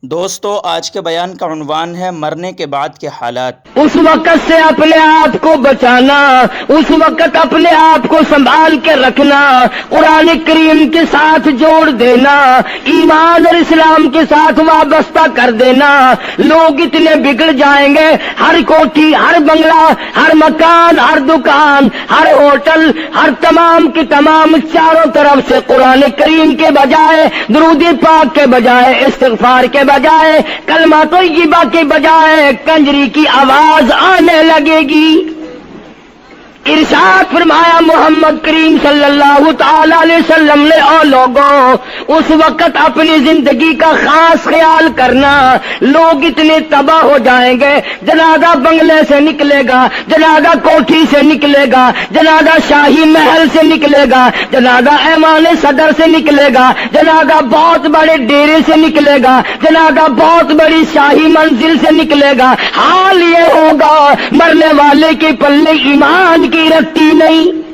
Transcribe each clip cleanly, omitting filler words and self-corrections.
دوستو آج کے بیان کا عنوان ہے مرنے کے بعد کے حالات۔ اس وقت سے اپنے آپ کو بچانا، اس وقت اپنے آپ کو سنبھال کے رکھنا، قرآن کریم کے ساتھ جوڑ دینا، ایمان اور اسلام کے ساتھ وابستہ کر دینا۔ لوگ اتنے بگڑ جائیں گے، ہر کوٹھی، ہر بنگلہ، ہر مکان، ہر دکان، ہر ہوٹل، ہر تمام کی تمام چاروں طرف سے قرآن کریم کے بجائے، درود پاک کے بجائے، استغفار کے بجائے، کلمہ طیبہ کے بجائے کنجری کی آواز آنے لگے گی۔ ارشاد فرمایا محمد کریم صلی اللہ تعالی علیہ وسلم نے، او لوگوں، اس وقت اپنی زندگی کا خاص خیال کرنا۔ لوگ اتنے تباہ ہو جائیں گے، جنازہ بنگلے سے نکلے گا، جنازہ کوٹھی سے نکلے گا، جنازہ شاہی محل سے نکلے گا، جنازہ ایوان صدر سے نکلے گا، جنازہ بہت بڑے ڈیرے سے نکلے گا، جنازہ بہت بڑی شاہی منزل سے نکلے گا۔ حال یہ ہوگا مرنے والے کے پلے ایمان کی رکھتی نہیں۔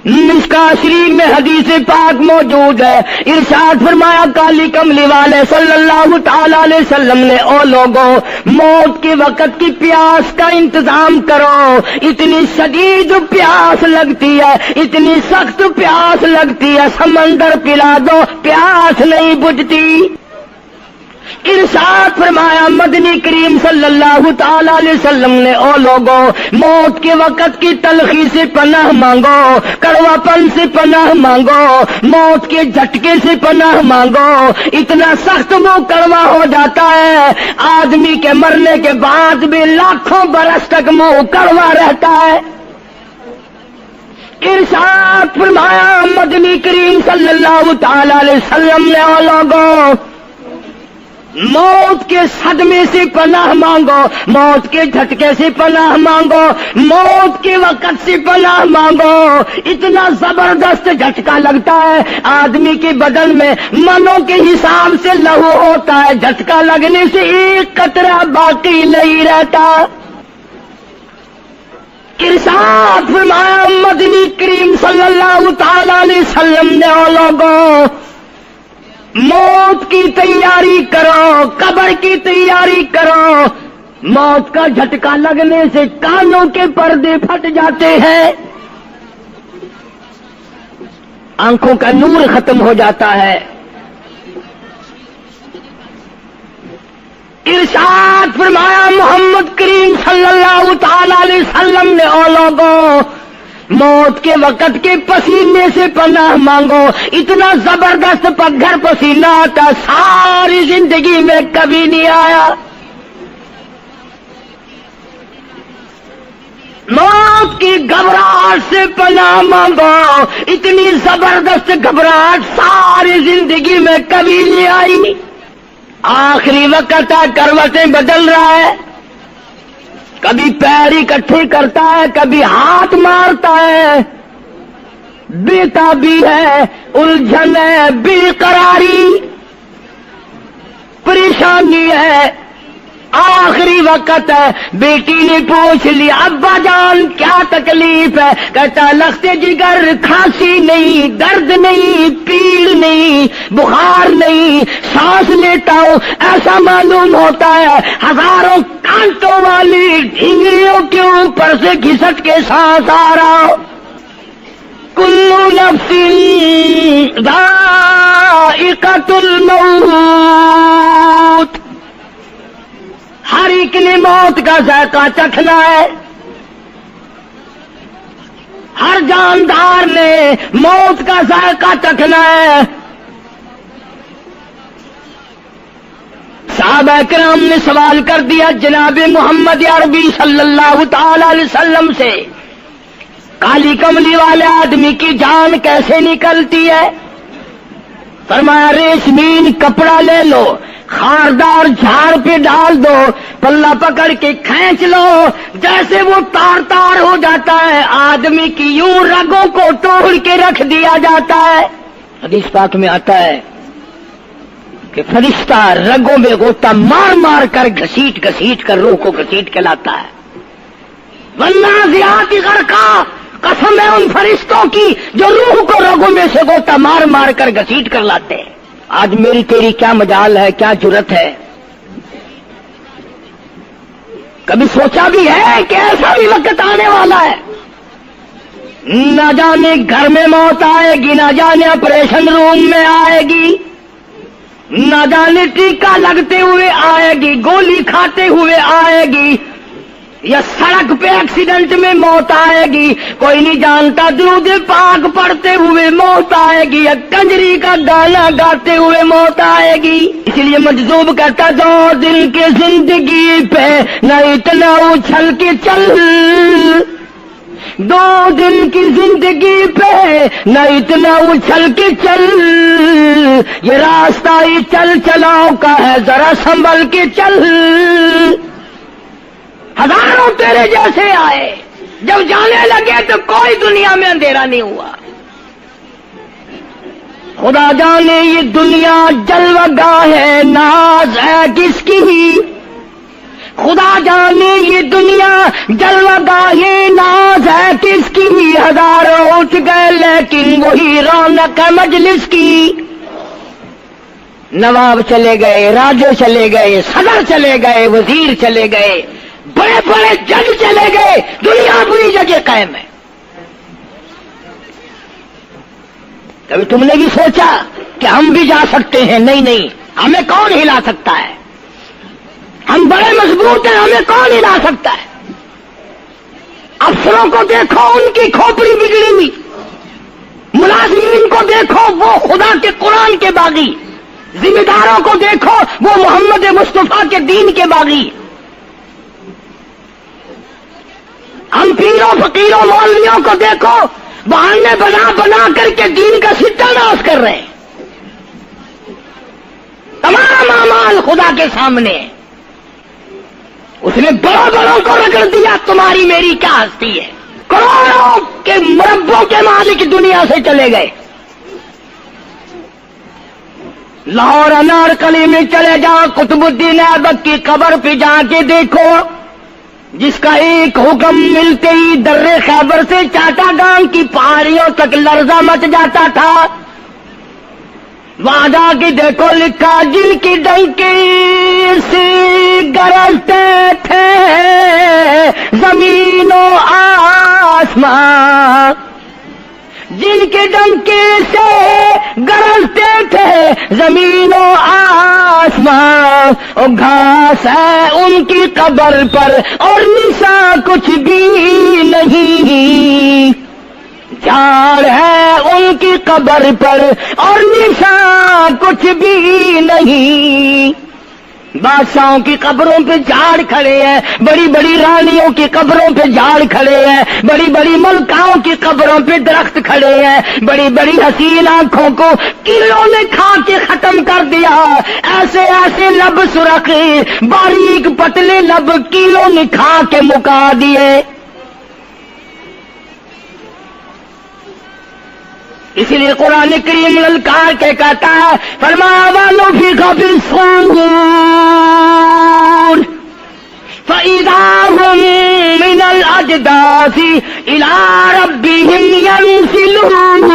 مشکاۃ شریف میں حدیث پاک موجود ہے، ارشاد فرمایا کالی کملی والے صلی اللہ تعالی علیہ وسلم نے، او لوگوں، موت کے وقت کی پیاس کا انتظام کرو۔ اتنی شدید پیاس لگتی ہے، اتنی سخت پیاس لگتی ہے، سمندر پلا دو پیاس نہیں بجھتی۔ ارشاد فرمایا مدنی کریم صلی اللہ تعالی علیہ وسلم نے، او لوگوں، موت کے وقت کی تلخی سے پناہ مانگو، کڑوا پن سے پناہ مانگو، موت کے جھٹکے سے پناہ مانگو۔ اتنا سخت وہ کڑوا ہو جاتا ہے، آدمی کے مرنے کے بعد بھی لاکھوں برس تک منہ کڑوا رہتا ہے۔ ارشاد فرمایا مدنی کریم صلی اللہ تعالی علیہ وسلم نے، او لوگوں، موت کے صدمے سے پناہ مانگو، موت کے جھٹکے سے پناہ مانگو، موت کے وقت سے پناہ مانگو۔ اتنا زبردست جھٹکا لگتا ہے، آدمی کے بدن میں منوں کے حساب سے لہو ہوتا ہے، جھٹکا لگنے سے ایک قطرہ باقی نہیں رہتا۔ ارشاد فرمایا مدنی کریم صلی اللہ تعالی علیہ وسلم نے، او لوگوں، موت کی تیاری کرو، قبر کی تیاری کرو۔ موت کا جھٹکا لگنے سے کانوں کے پردے پھٹ جاتے ہیں، آنکھوں کا نور ختم ہو جاتا ہے۔ ارشاد فرمایا محمد کریم صلی اللہ تعالی علیہ وسلم نے، او لوگوں، موت کے وقت کے پسینے سے پناہ مانگو۔ اتنا زبردست پگھر پسینہ آتا ساری زندگی میں کبھی نہیں آیا۔ موت کی گھبراہٹ سے پناہ مانگو، اتنی زبردست گھبراہٹ ساری زندگی میں کبھی نہیں آئی۔ آخری وقت ہے، کروٹیں بدل رہا ہے، کبھی پیر اکٹھے کرتا ہے، کبھی ہاتھ مارتا ہے، بےتابی ہے، الجھن ہے، بے قراری، پریشانی ہے۔ آخری وقت ہے، بیٹی نے پوچھ لیا ابا جان کیا تکلیف ہے؟ کہتا لخت جگر، کھانسی نہیں، درد نہیں، پیڑ نہیں، بخار نہیں، سانس لیتا ہوں ایسا معلوم ہوتا ہے ہزاروں کانٹوں والی ڈھنگریوں کے اوپر سے گھسٹ کے سانس آ رہا۔ کلو نفس ذائقۃ الموت، ہر ایک نے موت کا ذائقہ چکھنا ہے، ہر جاندار نے موت کا ذائقہ چکھنا ہے۔ صحابہ کرام نے سوال کر دیا جناب محمد عربی صلی اللہ تعالی علیہ وسلم سے، کالی کملی والے آدمی کی جان کیسے نکلتی ہے؟ فرمایا ریشمین کپڑا لے لو، خاردار جھاڑ پہ ڈال دو، پلہ پکڑ کے کھینچ لو، جیسے وہ تار تار ہو جاتا ہے، آدمی کی یوں رگوں کو توڑ کے رکھ دیا جاتا ہے۔ حدیث پاک میں آتا ہے کہ فرشتہ رگوں میں غوطہ مار مار کر گھسیٹ گھسیٹ کر روح کو گھسیٹ کے لاتا ہے۔ والنازعات غرقا، قسم ہے ان فرشتوں کی جو روح کو رگوں میں سے غوطہ مار مار کر گھسیٹ کر لاتے ہیں۔ آج میری تیری کیا مجال ہے، کیا جرت ہے؟ کبھی سوچا بھی ہے کہ ایسا بھی وقت آنے والا ہے، نہ جانے گھر میں موت آئے گی، نہ جانے آپریشن روم میں آئے گی، نہ جانے ٹیکا لگتے ہوئے آئے گی، گولی کھاتے ہوئے آئے گی، یا سڑک پہ ایکسیڈنٹ میں موت آئے گی، کوئی نہیں جانتا، درود پاک پڑھتے ہوئے موت آئے گی، یا کنجری کا گانا گاتے ہوئے موت آئے گی۔ اس لیے مجذوب کہتا 2 دن کی زندگی پہ نہ اتنا اچھل کے چل، 2 دن کی زندگی پہ نہ اتنا اچھل کے چل، یہ راستہ ہی چل چلاؤ کا ہے، ذرا سنبھل کے چل۔ ہزاروں تیرے جیسے آئے، جب جانے لگے تو کوئی دنیا میں اندھیرا نہیں ہوا۔ خدا جانے یہ دنیا جلوہ گاہ ہے، ناز ہے کس کی؟ خدا جانے یہ دنیا جلوہ گاہ ہے، ناز ہے کس کی؟ ہزاروں اٹھ گئے لیکن وہی رونق ہے مجلس کی۔ نواب چلے گئے، راجے چلے گئے، صدر چلے گئے، وزیر چلے گئے، بڑے بڑے جج چلے گئے، دنیا اپنی جگہ قائم ہے۔ کبھی تم نے بھی سوچا کہ ہم بھی جا سکتے ہیں؟ نہیں نہیں، ہمیں کون ہلا سکتا ہے؟ ہم بڑے مضبوط ہیں، ہمیں کون ہلا سکتا ہے؟ افسروں کو دیکھو، ان کی کھوپڑی بگڑی ہوئی، ملازمین کو دیکھو، وہ خدا کے قرآن کے باغی، ذمہ داروں کو دیکھو، وہ محمد مصطفیٰ کے دین کے باغی۔ ہم پیروں فقیروں مولویوں کو دیکھو، بہانے بنا بنا کر کے دین کا ستہ ناز کر رہے ہیں۔ تمام اعمال خدا کے سامنے، اس نے بڑوں بڑوں کو رگڑ دیا، تمہاری میری کیا ہستی ہے؟ کروڑوں کے مربوں کے مالک دنیا سے چلے گئے۔ لاہور انارکلی میں چلے جاؤ، قطب الدین ایبک کی قبر پہ جا کے دیکھو، جس کا ایک حکم ملتے ہی در خیبر سے چاٹا گام کی پہاڑیوں تک لرزہ مچ جاتا تھا۔ وہاں جا کے دیکھو، لکھا جن کی ڈنکی سے گرجتے تھے زمین و آسمان، جن کے ڈنکے سے گرجتے تھے زمین و آسمان، اور گھاس ہے ان کی قبر پر اور نشان کچھ بھی نہیں، جھاڑ ہے ان کی قبر پر اور نشان کچھ بھی نہیں۔ بادشاہوں کی قبروں پہ جھاڑ کھڑے ہیں، بڑی بڑی رانیوں کی قبروں پہ جھاڑ کھڑے ہیں، بڑی بڑی ملکاؤں کی قبروں پہ درخت کھڑے ہیں، بڑی بڑی حسین آنکھوں کو کیڑوں نے کھا کے ختم کر دیا، ایسے ایسے لب سرخ باریک پتلے لب کیڑوں نے کھا کے مکا دیے۔ اسی لیے قرآن کریم للکار کے کہتا ہے، فرمایا وَنُفِخَ فِي الصُّورِ فَإِذَا هُم مِّنَ الْأَجْدَاثِ إِلَىٰ رَبِّهِمْ يَنسِلُونَ۔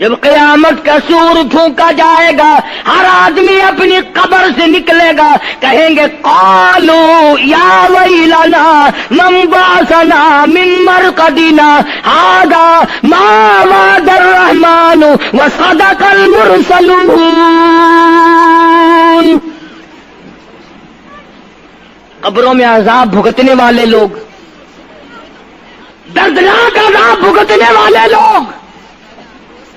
جب قیامت کا سور پھونکا جائے گا، ہر آدمی اپنی قبر سے نکلے گا، کہیں گے قالوا یا ویلنا من بعثنا من مرقدنا هذا ما وعد الرحمن وصدق المرسلون۔ قبروں میں عذاب بھگتنے والے لوگ، دردناک عذاب بھگتنے والے لوگ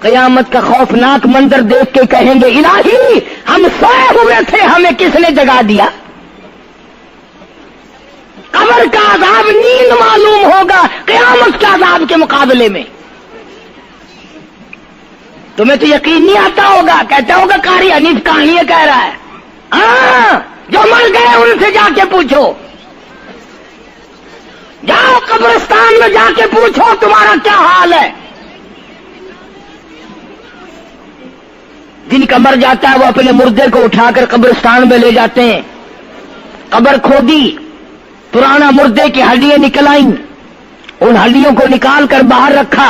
قیامت کا خوفناک منظر دیکھ کے کہیں گے الہی ہم سوئے ہوئے تھے، ہمیں کس نے جگا دیا؟ قبر کا عذاب نیند معلوم ہوگا قیامت کے عذاب کے مقابلے میں۔ تمہیں تو یقین نہیں آتا ہوگا، کہتا ہوگا قاری حنیف کہانیاں کہہ رہا ہے۔ ہاں، جو مر گئے ان سے جا کے پوچھو، جاؤ قبرستان میں جا کے پوچھو تمہارا کیا حال ہے۔ جن کا مر جاتا ہے وہ اپنے مردے کو اٹھا کر قبرستان میں لے جاتے ہیں، قبر کھودی، پرانا مردے کی ہڈیاں نکل آئیں، ان ہڈیوں کو نکال کر باہر رکھا،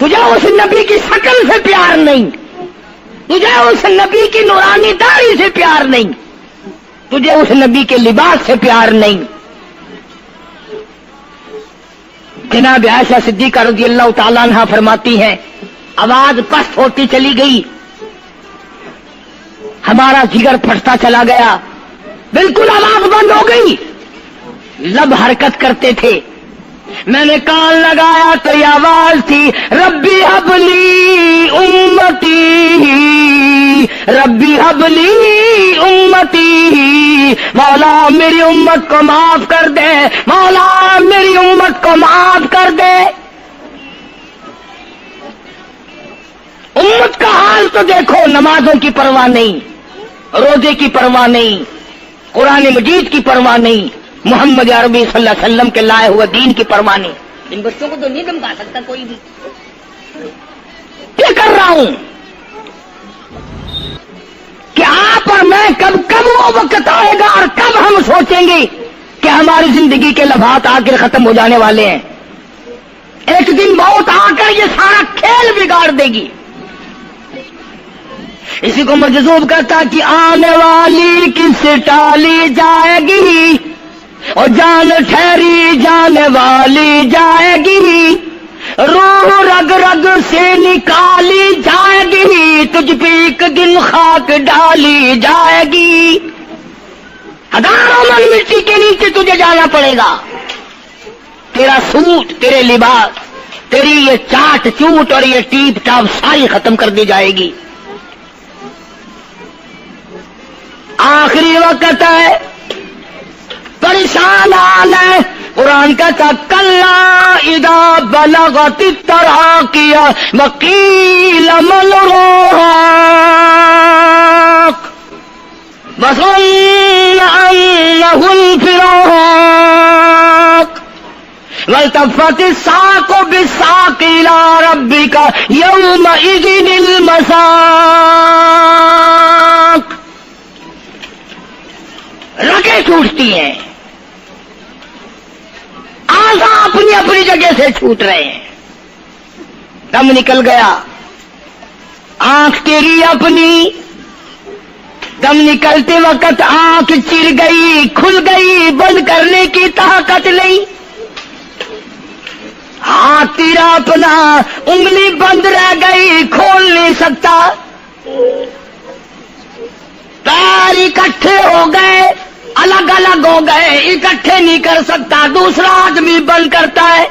تجھے اس نبی کی شکل سے پیار نہیں، تجھے اس نبی کی نورانی داڑھی سے پیار نہیں، تجھے اس نبی کے لباس سے پیار نہیں۔ جناب عائشہ صدیقہ رضی اللہ تعالیٰ عنہا فرماتی ہیں آواز پست ہوتی چلی گئی، ہمارا جگر پھٹتا چلا گیا، بالکل آواز بند ہو گئی، لب حرکت کرتے تھے۔ میں نے کان لگایا تو یہ آواز تھی ربی حبلی امتی، ربی حبلی امتی، مولا میری امت کو معاف کر دے، مولا میری امت کو معاف کر دے۔ امت کا حال تو دیکھو، نمازوں کی پرواہ نہیں، روزے کی پرواہ نہیں، قرآن مجید کی پرواہ نہیں، محمد عربی صلی اللہ علیہ وسلم کے لائے ہوئے دین کی پرواہ نہیں۔ ان بچوں کو تو نہیں دمکا سکتا کوئی بھی۔ کیا کر رہا ہوں کہ آپ اور میں کب وہ وقت آئے گا اور کب ہم سوچیں گے کہ ہماری زندگی کے لمحات آخر ختم ہو جانے والے ہیں۔ ایک دن موت آ کر یہ سارا کھیل بگاڑ دے گی۔ اسی کو مجذوب کرتا کہ آنے والی کس ٹالی جائے گی، اور جان ٹھہری جانے والی جائے گی، روح رگ رگ سے نکالی جائے گی، تجھ پہ ایک دن خاک ڈالی جائے گی، ہزاروں من مٹی کے نیچے تجھے جانا پڑے گا۔ تیرا سوٹ، تیرے لباس، تیری یہ چاٹ چوٹ اور یہ ٹیپ ٹاپ ساری ختم کر دی جائے گی۔ آخری وقت ہے، پریشان حال ہے۔ قرآن کہتا کلا اذا بلغت التراقی وقیل من راق وظن انه الفراق والتفت الساق بالساق الى ربك يومئذ المساق۔ رگیں ٹوٹتی ہیں، آزا اپنی اپنی جگہ سے چھوٹ رہے ہیں، دم نکل گیا، آنکھ تیری اپنی، دم نکلتے وقت آنکھ چر گئی، کھل گئی، بند کرنے کی طاقت نہیں، ہاتھ تیرا اپنا، انگلی بند رہ گئی، کھول نہیں سکتا، پیر اکٹھے ہو گئے، الگ الگ ہو گئے، اکٹھے نہیں کر سکتا، دوسرا آدمی بند کرتا ہے۔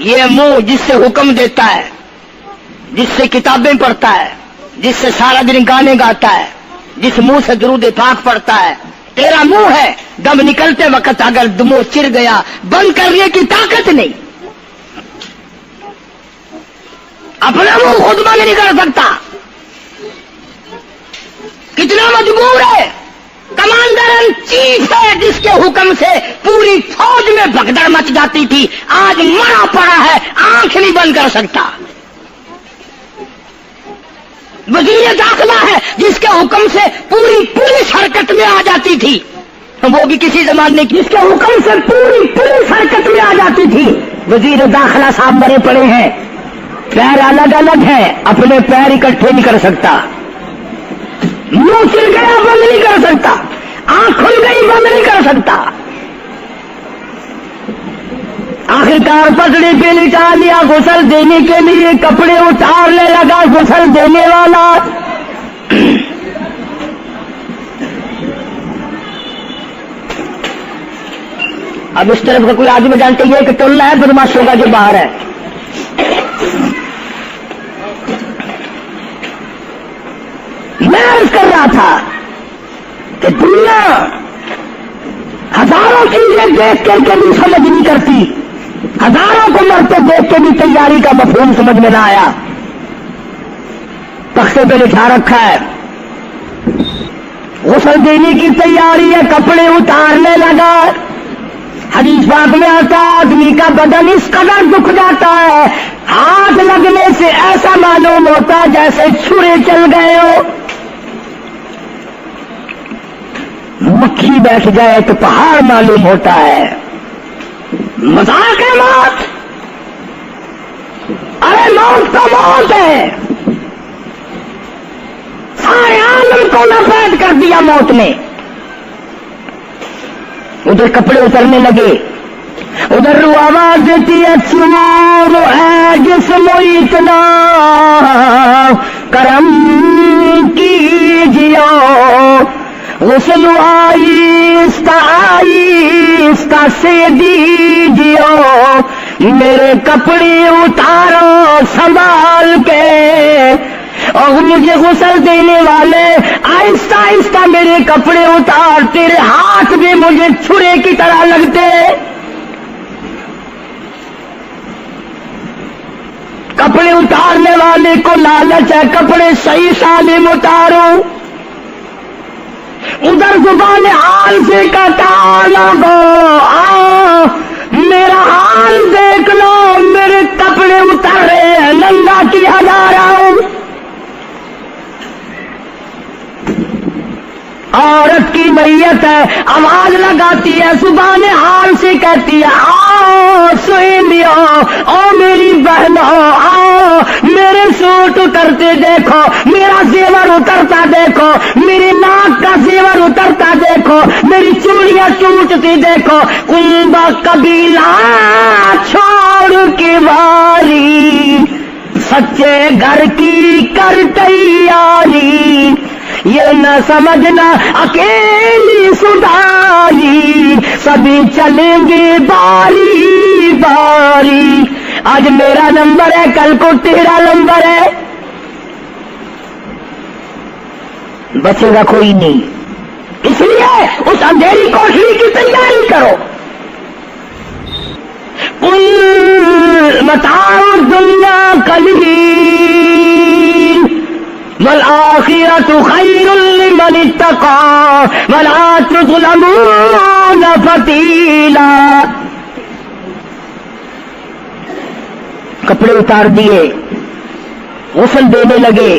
یہ منہ جس سے حکم دیتا ہے، جس سے کتابیں پڑھتا ہے، جس سے سارا دن گانے گاتا ہے، جس منہ سے درود پاک پڑھتا ہے، تیرا منہ ہے، دم نکلتے وقت اگر منہ چر گیا، بند کرنے کی طاقت نہیں، اپنا منہ خود بند نہیں کر سکتا، کتنا مجبور ہے۔ کمانڈر ان چیف ہے جس کے حکم سے پوری فوج میں بھگدڑ مچ جاتی تھی، آج مرا پڑا ہے، آنکھ نہیں بند کر سکتا۔ وزیر داخلہ ہے جس کے حکم سے پوری پولیس حرکت میں آ جاتی تھی، وہ بھی کسی زمانے کی، جس کے حکم سے پوری پولیس حرکت میں آ جاتی تھی، وزیر داخلہ صاحب مرے پڑے ہیں، پیر الگ الگ ہیں، اپنے پیر اکٹھے نہیں کر سکتا، منہ چل گیا بند نہیں کر سکتا، آنکھ کھل گئی بند نہیں کر سکتا، آخرکار پسڑی پہ لٹا دیا، غسل دینے کے لیے کپڑے اتارنے لگا غسل دینے والا، اب اس طرف کا کوئی آدمی جانتے ہیں کہ ٹولنا ہے بدماشوں کا جو باہر ہے، میں عرض کر رہا تھا کہ دنیا ہزاروں چیزیں دیکھ کر کے بھی سمجھ نہیں کرتی، ہزاروں کو مرتے دیکھ کے بھی تیاری کا مفہوم سمجھ میں نہ آیا، تختے پہ لکھا رکھا ہے غسل دینے کی تیاری ہے، کپڑے اتارنے لگا، حدیث پاک میں آتا آدمی کا بدن اس قدر دکھ جاتا ہے، ہاتھ لگنے سے ایسا معلوم ہوتا جیسے چھرے چل گئے ہو، مکھی بیٹھ جائے تو پہاڑ معلوم ہوتا ہے، مذاق ہے موت، موت تو موت ہے، سارے عالم کو ناپید کر دیا موت نے. ادھر کپڑے اترنے لگے، ادھر رو آواز دیتی ہے چور ہے جسم اتنا کرم کیجیو، غسل آہستہ آہستہ سے دیجیو، میرے کپڑے اتارو سنبھال کے، اور مجھے غسل دینے والے آہستہ آہستہ میرے کپڑے اتار، تیرے ہاتھ بھی مجھے چھرے کی طرح لگتے. کپڑے اتارنے والے کو لالچ ہے کپڑے صحیح سالم اتارو. ادھر زبان حال سے کہتا لوگو میرا حال دیکھ لو، میرے کپڑے اتر رہے ہیں، ننگا کیا جا رہا ہوں. عورت کی میت ہے، آواز لگاتی ہے، زبان حال سے کہتی ہے آؤ سہیلیو، او میری بہنوں آؤ، میرے سوٹ اترتے دیکھو، میرا زیور اترتا دیکھو، میری ناک کا زیور اترتا دیکھو، میری چوڑیاں ٹوٹتی دیکھو. کنبا قبیلہ چھوڑ کے واری، سچے گھر کی کر تیاری، یہ نہ سمجھنا اکیلی سدھاری، سبھی چلیں گے باری باری. آج میرا نمبر ہے، کل کو تیرا نمبر ہے، بچے گا کوئی نہیں. اس لیے اس اندھیری کوٹری کی تیاری کرو. قل متاع الدنیا قلیل والآخرۃ خیر لمن اتقى ولا تظلمون فتیلا. کپڑے اتار دیے، غسل دینے لگے،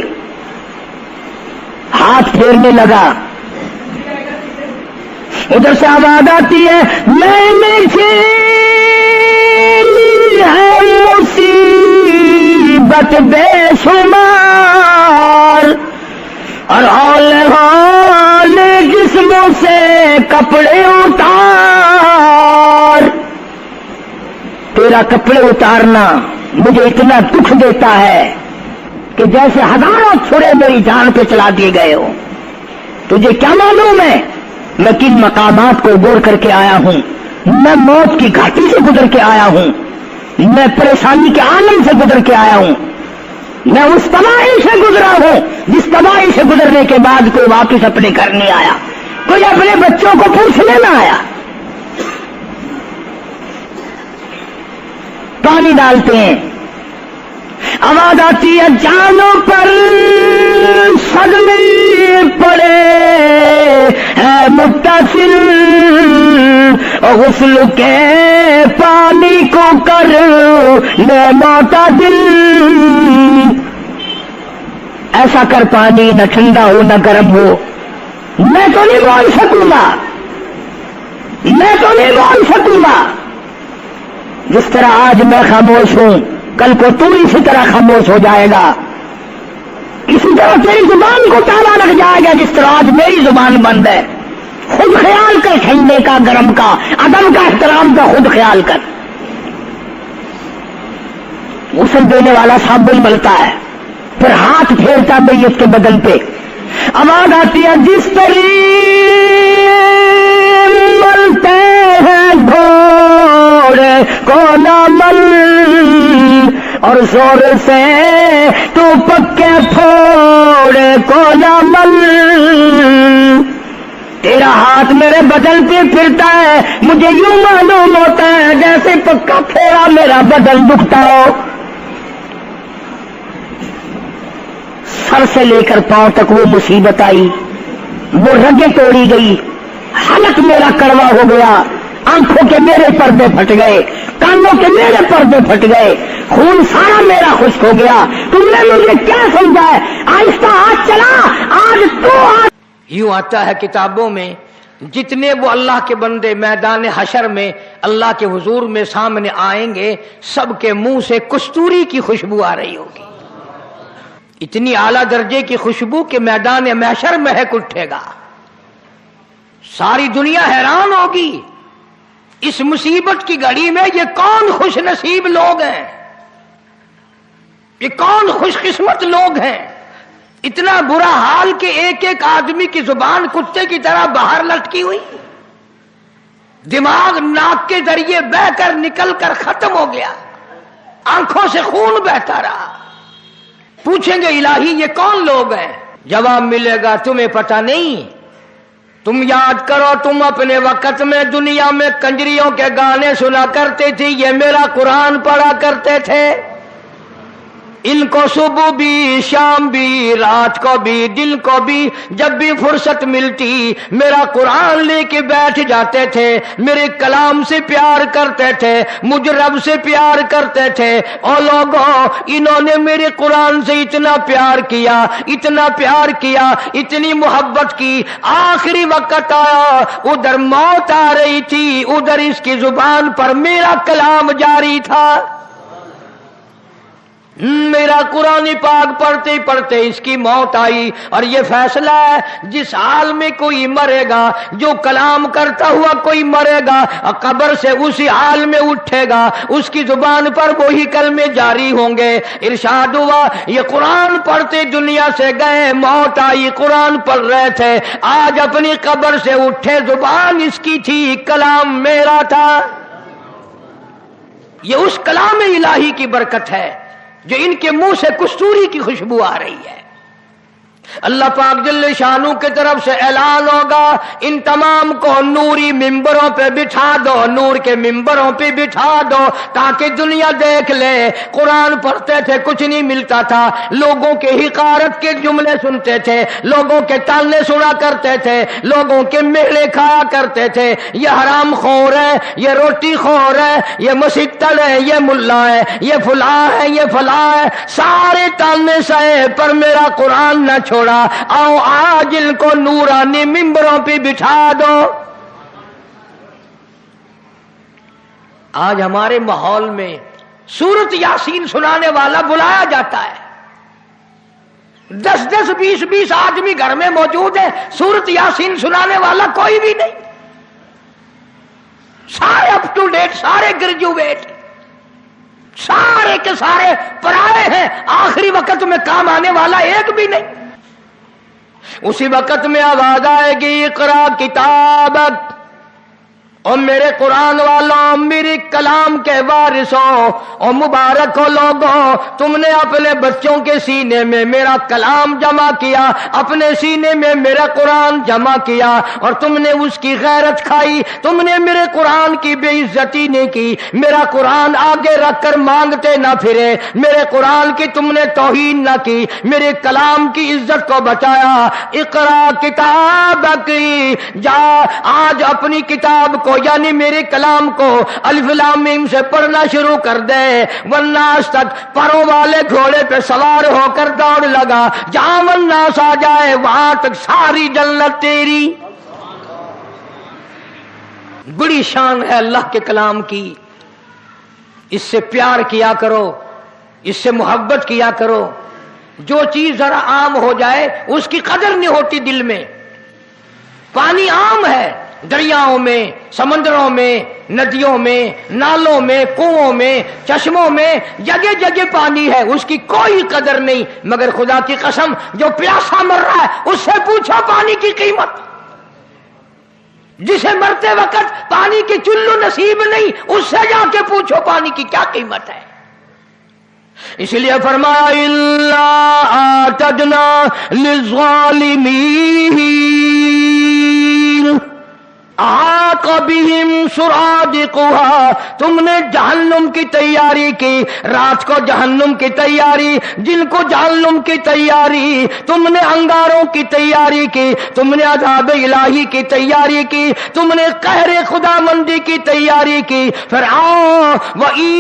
ہاتھ پھیرنے لگا. ادھر سے آواز آتی ہے میں نے جھیلی ہے مصیبت بے شمار، اور ہال جسموں سے کپڑے اتار. تیرا کپڑے اتارنا مجھے اتنا دکھ دیتا ہے کہ جیسے ہزاروں چھڑے میری جان پہ چلا دیے گئے ہو. تجھے کیا معلوم ہے میں کن مقامات کو عبور کر کے آیا ہوں، میں موت کی گھاٹی سے گزر کے آیا ہوں، میں پریشانی کے عالم سے گزر کے آیا ہوں، میں اس تباہی سے گزرا ہوں جس تباہی سے گزرنے کے بعد کوئی واپس اپنے گھر نہیں آیا، کوئی اپنے بچوں کو پوچھنے نہ آیا. پانی ڈالتے ہیں، آواز آتی ہے جانوں پر صدمے پڑے ہے متصل، غسل کے پانی کو کر لے معتدل. ایسا کر پانی نہ ٹھنڈا ہو نہ گرم ہو. میں تو نہیں بول سکوں گا، میں تو نہیں بول سکوں گا. جس طرح آج میں خاموش ہوں کل کو تو اسی طرح خاموش ہو جائے گا، اسی طرح تیری زبان کو تالا لگ جائے گا جس طرح آج میری زبان بند ہے. خود خیال کر، ٹھنڈے کا گرم کا عدم کا احترام کا خود خیال کر. غسل دینے والا صابن ملتا ہے، پھر ہاتھ پھیرتا میت کے بدن پہ. آواز آتی ہے جس طریق ملتے ہیں گھوڑے کو نہ مل، اور زور سے تو پکے پھوڑے کو نہ مل. تیرا ہاتھ میرے بدن پہ پھرتا ہے، مجھے یوں معلوم ہوتا ہے جیسے پکا پھوڑا میرا بدن دکھتا ہو. سر سے لے کر پاؤں تک وہ مصیبت آئی، وہ رگیں توڑی گئی، حلق میرا کڑوا ہو گیا، آنکھوں کے میرے پردے پھٹ گئے، کانوں کے میرے پردے پھٹ گئے، خون سارا میرا خشک ہو گیا. تم نے مجھے کیا سمجھا ہے؟ آہستہ ہاتھ چلا، آج تو یوں آتا ہے کتابوں میں جتنے وہ اللہ کے بندے میدان حشر میں اللہ کے حضور میں سامنے آئیں گے سب کے منہ سے کستوری کی خوشبو آ رہی ہوگی، اتنی اعلیٰ درجے کی خوشبو کہ میدان محشر مہک اٹھے گا، ساری دنیا حیران ہوگی اس مصیبت کی گھڑی میں یہ کون خوش نصیب لوگ ہیں، یہ کون خوش قسمت لوگ ہیں، اتنا برا حال کہ ایک ایک آدمی کی زبان کتے کی طرح باہر لٹکی ہوئی، دماغ ناک کے ذریعے بہ کر نکل کر ختم ہو گیا، آنکھوں سے خون بہتا رہا۔ پوچھیں گے الہی یہ کون لوگ ہیں؟ جواب ملے گا تمہیں پتہ نہیں، تم یاد کرو تم اپنے وقت میں دنیا میں کنجریوں کے گانے سنا کرتے تھی، یہ میرا قرآن پڑھا کرتے تھے، ان کو صبح بھی شام بھی رات کو بھی دن کو بھی جب بھی فرصت ملتی میرا قرآن لے کے بیٹھ جاتے تھے، میرے کلام سے پیار کرتے تھے، مجھ رب سے پیار کرتے تھے۔ اور لوگوں انہوں نے میرے قرآن سے اتنا پیار کیا، اتنا پیار کیا، اتنی محبت کی، آخری وقت آیا ادھر موت آ رہی تھی، ادھر اس کی زبان پر میرا کلام جاری تھا، میرا قرآن پاک پڑھتے پڑھتے اس کی موت آئی۔ اور یہ فیصلہ ہے جس حال میں کوئی مرے گا، جو کلام کرتا ہوا کوئی مرے گا قبر سے اسی حال میں اٹھے گا، اس کی زبان پر وہی کلمے جاری ہوں گے۔ ارشاد ہوا یہ قرآن پڑھتے دنیا سے گئے، موت آئی، قرآن پڑھ رہے تھے، آج اپنی قبر سے اٹھے، زبان اس کی تھی، کلام میرا تھا۔ یہ اس کلام الہی کی برکت ہے جو ان کے منہ سے کستوری کی خوشبو آ رہی ہے۔ اللہ پاک جل شانو کی طرف سے اعلان ہوگا ان تمام کو نوری ممبروں پہ بٹھا دو، نور کے ممبروں پہ بٹھا دو تاکہ دنیا دیکھ لے قرآن پڑھتے تھے کچھ نہیں ملتا تھا، لوگوں کے حقارت کے جملے سنتے تھے، لوگوں کے تانے سنا کرتے تھے، لوگوں کے میلے کھایا کرتے تھے، یہ حرام خور ہے، یہ روٹی خور ہے، یہ مسیتڑ ہے، یہ ملا ہے، یہ فلاں ہے، یہ فلاں ہے، سارے تانے سہے پر میرا قرآن نہ چھوڑا، آؤ آج ان کو نورانی ممبروں پہ بٹھا دو۔ آج ہمارے ماحول میں سورت یاسین سنانے والا بلایا جاتا ہے، 10 20 آدمی گھر میں موجود ہیں، سورت یاسین سنانے والا کوئی بھی نہیں، سارے اپ ٹو ڈیٹ، سارے گریجویٹ، سارے کے سارے پرائے ہیں، آخری وقت میں کام آنے والا ایک بھی نہیں۔ اسی وقت میں آواز آئے گی اقرا کتابک، اور میرے قرآن والوں، میری کلام کے وارثوں اور مبارک ہو لوگوں، تم نے اپنے بچوں کے سینے میں میرا کلام جمع کیا، اپنے سینے میں میرا قرآن جمع کیا، اور تم نے اس کی غیرت کھائی، تم نے میرے قرآن کی بے عزتی نہیں کی، میرا قرآن آگے رکھ کر مانگتے نہ پھرے، میرے قرآن کی تم نے توہین نہ کی، میرے کلام کی عزت کو بچایا۔ اقرا کتابک، جا آج اپنی کتاب کو یعنی میرے کلام کو الف لام میم سے پڑھنا شروع کر دے، والناس تک پروں والے گھوڑے پہ سوار ہو کر دوڑ لگا، جہاں والناس آ جائے وہاں تک ساری جنت تیری۔ بڑی شان ہے اللہ کے کلام کی، اس سے پیار کیا کرو، اس سے محبت کیا کرو۔ جو چیز ذرا عام ہو جائے اس کی قدر نہیں ہوتی دل میں۔ پانی عام ہے، دریاؤں میں، سمندروں میں، ندیوں میں، نالوں میں، کنووں میں، چشموں میں، جگہ جگہ پانی ہے، اس کی کوئی قدر نہیں، مگر خدا کی قسم جو پیاسا مر رہا ہے اس سے پوچھو پانی کی قیمت، جسے مرتے وقت پانی کی چلو نصیب نہیں اس سے جا کے پوچھو پانی کی کیا قیمت ہے۔ اس لیے فرمایا اِلَّا أَعْتَدْنَا لِلظَّالِمِينَ احاط بہم سرادقها، تم نے جہنم کی تیاری کی، رات کو جہنم کی تیاری، جن کو جہنم کی تیاری، تم نے انگاروں کی تیاری کی، تم نے عذاب الہی کی تیاری کی، تم نے قہر خدا مندی کی تیاری کی۔ پھر آؤ وَإِن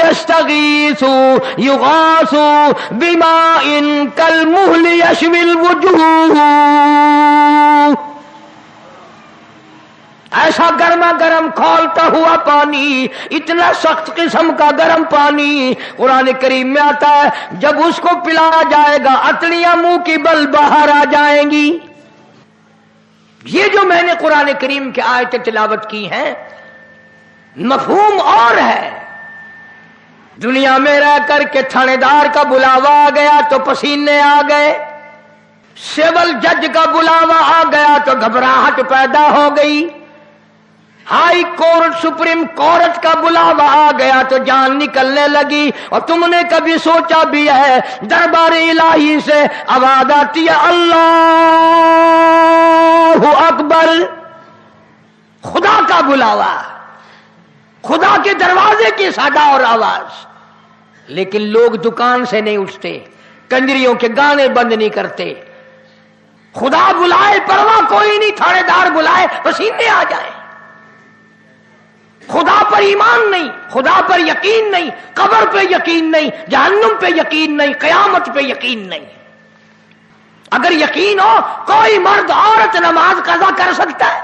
يَسْتَغِيثُوا يُغَاثُوا بِمَاءٍ كَالْمُهْلِ يَشْوِي الْوُجُوهَ، ایسا گرما گرم کھولتا ہوا پانی، اتنا سخت قسم کا گرم پانی قرآن کریم میں آتا ہے، جب اس کو پلایا جائے گا اتڑیاں منہ کی بل باہر آ جائیں گی۔ یہ جو میں نے قرآن کریم کی آیتیں تلاوت کی ہیں، مفہوم اور ہے۔ دنیا میں رہ کر کے تھانے دار کا بلاوا آ گیا تو پسینے آ گئے، سول جج کا بلاوا آ گیا تو گھبراہٹ پیدا ہو گئی، ہائی کورٹ سپریم کورٹ کا بلاوا آ گیا تو جان نکلنے لگی۔ اور تم نے کبھی سوچا بھی ہے دربار الہی سے آواز آتی ہے اللہ اکبر، خدا کا بلاوا، خدا کے دروازے کی صدا اور آواز، لیکن لوگ دکان سے نہیں اٹھتے، کنجریوں کے گانے بند نہیں کرتے۔ خدا بلائے پرواہ کوئی نہیں، تھانے دار بلائے پسینے آ جائیں۔ خدا پر ایمان نہیں، خدا پر یقین نہیں، قبر پہ یقین نہیں، جہنم پہ یقین نہیں، قیامت پہ یقین نہیں۔ اگر یقین ہو کوئی مرد عورت نماز قضا کر سکتا ہے۔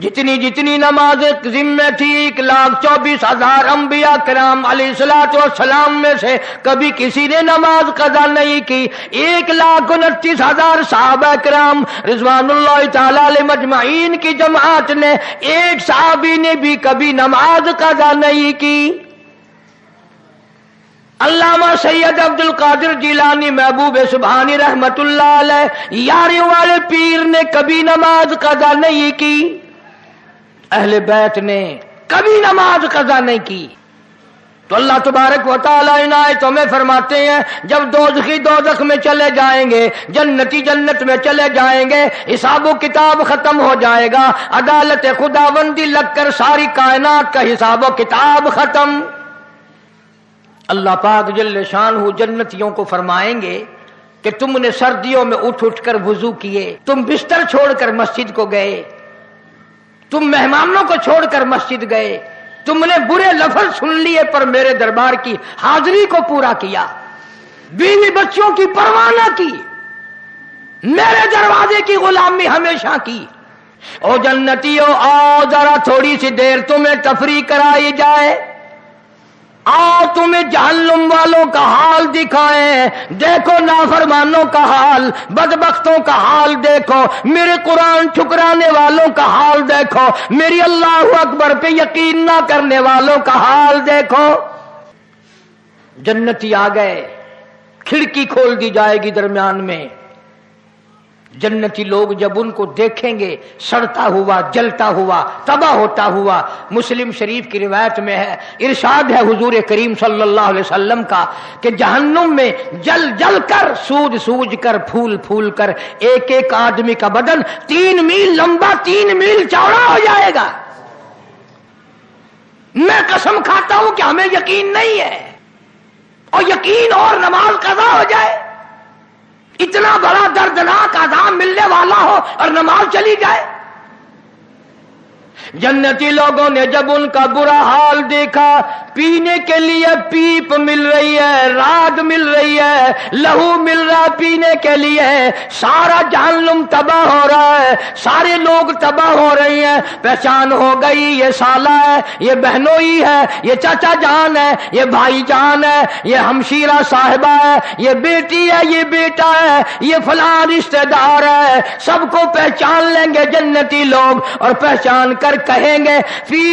جتنی جتنی نمازیں ذمہ تھی 1,24,000 انبیاء کرام علیہ الصلوۃ والسلام میں سے کبھی کسی نے نماز قضا نہیں کی۔ 1,29,000 صحابہ کرام رضوان اللہ تعالی علیہ مجمعین کی جماعت نے ایک صحابی نے بھی کبھی نماز قضا نہیں کی۔ علامہ سید عبد القادر جیلانی محبوب سبحانی رحمت اللہ علیہ یاریوں والے پیر نے کبھی نماز قضا نہیں کی۔ اہل بیت نے کبھی نماز قضا نہیں کی۔ تو اللہ تبارک و تعالیٰ ان آیتوں میں فرماتے ہیں جب دوزخی دوزخ میں چلے جائیں گے، جنتی جنت میں چلے جائیں گے، حساب و کتاب ختم ہو جائے گا، عدالت خداوندی لگ کر ساری کائنات کا حساب و کتاب ختم۔ اللہ پاک جل شانہ جنتیوں کو فرمائیں گے کہ تم نے سردیوں میں اٹھ اٹھ کر وضو کیے، تم بستر چھوڑ کر مسجد کو گئے، تم مہمانوں کو چھوڑ کر مسجد گئے، تم نے برے لفظ سن لیے پر میرے دربار کی حاضری کو پورا کیا، بیوی بچوں کی پرواہ نہ کی، میرے دروازے کی غلامی ہمیشہ کی۔ او جنتیوں آؤ ذرا تھوڑی سی دیر تمہیں تفریح کرائی جائے، آؤ تمہیں جہنم والوں کا حال دکھائیں، دیکھو نافرمانوں کا حال، بدبختوں کا حال دیکھو، میرے قرآن ٹھکرانے والوں کا حال دیکھو، میری اللہ اکبر پہ یقین نہ کرنے والوں کا حال دیکھو۔ جنتی آ گئے، کھڑکی کھول دی جائے گی درمیان میں، جنتی لوگ جب ان کو دیکھیں گے سڑتا ہوا، جلتا ہوا، تباہ ہوتا ہوا۔ مسلم شریف کی روایت میں ہے، ارشاد ہے حضور کریم صلی اللہ علیہ وسلم کا کہ جہنم میں جل جل کر، سوج سوج کر، پھول پھول کر ایک ایک آدمی کا بدن 3 میل لمبا 3 میل چوڑا ہو جائے گا۔ میں قسم کھاتا ہوں کہ ہمیں یقین نہیں ہے، اور یقین اور نماز قضا ہو جائے، اتنا بڑا دردناک عذاب ملنے والا ہو اور نماز چلی جائے۔ جنتی لوگوں نے جب ان کا برا حال دیکھا، پینے کے لیے پیپ مل رہی ہے، راگ مل رہی ہے، لہو مل رہا پینے کے لیے، سارا جہنم تباہ ہو رہا ہے، سارے لوگ تباہ ہو رہے ہیں۔ پہچان ہو گئی، یہ سالہ ہے، یہ بہنوئی ہے، یہ چچا جان ہے، یہ بھائی جان ہے، یہ ہمشیرہ صاحبہ ہے، یہ بیٹی ہے، یہ بیٹا ہے، یہ فلاں رشتہ دار ہے، سب کو پہچان لیں گے جنتی لوگ، اور پہچان کر کہیں گے فی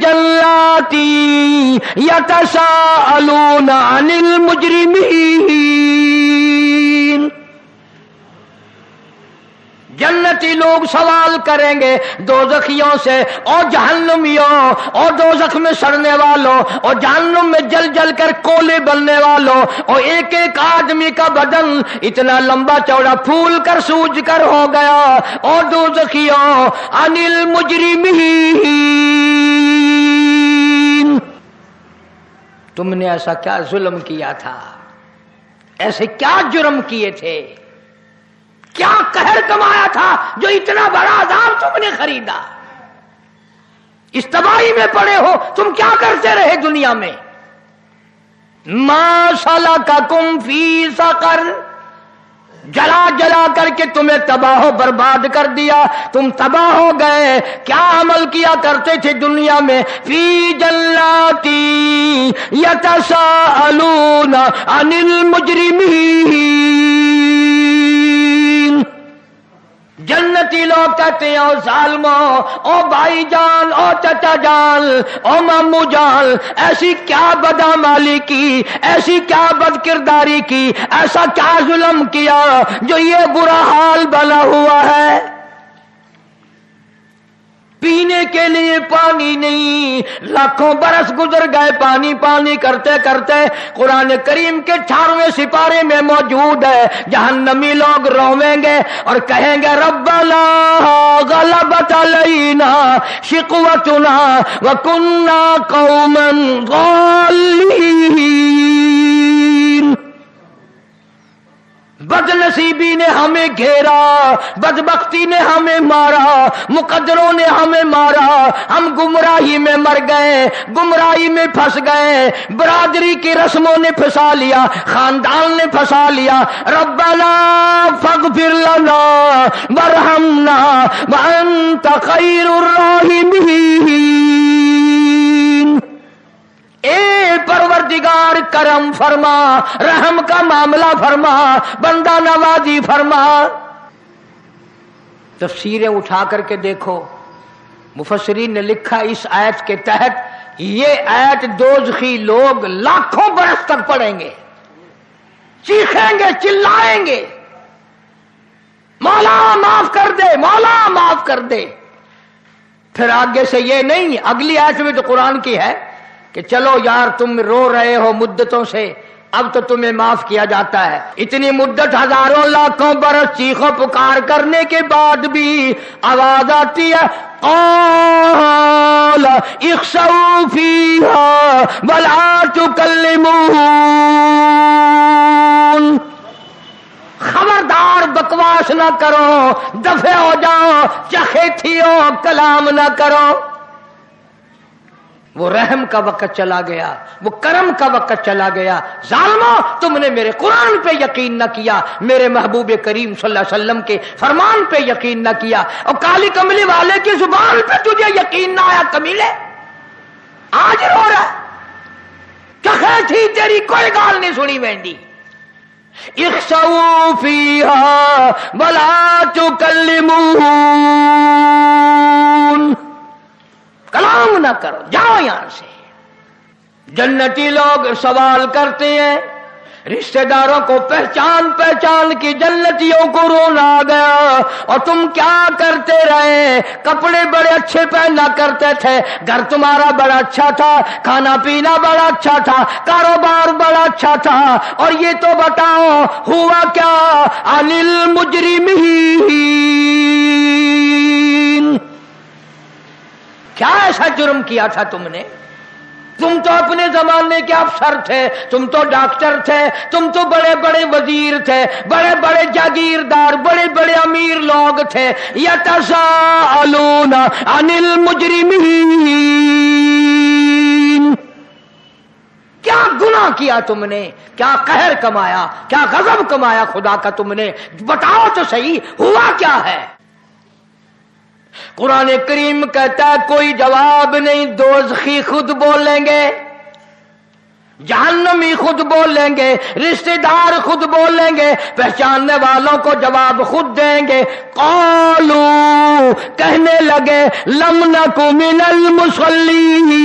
جناتی یتساءلون عن المجرمین۔ جنتی لوگ سوال کریں گے دوزخیوں سے، اور جہنمیوں، اور دوزخ میں سڑنے والوں، اور جہنم میں جل جل کر کولے بننے والوں، اور ایک ایک آدمی کا بدن اتنا لمبا چوڑا پھول کر سوج کر ہو گیا، اور دوزخیوں عن المجرمین، تم نے ایسا کیا ظلم کیا تھا، ایسے کیا جرم کیے تھے، کیا قہر کمایا تھا جو اتنا بڑا عذاب تم نے خریدا، اس تباہی میں پڑے ہو، تم کیا کرتے رہے دنیا میں۔ ما سلککم فی سقر، جلا جلا کر کے تمہیں تباہ و برباد کر دیا، تم تباہ ہو گئے۔ کیا عمل کیا کرتے تھے دنیا میں؟ فی جناتی یتساءلون عن المجرمین، جنتی لوگ کہتے ہیں او ظالموں، او بھائی جان، او چچا جان، او مامو جان، ایسی کیا بدعمالی کی، ایسی کیا بد کرداری کی، ایسا کیا ظلم کیا جو یہ برا حال بنا ہوا ہے؟ پینے کے لیے پانی نہیں، لاکھوں برس گزر گئے پانی پانی کرتے کرتے۔ قرآن کریم کے 18ویں سپارے میں موجود ہے، جہنمی لوگ رویں گے اور کہیں گے ربنا غلبت علینا شقوتنا وکننا قوما ضالین، بد نصیبی نے ہمیں گھیرا، بدبختی نے ہمیں مارا، مقدروں نے ہمیں مارا، ہم گمراہی میں مر گئے، گمراہی میں پھنس گئے، برادری کی رسموں نے پھنسا لیا، خاندان نے پھنسا لیا۔ ربنا فاغفر لنا وارحمنا وانت خیر الراحمین، اے پروردگار کرم فرما، رحم کا معاملہ فرما، بندہ نوازی فرما۔ تفسیریں اٹھا کر کے دیکھو، مفسرین نے لکھا اس آیت کے تحت یہ آیت دوزخی لوگ لاکھوں برس تک پڑھیں گے، چیخیں گے، چلائیں گے، مولا معاف کر دے، مولا معاف کر دے۔ پھر آگے سے یہ نہیں، اگلی آیت بھی تو قرآن کی ہے کہ چلو یار تم رو رہے ہو مدتوں سے، اب تو تمہیں معاف کیا جاتا ہے۔ اتنی مدت ہزاروں لاکھوں برس چیخو پکار کرنے کے بعد بھی آواز آتی ہے قال اخسؤوا فیہا ولا تکلمون، خبردار بکواس نہ کرو، دفع ہو جاؤ، چخیتی ہو، کلام نہ کرو۔ وہ رحم کا وقت چلا گیا، وہ کرم کا وقت چلا گیا۔ ظالموں، تم نے میرے قرآن پہ یقین نہ کیا، میرے محبوب کریم صلی اللہ علیہ وسلم کے فرمان پہ یقین نہ کیا، اور کالی کملی والے کی زبان پہ تجھے یقین نہ آیا کمیلے، آج رو رہا کہے تھی تیری کوئی گال نہیں سنی وینڈی۔ اخسؤوا فیہا ولا تکلمون، کلام نہ کرو، جاؤ یہاں سے۔ جنتی لوگ سوال کرتے ہیں، رشتہ داروں کو پہچان پہچان کی جنتیوں کو رونا آ گیا، اور تم کیا کرتے رہے؟ کپڑے بڑے اچھے پہنا کرتے تھے، گھر تمہارا بڑا اچھا تھا، کھانا پینا بڑا اچھا تھا، کاروبار بڑا اچھا تھا، اور یہ تو بتاؤ ہوا کیا؟ عن المجرمین، کیا ایسا جرم کیا تھا تم نے؟ تم تو اپنے زمانے کے افسر تھے، تم تو ڈاکٹر تھے، تم تو بڑے بڑے وزیر تھے، بڑے بڑے جاگیردار، بڑے بڑے امیر لوگ تھے۔ یتساءلون عن المجرمین، کیا گناہ کیا تم نے؟ کیا قہر کمایا؟ کیا غضب کمایا خدا کا تم نے؟ بتاؤ تو صحیح، ہوا کیا ہے؟ قرآن کریم کہتا ہے کوئی جواب نہیں، دوزخی خود بولیں گے، جہنمی خود بولیں گے، رشتہ دار خود بولیں گے، پہچاننے والوں کو جواب خود دیں گے۔ قالوا، کہنے لگے لم نک من المصلین،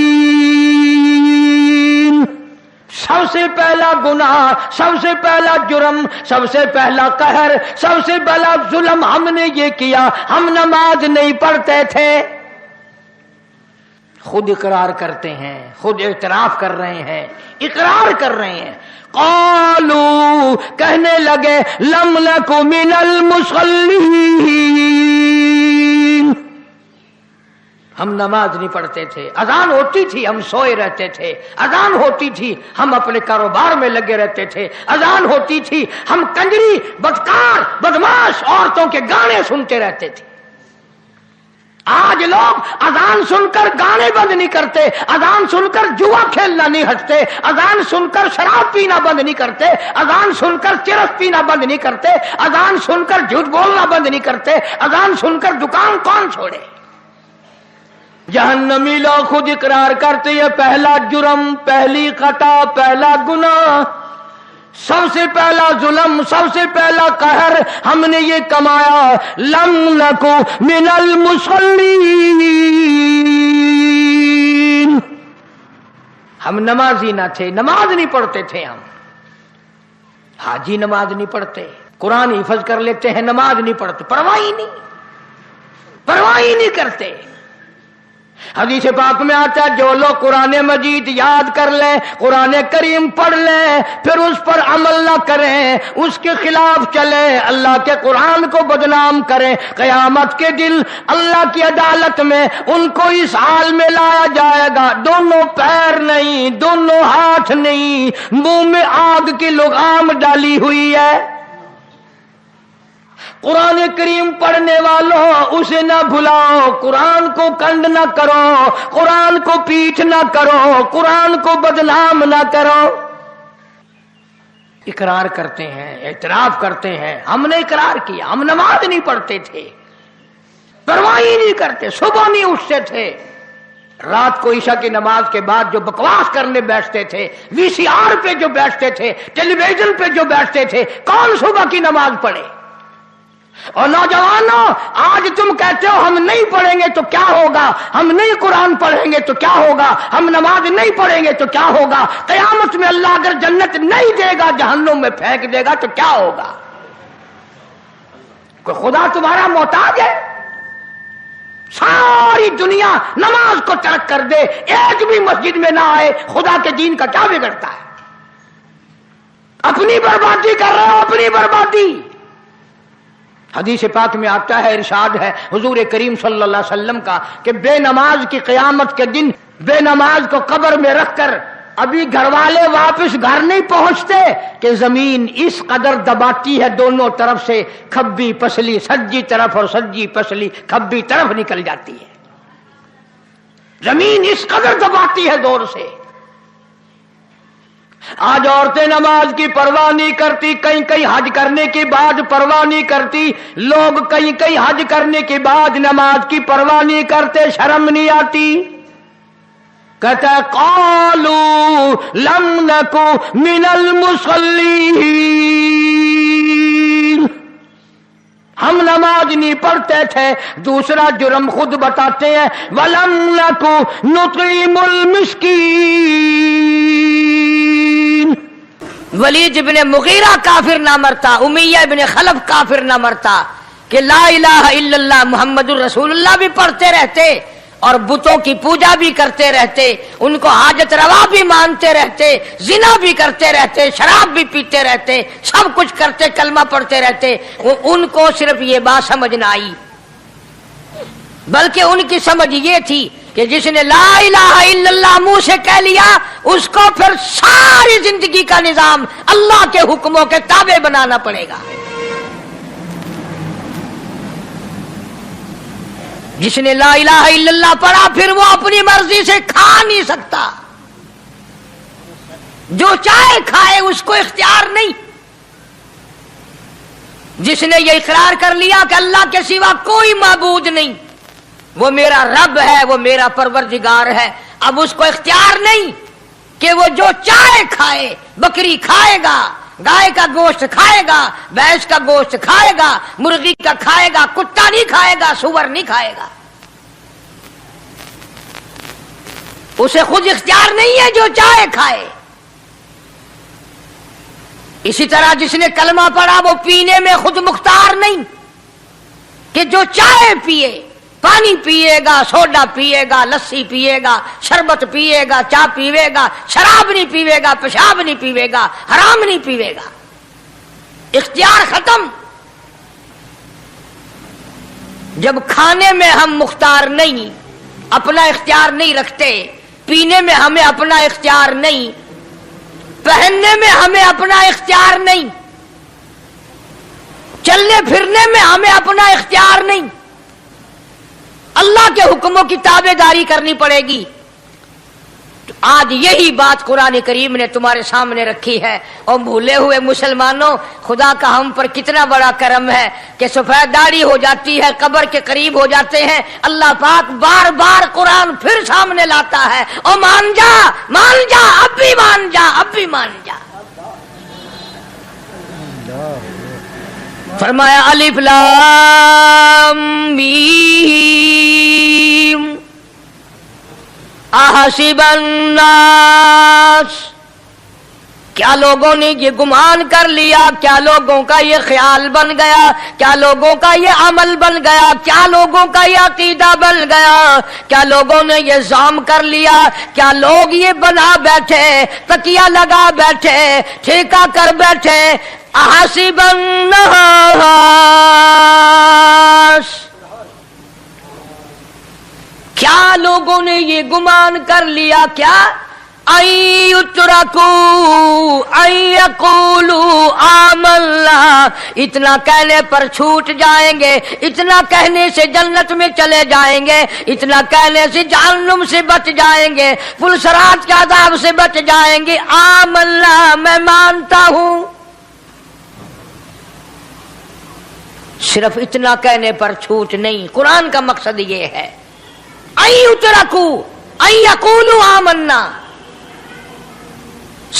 سب سے پہلا گناہ، سب سے پہلا جرم، سب سے پہلا قہر، سب سے پہلا ظلم ہم نے یہ کیا، ہم نماز نہیں پڑھتے تھے۔ خود اقرار کرتے ہیں، خود اعتراف کر رہے ہیں، اقرار کر رہے ہیں۔ قالوا، کہنے لگے لم نک من المصلین، ہم نماز نہیں پڑھتے تھے، اذان ہوتی تھی ہم سوئے رہتے تھے، اذان ہوتی تھی ہم اپنے کاروبار میں لگے رہتے تھے، اذان ہوتی تھی ہم کنجری، بدکار، بدماش عورتوں کے گانے سنتے رہتے تھے۔ آج لوگ اذان سن کر گانے بند نہیں کرتے، اذان سن کر جوا کھیلنا نہیں ہٹتے، اذان سن کر شراب پینا بند نہیں کرتے، اذان سن کر چرس پینا بند نہیں کرتے، اذان سن کر جھوٹ بولنا بند نہیں کرتے، اذان سن کر دکان کون چھوڑے؟ جہنمی لوگ خود اقرار کرتے ہیں پہلا جرم، پہلی خطا، پہلا گناہ، سب سے پہلا ظلم، سب سے پہلا قہر ہم نے یہ کمایا، لم نکو من المصلین، ہم نمازی نہ تھے، نماز نہیں پڑھتے تھے ہم، حاجی نماز نہیں پڑھتے، قرآن حفظ کر لیتے ہیں، نماز نہیں پڑھتے، پرواہ ہی نہیں کرتے۔ حدیث پاک میں آتا ہے جو لوگ قرآن مجید یاد کر لیں، قرآن کریم پڑھ لیں، پھر اس پر عمل نہ کریں، اس کے خلاف چلیں، اللہ کے قرآن کو بدنام کریں، قیامت کے دن اللہ کی عدالت میں ان کو اس حال میں لایا جائے گا، دونوں پیر نہیں، دونوں ہاتھ نہیں، منہ میں آگ کی لگام ڈالی ہوئی ہے۔ قرآن کریم پڑھنے والوں اسے نہ بھلاؤ، قرآن کو کنڈ نہ کرو، قرآن کو پیٹھ نہ کرو، قرآن کو بدنام نہ کرو۔ اقرار کرتے ہیں، اعتراف کرتے ہیں، ہم نے اقرار کیا، ہم نماز نہیں پڑھتے تھے، پرواہ ہی نہیں کرتے، صبح نہیں اٹھتے تھے، رات کو عشاء کی نماز کے بعد جو بکواس کرنے بیٹھتے تھے، وی سی آر پہ جو بیٹھتے تھے، ٹیلی ویژن پہ جو بیٹھتے تھے، کون صبح کی نماز پڑھے؟ اور نوجوانوں آج تم کہتے ہو ہم نہیں پڑھیں گے تو کیا ہوگا، ہم نہیں قرآن پڑھیں گے تو کیا ہوگا، ہم نماز نہیں پڑھیں گے تو کیا ہوگا، قیامت میں اللہ اگر جنت نہیں دے گا جہنم میں پھینک دے گا تو کیا ہوگا؟ کوئی خدا تمہارا محتاج ہے؟ ساری دنیا نماز کو ترک کر دے، ایک بھی مسجد میں نہ آئے، خدا کے دین کا کیا بگڑتا ہے؟ اپنی بربادی کر رہے ہو، اپنی بربادی۔ حدیث پاک میں آتا ہے، ارشاد ہے حضور کریم صلی اللہ علیہ وسلم کا کہ بے نماز کی قیامت کے دن بے نماز کو قبر میں رکھ کر ابھی گھر والے واپس گھر نہیں پہنچتے کہ زمین اس قدر دباتی ہے دونوں طرف سے، کھبی پسلی سجی طرف اور سجی پسلی کھبی طرف نکل جاتی ہے، زمین اس قدر دباتی ہے دور سے۔ آج عورتیں نماز کی پرواہ نہیں کرتی، کہیں کہیں حج کرنے کے بعد پرواہ نہیں کرتی، لوگ کہیں کہیں حج کرنے کے بعد نماز کی پرواہ نہیں کرتے، شرم نہیں آتی؟ کہتا ہے قالوا لم نکو من المصلین، ہم نماز نہیں پڑھتے تھے۔ دوسرا جرم خود بتاتے ہیں، ولم نکو نطعم المسکین۔ ولید ابن مغیرہ کافر نہ مرتا، امیہ ابن خلف کافر نہ مرتا کہ لا الہ الا اللہ محمد الرسول اللہ بھی پڑھتے رہتے اور بتوں کی پوجا بھی کرتے رہتے، ان کو حاجت روا بھی مانتے رہتے، زنا بھی کرتے رہتے، شراب بھی پیتے رہتے، سب کچھ کرتے، کلمہ پڑھتے رہتے، ان کو صرف یہ بات سمجھ نہ آئی، بلکہ ان کی سمجھ یہ تھی کہ جس نے لا الہ الا اللہ منہ سے کہہ لیا اس کو پھر ساری زندگی کا نظام اللہ کے حکموں کے تابع بنانا پڑے گا۔ جس نے لا الہ الا اللہ پڑھا پھر وہ اپنی مرضی سے کھا نہیں سکتا، جو چاہے کھائے، اس کو اختیار نہیں۔ جس نے یہ اقرار کر لیا کہ اللہ کے سوا کوئی معبود نہیں، وہ میرا رب ہے، وہ میرا پروردگار ہے، اب اس کو اختیار نہیں کہ وہ جو چاہے کھائے، بکری کھائے گا، گائے کا گوشت کھائے گا، بھینس کا گوشت کھائے گا، مرغی کا کھائے گا، کتا نہیں کھائے گا، سور نہیں کھائے گا، اسے خود اختیار نہیں ہے، جو چاہے کھائے۔ اسی طرح جس نے کلمہ پڑھا وہ پینے میں خود مختار نہیں کہ جو چاہے پیے، پانی پیے گا، سوڈا پیے گا، لسی پیے گا، شربت پیے گا، چائے پیے گا، شراب نہیں پیے گا، پیشاب نہیں پیے گا، حرام نہیں پیے گا، اختیار ختم۔ جب کھانے میں ہم مختار نہیں، اپنا اختیار نہیں رکھتے، پینے میں ہمیں اپنا اختیار نہیں، پہننے میں ہمیں اپنا اختیار نہیں، چلنے پھرنے میں ہمیں اپنا اختیار نہیں، اللہ کے حکموں کی تابع داری کرنی پڑے گی. آج یہی بات قرآن کریم نے تمہارے سامنے رکھی ہے. اور بھولے ہوئے مسلمانوں، خدا کا ہم پر کتنا بڑا کرم ہے کہ سفید داڑھی ہو جاتی ہے، قبر کے قریب ہو جاتے ہیں، اللہ پاک بار بار قرآن پھر سامنے لاتا ہے. اور مان جا، مان جا، اب بھی مان جا، اب بھی مان جا. فرمایا الف لام میم احسب الناس، کیا لوگوں نے یہ گمان کر لیا، کیا لوگوں کا یہ خیال بن گیا، کیا لوگوں کا یہ عمل بن گیا، کیا لوگوں کا یہ عقیدہ بن گیا، کیا لوگوں نے یہ ظام کر لیا، کیا لوگ یہ بنا بیٹھے، تکیہ لگا بیٹھے، ٹھیکہ کر بیٹھے. احسب الناس، کیا لوگوں نے یہ گمان کر لیا، کیا ان یترکوا ان یقولوا آمنا، اتنا کہنے پر چھوٹ جائیں گے، اتنا کہنے سے جنت میں چلے جائیں گے، اتنا کہنے سے جہنم سے بچ جائیں گے، پلسرات کے عذاب سے بچ جائیں گے. آمنا، میں مانتا ہوں. صرف اتنا کہنے پر چھوٹ نہیں، قرآن کا مقصد یہ ہے ان یترکوا ان یقولوا آمنا.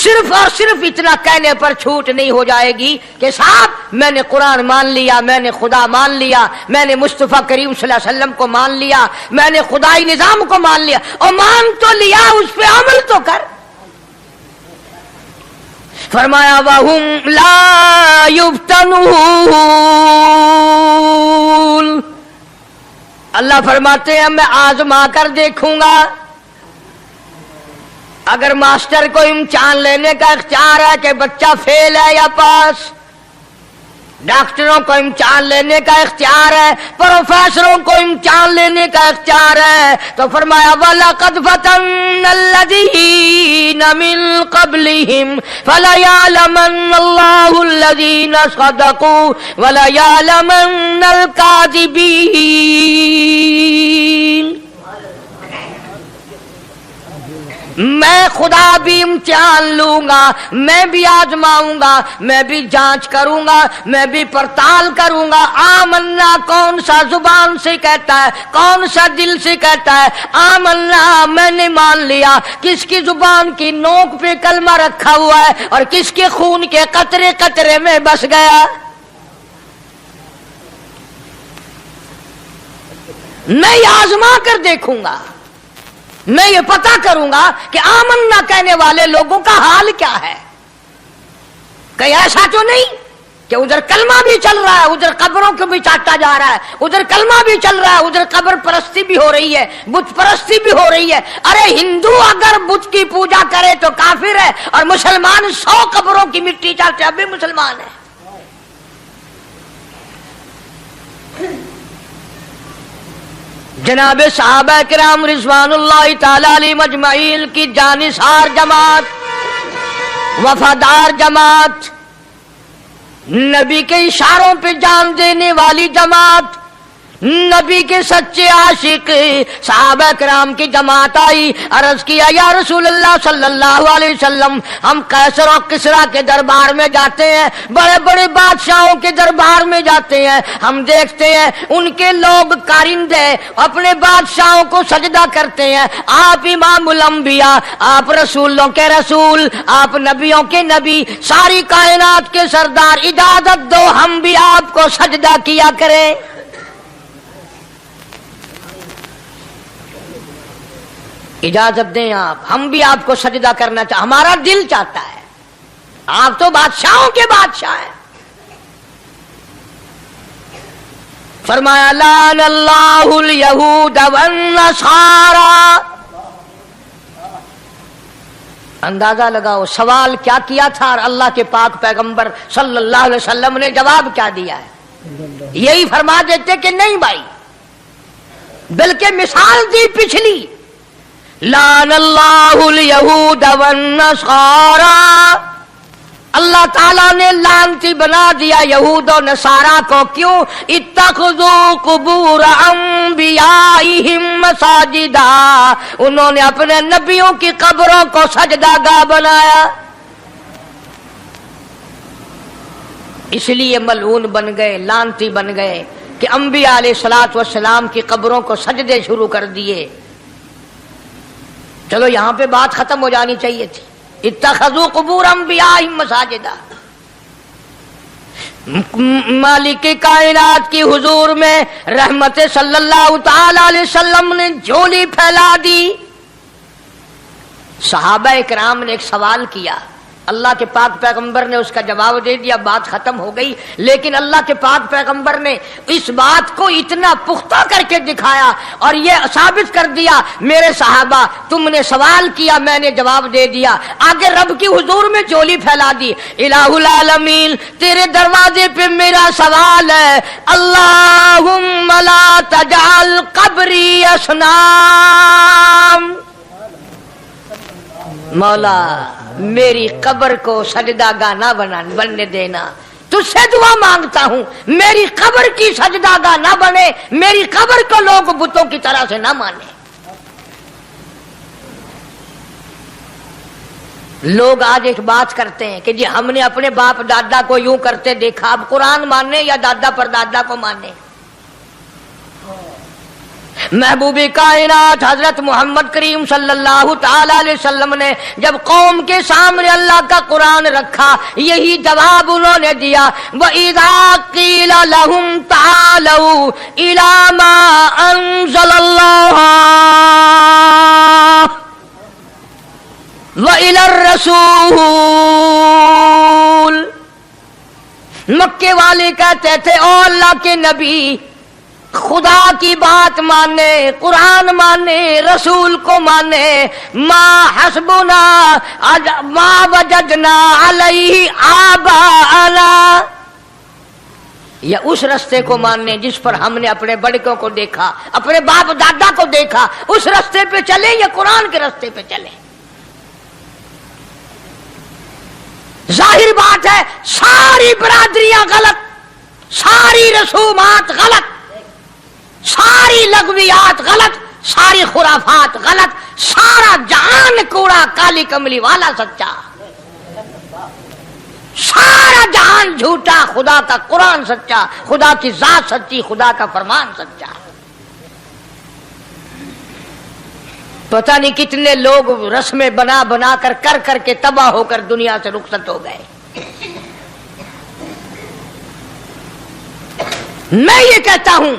صرف اور صرف اتنا کہنے پر چھوٹ نہیں ہو جائے گی کہ صاحب میں نے قرآن مان لیا، میں نے خدا مان لیا، میں نے مصطفیٰ کریم صلی اللہ علیہ وسلم کو مان لیا، میں نے خدائی نظام کو مان لیا. اور مان تو لیا، اس پہ عمل تو کر. فرمایا وَهُمْ لَا يُفْتَنُونَ، اللہ فرماتے ہیں میں آزما کر دیکھوں گا. اگر ماسٹر کو امتحان لینے کا اختیار ہے کہ بچہ فیل ہے یا پاس، ڈاکٹروں کو امتحان لینے کا اختیار ہے، پروفیسروں کو امتحان لینے کا اختیار ہے، تو فرمایا وَلَقَدْ فَتَنَّ الَّذِينَ مِن قَبْلِهِمْ فَلَيَعْلَمَنَّ اللَّهُ الَّذِينَ صَدَقُوا وَلَيَعْلَمَنَّ الْكَاذِبِينَ. میں خدا بھی امتحان لوں گا، میں بھی آزماؤں گا، میں بھی جانچ کروں گا، میں بھی پڑتال کروں گا. آمنا کون سا زبان سے کہتا ہے، کون سا دل سے کہتا ہے آمنا میں نے مان لیا، کس کی زبان کی نوک پہ کلمہ رکھا ہوا ہے اور کس کے خون کے قطرے قطرے میں بس گیا. میں یہ آزما کر دیکھوں گا، میں یہ پتا کروں گا کہ آمنا کہنے والے لوگوں کا حال کیا ہے. کہیں ایسا تو نہیں کہ ادھر کلمہ بھی چل رہا ہے، ادھر قبروں کو بھی چاٹا جا رہا ہے، ادھر کلمہ بھی چل رہا ہے، ادھر قبر پرستی بھی ہو رہی ہے، بت پرستی بھی ہو رہی ہے. ارے ہندو اگر بت کی پوجا کرے تو کافر ہے، اور مسلمان 100 قبروں کی مٹی چاٹے اب بھی مسلمان ہے. جناب صحابہ کرام رضوان اللہ تعالی علیہم اجمعین کی جانثار جماعت، وفادار جماعت، نبی کے اشاروں پہ جان دینے والی جماعت، نبی کے سچے عاشق صحابہ کرام کی جماعت آئی. عرض کیا یا رسول اللہ صلی اللہ علیہ وسلم، ہم قیصر اور کسریٰ کے دربار میں جاتے ہیں، بڑے بڑے بادشاہوں کے دربار میں جاتے ہیں، ہم دیکھتے ہیں ان کے لوگ کارندے اپنے بادشاہوں کو سجدہ کرتے ہیں. آپ امام الانبیاء، آپ رسولوں کے رسول، آپ نبیوں کے نبی، ساری کائنات کے سردار، اجازت دو ہم بھی آپ کو سجدہ کیا کریں. اجازت دیں آپ، ہم بھی آپ کو سجدہ کرنا چاہتے، ہمارا دل چاہتا ہے. آپ تو بادشاہوں کے بادشاہ ہیں. فرمایا لعن اللہ الیہود والنصارى. اندازہ لگاؤ سوال کیا کیا تھا اور اللہ کے پاک پیغمبر صلی اللہ علیہ وسلم نے جواب کیا دیا ہے. یہی فرما دیتے کہ نہیں بھائی، بلکہ مثال دی پچھلی، لعن اللہ الیہود والنصارى اللہ تعالیٰ نے لعنتی بنا دیا یہود و نصارا کو. کیوں؟ اتخذوا قبور انبیائہم مساجدا، انہوں نے اپنے نبیوں کی قبروں کو سجدہ گاہ بنایا، اس لیے ملعون بن گئے، لعنتی بن گئے کہ انبیاء علیہ الصلوۃ والسلام کی قبروں کو سجدے شروع کر دیے. چلو یہاں پہ بات ختم ہو جانی چاہیے تھی. اتخذوا قبور انبیائہم مساجدا. مالک کائنات کی حضور میں رحمت صلی اللہ تعالی علیہ وسلم نے جھولی پھیلا دی. صحابہ کرام نے ایک سوال کیا، اللہ کے پاک پیغمبر نے اس کا جواب دے دیا، بات ختم ہو گئی. لیکن اللہ کے پاک پیغمبر نے اس بات کو اتنا پختہ کر کے دکھایا اور یہ ثابت کر دیا، میرے صحابہ تم نے سوال کیا، میں نے جواب دے دیا. آگے رب کی حضور میں جھولی پھیلا دی. الہ العالمین تیرے دروازے پہ میرا سوال ہے، اللہم لا تجعل قبری اصنام، مولا میری قبر کو سجدہ گاہ نہ بننے دینا. تجھ سے دعا مانگتا ہوں میری قبر کی سجدہ گاہ نہ بنے، میری قبر کو لوگ بتوں کی طرح سے نہ مانے. لوگ آج ایک بات کرتے ہیں کہ جی ہم نے اپنے باپ دادا کو یوں کرتے دیکھا، اب قرآن ماننے یا دادا پر دادا کو ماننے. محبوب کائنات حضرت محمد کریم صلی اللہ تعالی علیہ وسلم نے جب قوم کے سامنے اللہ کا قرآن رکھا، یہی جواب انہوں نے دیا، وَإِذَا قِيلَ لَهُمْ تَعَالَوْا إِلَى مَا أَنزَلَ اللَّهُ وَإِلَى الرَّسُولِ. مکے والے کہتے تھے او اللہ کے نبی، خدا کی بات مانے، قرآن مانے، رسول کو مانے، ما حسبنا ما وجدنا علیہ آباءنا، یا اس رستے کو ماننے جس پر ہم نے اپنے بڑکوں کو دیکھا، اپنے باپ دادا کو دیکھا، اس رستے پہ چلیں یا قرآن کے رستے پہ چلیں. ظاہر بات ہے ساری برادریاں غلط، ساری رسومات غلط، ساری لغویات غلط، ساری خرافات غلط، سارا جہان کوڑا، کالی کملی والا سچا، سارا جہان جھوٹا، خدا کا قرآن سچا، خدا کی ذات سچی، خدا کا فرمان سچا. پتہ نہیں کتنے لوگ رسمیں بنا بنا کر کے تباہ ہو کر دنیا سے رخصت ہو گئے. میں یہ کہتا ہوں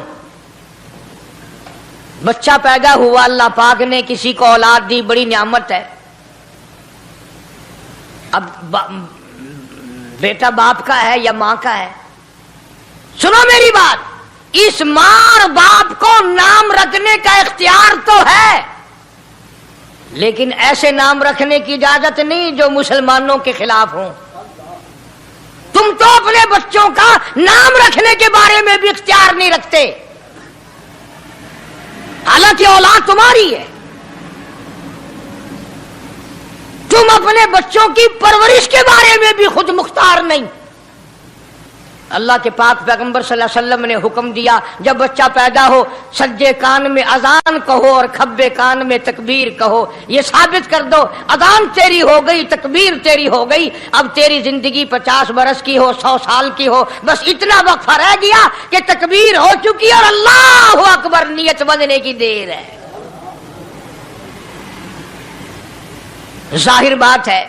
بچہ پیدا ہوا، اللہ پاک نے کسی کو اولاد دی، بڑی نعمت ہے. اب بیٹا باپ کا ہے یا ماں کا ہے؟ سنو میری بات، اس ماں اور باپ کو نام رکھنے کا اختیار تو ہے، لیکن ایسے نام رکھنے کی اجازت نہیں جو مسلمانوں کے خلاف ہوں. تم تو اپنے بچوں کا نام رکھنے کے بارے میں بھی اختیار نہیں رکھتے، حالانکہ اولاد تمہاری ہے. تم اپنے بچوں کی پرورش کے بارے میں بھی خود مختار نہیں. اللہ کے پاک پیغمبر صلی اللہ علیہ وسلم نے حکم دیا، جب بچہ پیدا ہو سجے کان میں اذان کہو اور کھبے کان میں تکبیر کہو. یہ ثابت کر دو اذان تیری ہو گئی، تکبیر تیری ہو گئی، اب تیری زندگی 50 برس کی ہو، 100 سال کی ہو، بس اتنا وقفہ رہ گیا کہ تکبیر ہو چکی اور اللہ اکبر نیت بندنے کی دیر ہے. ظاہر بات ہے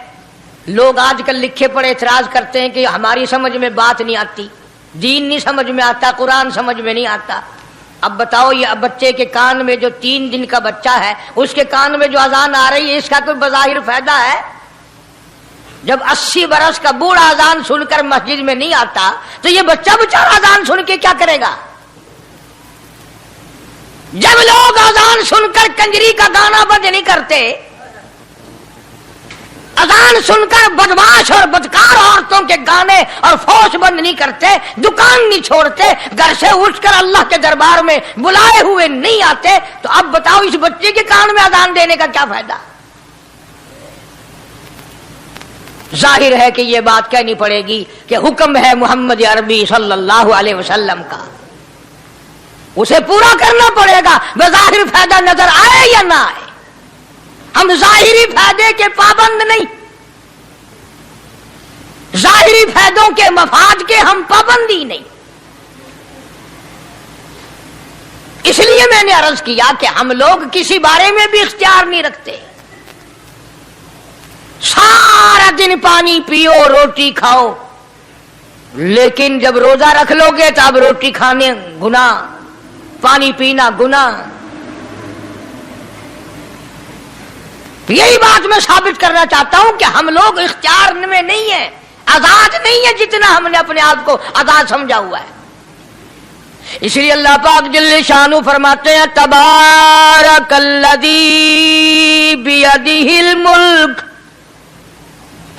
لوگ آج کل لکھے پڑے اعتراض کرتے ہیں کہ ہماری سمجھ میں بات نہیں آتی، دین نہیں سمجھ میں آتا، قرآن سمجھ میں نہیں آتا. اب بتاؤ یہ بچے کے کان میں جو 3 دن کا بچہ ہے اس کے کان میں جو اذان آ رہی ہے، اس کا کوئی بظاہر فائدہ ہے؟ جب 80 برس کا بوڑھا اذان سن کر مسجد میں نہیں آتا تو یہ بچہ بیچارہ اذان سن کے کیا کرے گا؟ جب لوگ اذان سن کر کنجری کا گانا بند نہیں کرتے، اذان سن کر بدماش اور بدکار عورتوں کے گانے اور فوش بند نہیں کرتے، دکان نہیں چھوڑتے، گھر سے اٹھ کر اللہ کے دربار میں بلائے ہوئے نہیں آتے، تو اب بتاؤ اس بچے کے کان میں اذان دینے کا کیا فائدہ؟ ظاہر ہے کہ یہ بات کہنی پڑے گی کہ حکم ہے محمد عربی صلی اللہ علیہ وسلم کا، اسے پورا کرنا پڑے گا، بظاہر فائدہ نظر آئے یا نہ آئے۔ ہم ظاہری فائدے کے پابند نہیں، ظاہری فائدوں کے مفاد کے ہم پابندی نہیں۔ اس لیے میں نے عرض کیا کہ ہم لوگ کسی بارے میں بھی اختیار نہیں رکھتے، سارا دن پانی پیو روٹی کھاؤ، لیکن جب روزہ رکھ لو گے تو اب روٹی کھانے گناہ، پانی پینا گناہ۔ یہی بات میں ثابت کرنا چاہتا ہوں کہ ہم لوگ اختیار میں نہیں ہیں، آزاد نہیں ہے جتنا ہم نے اپنے آپ کو آزاد سمجھا ہوا ہے۔ اس لیے اللہ پاک جل شانہ فرماتے ہیں تبارک الذی بیدہ الملک،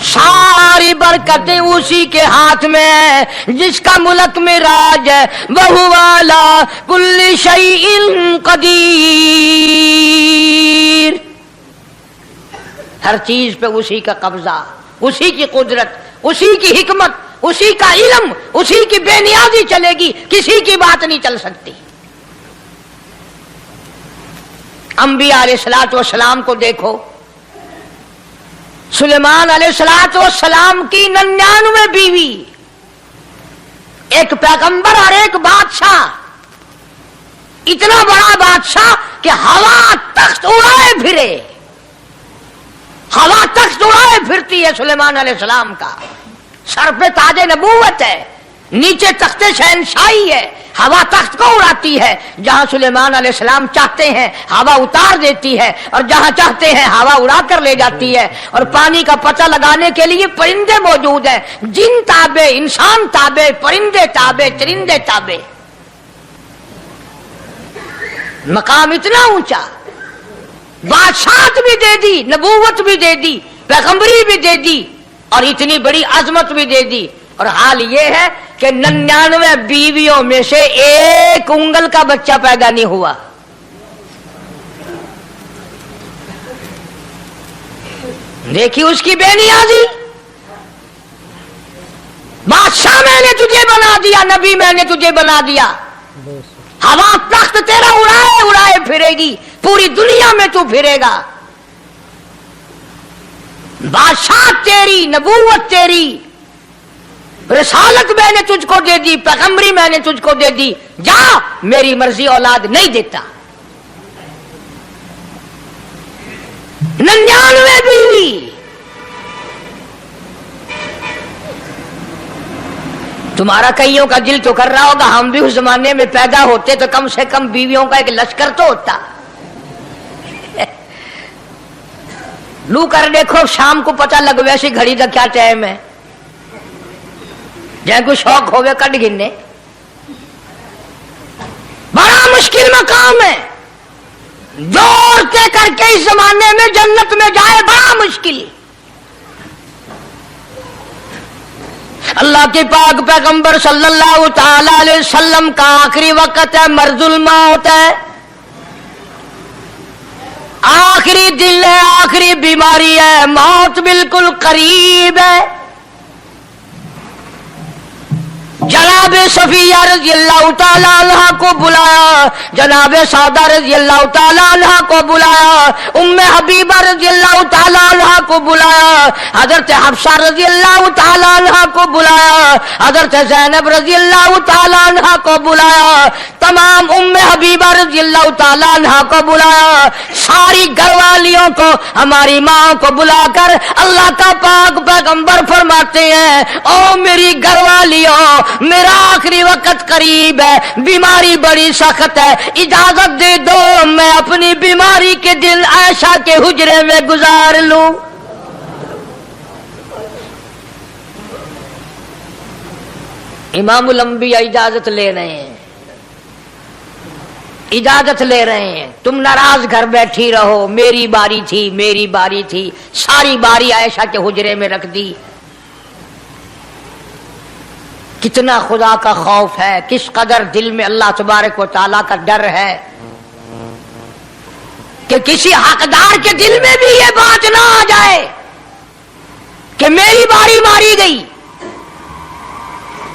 ساری برکتیں اسی کے ہاتھ میں ہے جس کا ملک میں راج ہے، وَهُوَ عَلَىٰ كُلِّ شَيْءٍ قدیر، ہر چیز پہ اسی کا قبضہ، اسی کی قدرت، اسی کی حکمت، اسی کا علم، اسی کی بے نیازی چلے گی، کسی کی بات نہیں چل سکتی۔ انبیاء علیہ الصلوۃ والسلام کو دیکھو، سلیمان علیہ الصلوۃ والسلام کی 99 بیوی، ایک پیغمبر اور ایک بادشاہ، اتنا بڑا بادشاہ کہ ہوا تخت اڑائے پھرے، ہوا تخت اڑائے پھرتی ہے سلیمان علیہ السلام کا، سر پہ تاج نبوت ہے، نیچے تخت شہنشاہی ہے، ہوا تخت کو اڑاتی ہے، جہاں سلیمان علیہ السلام چاہتے ہیں ہوا اتار دیتی ہے، اور جہاں چاہتے ہیں ہوا اڑا کر لے جاتی ہے، اور پانی کا پتہ لگانے کے لیے پرندے موجود ہیں، جن تابع، انسان تابع، پرندے تابع، چرندے تابع، مقام اتنا اونچا، بادشاہت بھی دے دی، نبوت بھی دے دی، پیغمبری بھی دے دی، اور اتنی بڑی عظمت بھی دے دی، اور حال یہ ہے کہ 99 بیویوں میں سے ایک انگل کا بچہ پیدا نہیں ہوا۔ دیکھی اس کی بے نیازی، بادشاہ میں نے تجھے بنا دیا، نبی میں نے تجھے بنا دیا، ہوا تخت تیرا اڑائے اڑائے پھرے گی، پوری دنیا میں تو پھرے گا، بادشاہ تیری، نبوت تیری، رسالت میں نے تجھ کو دے دی، پیغمبری میں نے تجھ کو دے دی، جا، میری مرضی اولاد نہیں دیتا۔ 99 بیوی، تمہارا کئیوں کا دل تو کر رہا ہوگا ہم بھی اس زمانے میں پیدا ہوتے تو کم سے کم بیویوں کا ایک لشکر تو ہوتا۔ لو کر دیکھو، شام کو پتہ لگ ویسی گھڑی کا کیا ٹائم ہے، جائے کوئی شوق ہوئے کٹ گننے، بڑا مشکل مقام ہے، دوڑتے کر کے اس زمانے میں جنت میں جائے بڑا مشکل۔ اللہ کے پاک پیغمبر صلی اللہ تعالی علیہ وسلم کا آخری وقت ہے، مرض الموت ہے، آخری دل ہے، آخری بیماری ہے، موت بالکل قریب ہے۔ جناب صفیہ رضی اللہ تعالیٰ عنہ کو بلایا، جناب سعدہ رضی اللہ تعالیٰ عنہ کو بلایا، ام حبیبہ رضی اللہ تعالیٰ عنہ کو بلایا، حضرت حفصہ رضی اللہ تعالیٰ عنہ کو بلایا، حضرت زینب رضی اللہ تعالیٰ عنہ کو بلایا، تمام ام حبیبہ رضی اللہ تعالیٰ عنہ کو بلایا، ساری گھر والیوں کو، ہماری ماں کو بلا کر اللہ کا پاک پیغمبر فرماتے ہیں، او میری گھر والیوں، میرا آخری وقت قریب ہے، بیماری بڑی سخت ہے، اجازت دے دو میں اپنی بیماری کے دن عائشہ کے حجرے میں گزار لوں۔ امام الانبیاء اجازت لے رہے ہیں، اجازت لے رہے ہیں، تم ناراض گھر بیٹھی رہو، میری باری تھی، میری باری تھی، ساری باری عائشہ کے حجرے میں رکھ دی۔ کتنا خدا کا خوف ہے، کس قدر دل میں اللہ تبارک و تعالیٰ کا ڈر ہے کہ کسی حقدار کے دل میں بھی یہ بات نہ آ جائے کہ میری باری ماری گئی.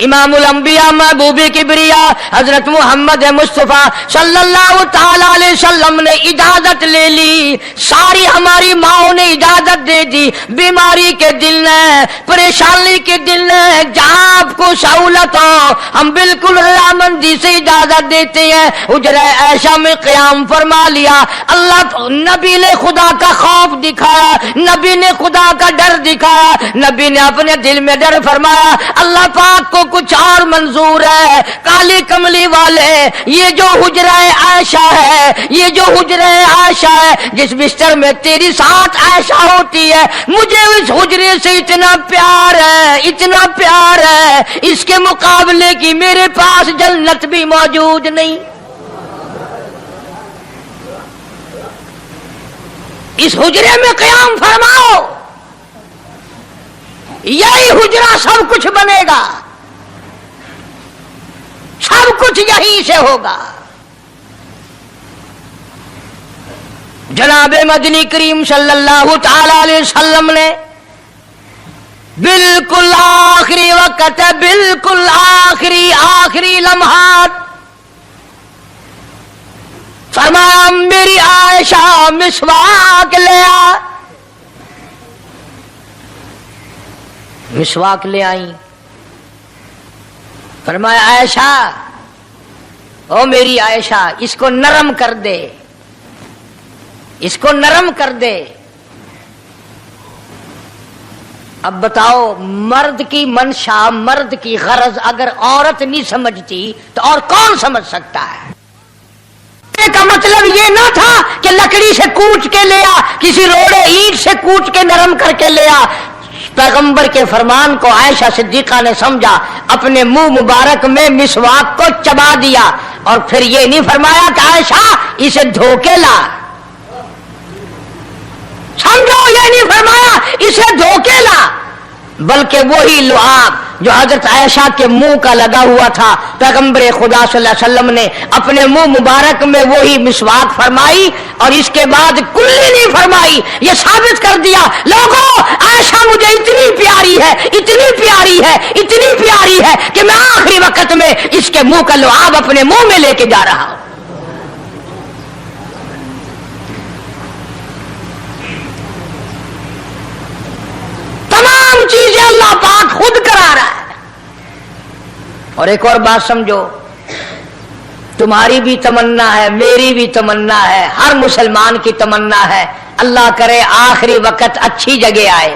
امام الانبیاء محبوب کبریا حضرت محمد مصطفیٰ صلی اللہ تعالی علیہ وسلم نے اجازت لے لی. ساری ہماری ماؤں نے اجازت دے دی. بیماری کے دن ہے, پریشانی کے دن ہے, جہاں آپ کو سہولت ہو ہم بالکل رضامندی سے اجازت دیتے ہیں. حجرہ عائشہ میں قیام فرما لیا. اللہ نبی نے خدا کا خوف دکھایا, نبی نے خدا کا ڈر دکھایا, نبی نے اپنے دل میں ڈر فرمایا اللہ پاک کو کچھ اور منظور ہے. کالی کملی والے, یہ جو حجرہ عائشہ ہے, یہ جو حجرہ عائشہ ہے جس بستر میں تیری ساتھ عائشہ ہوتی ہے, مجھے اس حجرے سے اتنا پیار ہے, اتنا پیار ہے, اس کے مقابلے کی میرے پاس جنت بھی موجود نہیں. اس حجرے میں قیام فرماؤ, یہی حجرہ سب کچھ بنے گا, سب کچھ یہیں سے ہوگا. جناب مدنی کریم صلی اللہ تعالی علیہ وسلم نے بالکل آخری وقت ہے, بالکل آخری لمحات فرمایا میری عائشہ مسواک لے آ. مسواک لے آئی. فرمایا عائشہ, او میری عائشہ, اس کو نرم کر دے, اس کو نرم کر دے. اب بتاؤ, مرد کی منشا, مرد کی غرض اگر عورت نہیں سمجھتی تو اور کون سمجھ سکتا ہے؟ کا مطلب یہ نہ تھا کہ لکڑی سے کوچ کے لیا, کسی روڑے اینٹ سے کوچ کے نرم کر کے لیا. پیغمبر کے فرمان کو عائشہ صدیقہ نے سمجھا, اپنے منہ مبارک میں مسواک کو چبا دیا, اور پھر یہ نہیں فرمایا کہ عائشہ اسے دھو کے لا. سمجھو, یہ نہیں فرمایا اسے دھو کے لا, بلکہ وہی لعاب جو حضرت عائشہ کے منہ کا لگا ہوا تھا, پیغمبر خدا صلی اللہ علیہ وسلم نے اپنے منہ مبارک میں وہی مسواک فرمائی, اور اس کے بعد کلی نہیں فرمائی. یہ ثابت کر دیا لوگوں, عائشہ مجھے اتنی پیاری ہے, اتنی پیاری ہے, اتنی پیاری ہے کہ میں آخری وقت میں اس کے منہ کا لعاب اپنے منہ میں لے کے جا رہا ہوں. تمام چیزیں اللہ پاک خود کرا رہا ہے. اور ایک اور بات سمجھو, تمہاری بھی تمنا ہے, میری بھی تمنا ہے, ہر مسلمان کی تمنا ہے, اللہ کرے آخری وقت اچھی جگہ آئے.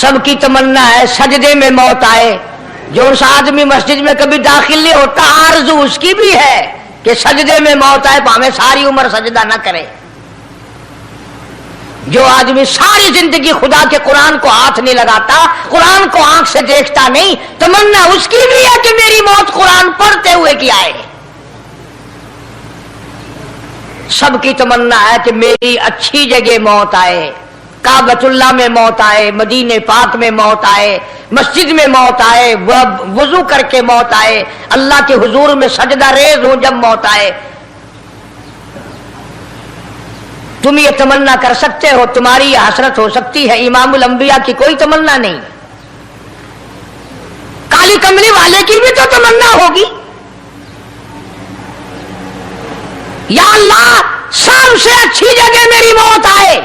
سب کی تمنا ہے سجدے میں موت آئے. جو اس آدمی مسجد میں کبھی داخل نہیں ہوتا, آرزو اس کی بھی ہے کہ سجدے میں موت آئے, پاویں ساری عمر سجدہ نہ کرے. جو آدمی ساری زندگی خدا کے قرآن کو ہاتھ نہیں لگاتا, قرآن کو آنکھ سے دیکھتا نہیں, تمنا اس کی بھی ہے کہ میری موت قرآن پڑھتے ہوئے کی آئے. سب کی تمنا ہے کہ میری اچھی جگہ موت آئے, کعبۃ اللہ میں موت آئے, مدینے پاک میں موت آئے, مسجد میں موت آئے, وضو کر کے موت آئے, اللہ کے حضور میں سجدہ ریز ہوں جب موت آئے. تم یہ تمنا کر سکتے ہو, تمہاری یہ حسرت ہو سکتی ہے, امام الانبیاء کی کوئی تمنا نہیں. کالی کملی والے کی بھی تو تمنا ہوگی, یا اللہ سب سے اچھی جگہ میری موت آئے.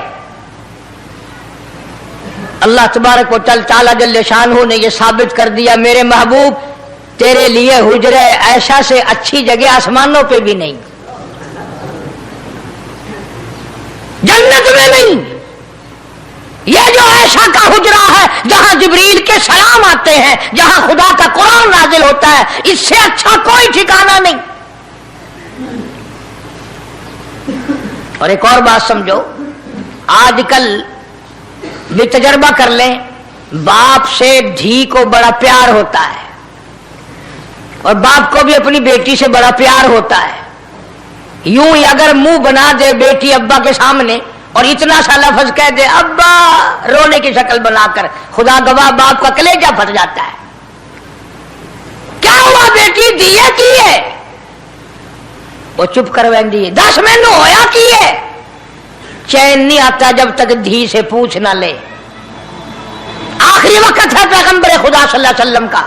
اللہ تبارک و تعالی جل شانہ نے یہ ثابت کر دیا, میرے محبوب تیرے لیے حجرہ عائشہ سے اچھی جگہ آسمانوں پہ بھی نہیں, جنت میں نہیں. یہ جو عائشہ کا حجرہ ہے جہاں جبریل کے سلام آتے ہیں, جہاں خدا کا قرآن نازل ہوتا ہے, اس سے اچھا کوئی ٹھکانہ نہیں. اور ایک اور بات سمجھو, آج کل بھی تجربہ کر لیں, باپ سے دھی کو بڑا پیار ہوتا ہے, اور باپ کو بھی اپنی بیٹی سے بڑا پیار ہوتا ہے. یوں ہی اگر منہ بنا دے بیٹی ابا کے سامنے اور اتنا سا لفظ کہہ دے ابا, رونے کی شکل بنا کر, خدا گواہ باپ کا کلیجہ پھٹ جاتا ہے. کیا ہوا بیٹی, دیے کی ہے, وہ چپ کرویں دی, 10 مہینوں ہویا کی ہے, چین نہیں آتا جب تک دھی سے پوچھ نہ لے. آخری وقت ہے پیغمبر خدا صلی اللہ علیہ وسلم کا،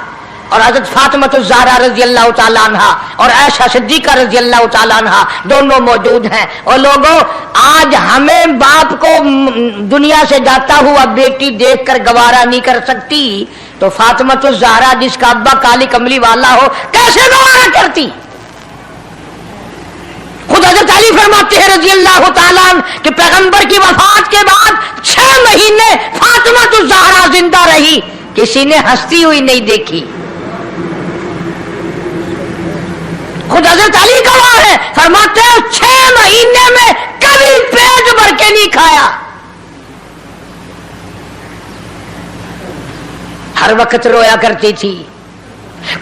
اور حضرت فاطمہ الزہرا رضی اللہ تعالیٰ عنہا اور عائشہ صدیقہ رضی اللہ تعالیٰ عنہا دونوں موجود ہیں. اور لوگوں، آج ہمیں باپ کو دنیا سے جاتا ہوا بیٹی دیکھ کر گوارا نہیں کر سکتی، تو فاطمہ الزہرا جس کا ابا کالی کملی والا ہو کیسے گوارا کرتی؟ خود حضرت علی فرماتے ہیں رضی اللہ تعالیٰ عنہ کہ پیغمبر کی وفات کے بعد 6 مہینے فاطمہ الزہرا زندہ رہی، کسی نے ہنستی ہوئی نہیں دیکھی. خود حضرت علی گواہ ہے، فرماتے ہیں 6 مہینے میں کبھی پیٹ بھر کے نہیں کھایا. ہر وقت رویا کرتی تھی.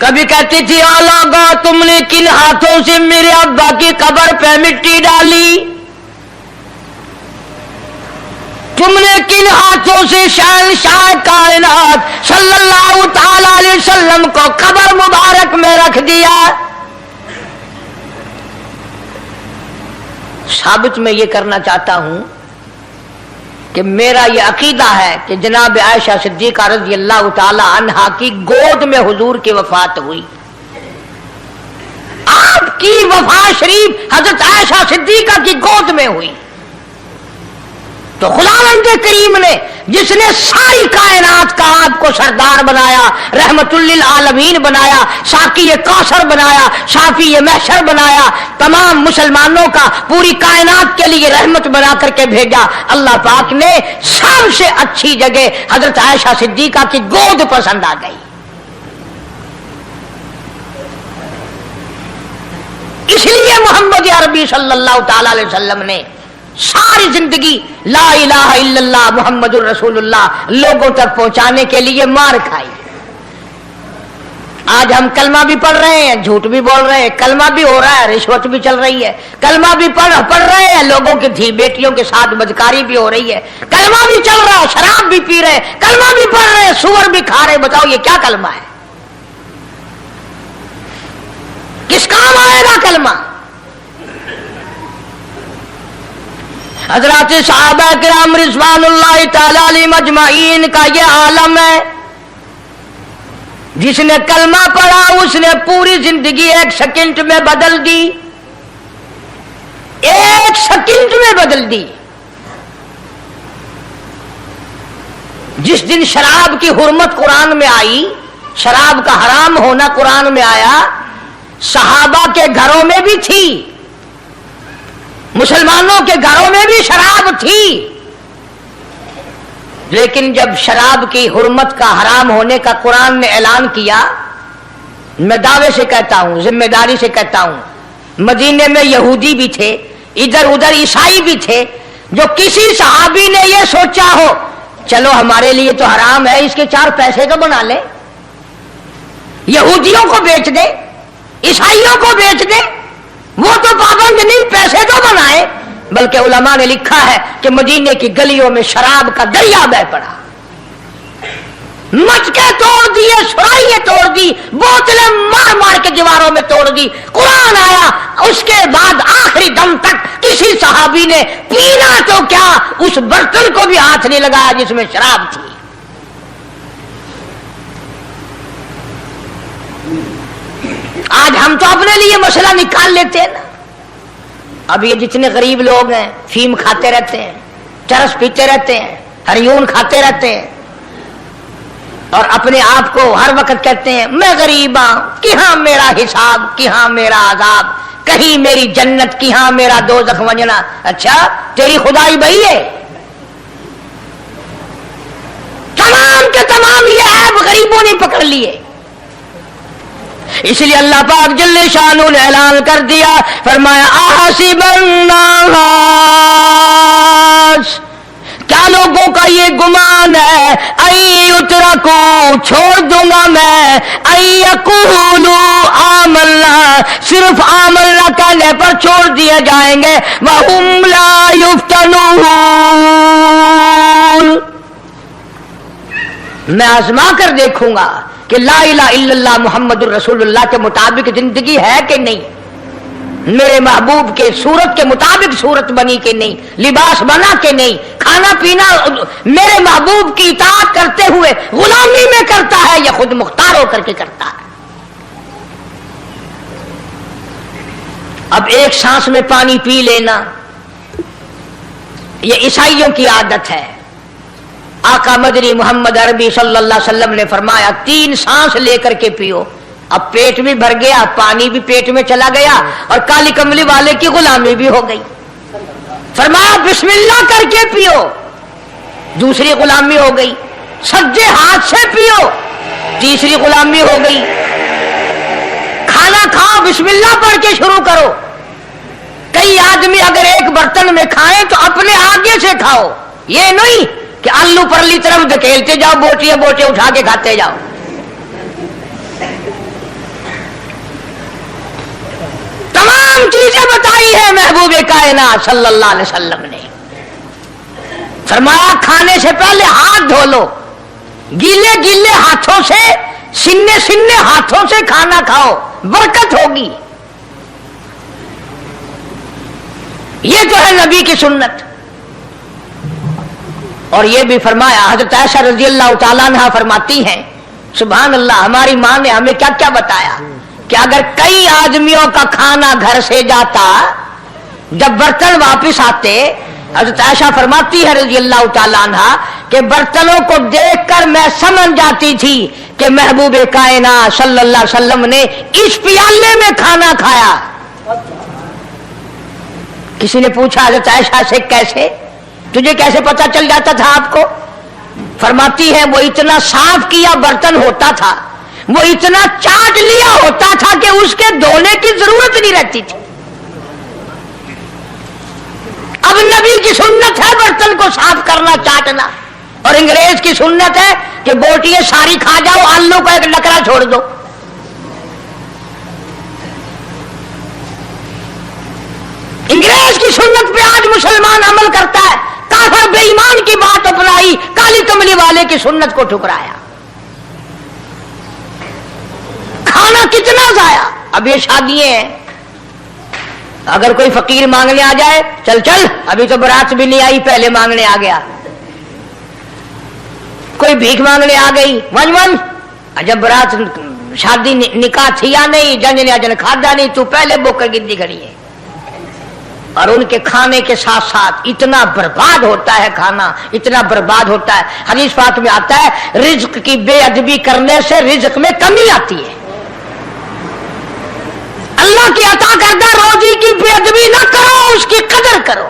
کبھی کہتی تھی او لوگو تم نے کن ہاتھوں سے میرے ابا کی قبر پہ مٹی ڈالی، تم نے کن ہاتھوں سے شہنشاہ کائنات صلی اللہ تعالی علیہ وسلم کو قبر مبارک میں رکھ دیا. ثابت میں یہ کرنا چاہتا ہوں کہ میرا یہ عقیدہ ہے کہ جناب عائشہ صدیقہ رضی اللہ تعالی عنہا کی گود میں حضور کی وفات ہوئی. آپ کی وفات شریف حضرت عائشہ صدیقہ کی گود میں ہوئی. تو خداوند کریم نے جس نے ساری کائنات کا آپ کو سردار بنایا، رحمت للعالمین بنایا، ساقی کوثر بنایا، شافی محشر بنایا، تمام مسلمانوں کا پوری کائنات کے لیے رحمت بنا کر کے بھیجا، اللہ پاک نے سب سے اچھی جگہ حضرت عائشہ صدیقہ کی گود پسند آ گئی. اس لیے محمد عربی صلی اللہ تعالی علیہ وسلم نے ساری زندگی لا الہ الا اللہ محمد الرسول اللہ لوگوں تک پہنچانے کے لیے مار کھائی. آج ہم کلمہ بھی پڑھ رہے ہیں، جھوٹ بھی بول رہے ہیں، کلمہ بھی ہو رہا ہے، رشوت بھی چل رہی ہے، کلمہ بھی پڑھ رہے ہیں، لوگوں کی دھی بیٹیوں کے ساتھ بدکاری بھی ہو رہی ہے، کلمہ بھی چل رہا ہے، شراب بھی پی رہے ہیں، کلمہ بھی پڑھ رہے ہیں، سور بھی کھا رہے ہیں. بتاؤ یہ کیا کلمہ ہے؟ کس کام آئے گا کلمہ؟ حضرات صحابہ کرام رضوان اللہ تعالی علیہم اجمعین کا یہ عالم ہے، جس نے کلمہ پڑھا اس نے پوری زندگی 1 سیکنڈ میں بدل دی. 1 سیکنڈ میں بدل دی. جس دن شراب کی حرمت قرآن میں آئی، شراب کا حرام ہونا قرآن میں آیا، صحابہ کے گھروں میں بھی تھی، مسلمانوں کے گھروں میں بھی شراب تھی، لیکن جب شراب کی حرمت کا حرام ہونے کا قرآن نے اعلان کیا، میں دعوے سے کہتا ہوں، ذمہ داری سے کہتا ہوں، مدینے میں یہودی بھی تھے، ادھر ادھر عیسائی بھی تھے، جو کسی صحابی نے یہ سوچا ہو چلو ہمارے لیے تو حرام ہے، اس کے 4 پیسے تو بنا لیں، یہودیوں کو بیچ دے، عیسائیوں کو بیچ دے، وہ تو پابند نہیں، پیسے تو بنائے. بلکہ علماء نے لکھا ہے کہ مدینے کی گلیوں میں شراب کا دریا بہ پڑا، مچکے توڑ دیے، سرائیاں توڑ دی، بوتلیں مار مار کے دیواروں میں توڑ دی. قرآن آیا، اس کے بعد آخری دم تک کسی صحابی نے پینا تو کیا اس برتن کو بھی ہاتھ نہیں لگایا جس میں شراب تھی. آج ہم تو اپنے لیے مسئلہ نکال لیتے ہیں نا. اب یہ جتنے غریب لوگ ہیں فیم کھاتے رہتے ہیں، چرس پیتے رہتے ہیں، ہریون کھاتے رہتے ہیں، اور اپنے آپ کو ہر وقت کہتے ہیں میں غریب ہوں، کہاں میرا حساب، کہاں میرا عذاب، کہیں میری جنت، کہاں میرا دوزخ وجنا. اچھا تیری خدائی بھائی ہے؟ تمام کے تمام یہ عیب غریبوں نے پکڑ لیے. اس لیے اللہ پاک جل شانہ نے اعلان کر دیا، فرمایا احسب الناس، کیا لوگوں کا یہ گمان ہے، ان یترکوا، چھوڑ دوں گا میں، ان یقولوا آمنا، صرف آمنا کہنے پر چھوڑ دیے جائیں گے، وہم لا یفتنون، میں آزما کر دیکھوں گا کہ لا الہ الا اللہ محمد الرسول اللہ کے مطابق زندگی ہے کہ نہیں. میرے محبوب کے صورت کے مطابق صورت بنی کہ نہیں، لباس بنا کہ نہیں، کھانا پینا میرے محبوب کی اطاعت کرتے ہوئے غلامی میں کرتا ہے یا خود مختار ہو کر کے کرتا ہے؟ اب ایک سانس میں پانی پی لینا یہ عیسائیوں کی عادت ہے۔ آقا مدنی محمد عربی صلی اللہ علیہ وسلم نے فرمایا 3 سانس لے کر کے پیو۔ اب پیٹ بھی بھر گیا، پانی بھی پیٹ میں چلا گیا اور کالی کملی والے کی غلامی بھی ہو گئی۔ فرمایا بسم اللہ کر کے پیو، دوسری غلامی ہو گئی۔ سجے ہاتھ سے پیو، تیسری غلامی ہو گئی۔ کھانا کھاؤ بسم اللہ پڑھ کے شروع کرو۔ کئی آدمی اگر ایک برتن میں کھائیں تو اپنے آگے سے کھاؤ، یہ نہیں کہ آلو پرلی طرف دھکیلتے جاؤ، بوٹیاں بوٹے اٹھا کے کھاتے جاؤ۔ تمام چیزیں بتائی ہیں محبوب کائنات صلی اللہ علیہ وسلم نے۔ فرمایا کھانے سے پہلے ہاتھ دھو لو، گیلے گیلے ہاتھوں سے، سننے سننے ہاتھوں سے کھانا کھاؤ، برکت ہوگی۔ یہ تو ہے نبی کی سنت۔ اور یہ بھی فرمایا، حضرت عائشہ رضی اللہ تعالیٰ عنہا فرماتی ہیں سبحان اللہ، ہماری ماں نے ہمیں کیا کیا بتایا کہ اگر کئی آدمیوں کا کھانا گھر سے جاتا، جب برتن واپس آتے، حضرت عائشہ فرماتی ہے رضی اللہ تعالیٰ عنہا کہ برتنوں کو دیکھ کر میں سمجھ جاتی تھی کہ محبوب کائنات صلی اللہ علیہ وسلم نے اس پیالے میں کھانا کھایا۔ کسی نے پوچھا حضرت عائشہ سے کیسے، تجھے کیسے پتا چل جاتا تھا آپ کو؟ فرماتی ہے وہ اتنا صاف کیا برتن ہوتا تھا، وہ اتنا چاٹ لیا ہوتا تھا کہ اس کے دھونے کی ضرورت نہیں رہتی تھی۔ اب نبی کی سنت ہے برتن کو صاف کرنا، چاٹنا، اور انگریز کی سنت ہے کہ بوٹیاں ساری کھا جاؤ، آلو کا ایک نکرا چھوڑ دو۔ انگریز کی سنت پہ آج مسلمان عمل کرتا ہے، کافر بے ایمان کی بات اپنائی، کالی کملی والے کی سنت کو ٹھکرایا۔ کھانا کتنا ضائع۔ اب یہ شادیاں ہیں، اگر کوئی فقیر مانگنے آ جائے، چل چل ابھی تو برات بھی نہیں آئی پہلے مانگنے آ گیا۔ کوئی بھیک مانگنے آ گئی، ون ون، جب برات شادی نکاح تھی یا نہیں، جن نے جن کھادا نہیں، تو پہلے بک کر گدی کھڑی ہے۔ اور ان کے کھانے کے ساتھ ساتھ اتنا برباد ہوتا ہے کھانا، اتنا برباد ہوتا ہے۔ حدیث پاک میں آتا ہے رزق کی بے ادبی کرنے سے رزق میں کمی آتی ہے۔ اللہ کی عطا کردہ روزی کی بے ادبی نہ کرو، اس کی قدر کرو۔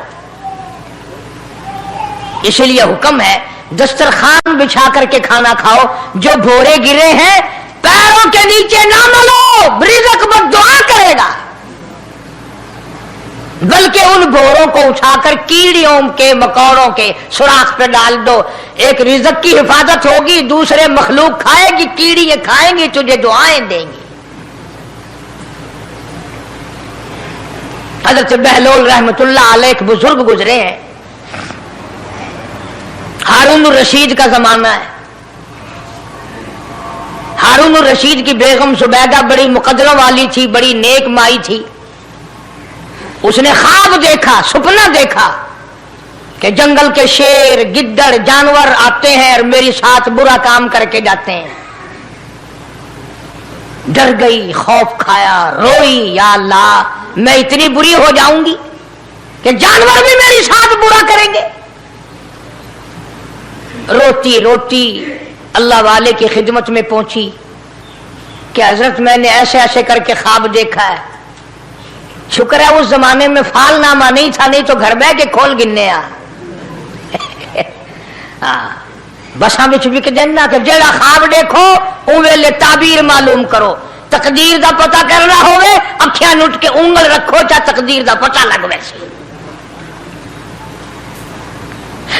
اسی لیے حکم ہے دسترخوان بچھا کر کے کھانا کھاؤ، جو بھورے گرے ہیں پیروں کے نیچے نہ ملو، رزق بد دعا کرے گا، بلکہ ان بھوروں کو اٹھا کر کیڑیوں کے مکوڑوں کے سوراخ پہ ڈال دو، ایک رزق کی حفاظت ہوگی، دوسرے مخلوق کھائے گی، کیڑیاں کھائیں گی، تجھے دعائیں دیں گی۔ حضرت بہلول رحمت اللہ علیہ ایک بزرگ گزرے ہیں، ہارون الرشید کا زمانہ ہے۔ ہارون الرشید کی بیگم زبیدہ بڑی مقدروں والی تھی، بڑی نیک مائی تھی۔ اس نے خواب دیکھا، سپنا دیکھا کہ جنگل کے شیر، گدڑ، جانور آتے ہیں اور میری ساتھ برا کام کر کے جاتے ہیں۔ ڈر گئی، خوف کھایا، روئی، یا اللہ میں اتنی بری ہو جاؤں گی کہ جانور بھی میری ساتھ برا کریں گے۔ روتی روتی اللہ والے کی خدمت میں پہنچی کہ حضرت میں نے ایسے ایسے کر کے خواب دیکھا ہے۔ شکر ہے اس زمانے میں فال نامہ نہیں تھا، نہیں تو گھر بہ کے کھول گننے بساں وچ وک دینا کہ جیڑا خواب دیکھو او ویلے تعبیر معلوم کرو، تقدیر دا پتہ کرنا ہوئے اکھیاں نٹ کے انگل رکھو، چاہے تقدیر دا پتہ لگ ویسے۔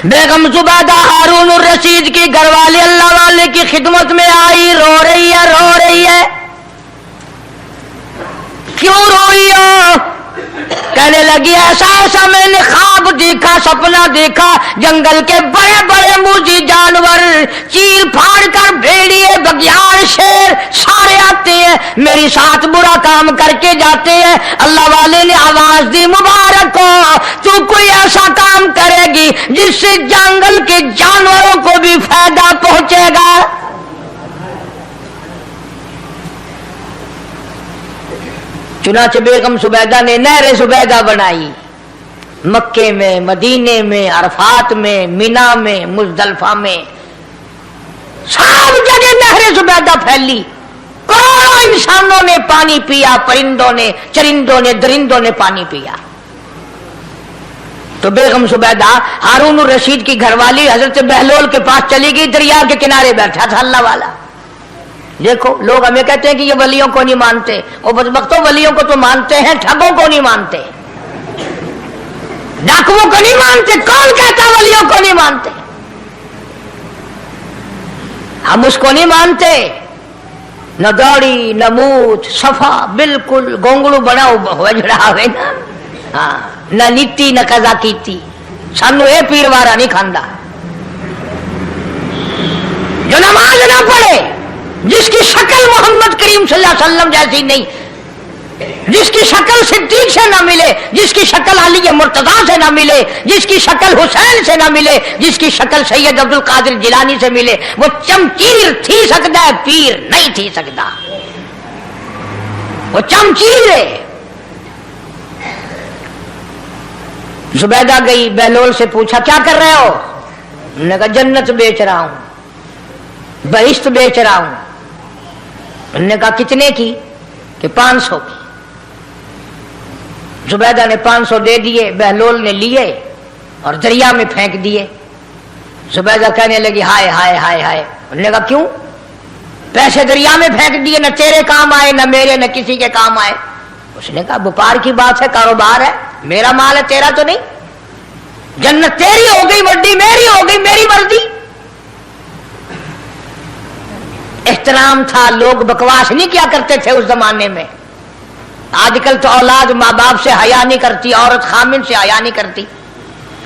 بیگم زبیدہ ہارون الرشید کی گھر والے اللہ والے کی خدمت میں آئی، رو رہی ہے، رو رہی ہے۔ کیوں روئی ہو؟ کہنے لگی ایسا ایسا میں نے خواب دیکھا، سپنا دیکھا، جنگل کے بڑے بڑے موذی جانور، چیر پھاڑ کر بھیڑیے، بگیار، شیر سارے آتے ہیں، میری ساتھ برا کام کر کے جاتے ہیں، اللہ والے نے آواز دی مبارک ہو تو کوئی ایسا کام کرے گی جس سے جنگل کے جانوروں کو بھی فائدہ پہنچے گا۔ چنانچہ بیگم زبیدہ نے نہر زبیدہ بنائی، مکے میں، مدینے میں، عرفات میں، مینا میں، مزدلفہ میں، سب جگہ نہر زبیدہ پھیلی، کروڑوں انسانوں نے پانی پیا، پرندوں نے، چرندوں نے، درندوں نے پانی پیا۔ تو بیگم زبیدہ ہارون الرشید کی گھر والی حضرت بہلول کے پاس چلی گئی، دریا کے کنارے بیٹھا تھا اللہ والا۔ دیکھو لوگ ہمیں کہتے ہیں کہ یہ ولیوں کو نہیں مانتے، وہ بدبختوں ولیوں کو تو مانتے ہیں، ٹھگوں کو نہیں مانتے، ڈاکوؤں کو نہیں مانتے۔ کون کہتا ولیوں کو نہیں مانتے؟ ہم اس کو نہیں مانتے، نہ دوڑی نہ موچ، صفا بالکل گونگڑو بنا ہوا جڑا ہوئے نا، ہاں، نہ نیتی نہ قضا کیتی، سانو اے پیر وارا نہیں کھاندا۔ جو نماز نہ پڑھے، جس کی شکل محمد کریم صلی اللہ علیہ وسلم جیسی نہیں، جس کی شکل صدیق سے نہ ملے، جس کی شکل علی مرتضیٰ سے نہ ملے، جس کی شکل حسین سے نہ ملے، جس کی شکل سید عبد القادر جیلانی سے ملے، وہ چمچیر تھی سکتا ہے، پیر نہیں تھی سکتا، وہ چمچیر ہے۔ زبیدہ گئی، بہلول سے پوچھا کیا کر رہے ہو؟ انہوں نے کہا جنت بیچ رہا ہوں، بہشت بیچ رہا ہوں۔ انہوں نے کہا کتنے کی؟ کہ 500 کی۔ زبیدہ نے 500 دے دیے، بہلول نے لیے اور دریا میں پھینک دیے۔ زبیدہ کہنے لگی ہائے ہائے ہائے ہائے۔ انہوں نے کہا کیوں؟ پیسے دریا میں پھینک دیے، نہ تیرے کام آئے نہ میرے نہ کسی کے کام آئے۔ اس نے کہا وپار کی بات ہے، کاروبار ہے، میرا مال ہے تیرا تو نہیں، جنت تیری ہو گئی، وڈی میری ہو گئی، میری مرضی۔ احترام تھا، لوگ بکواس نہیں کیا کرتے تھے اس زمانے میں۔ آج کل تو اولاد ماں باپ سے حیا نہیں کرتی، عورت خامن سے حیا نہیں کرتی،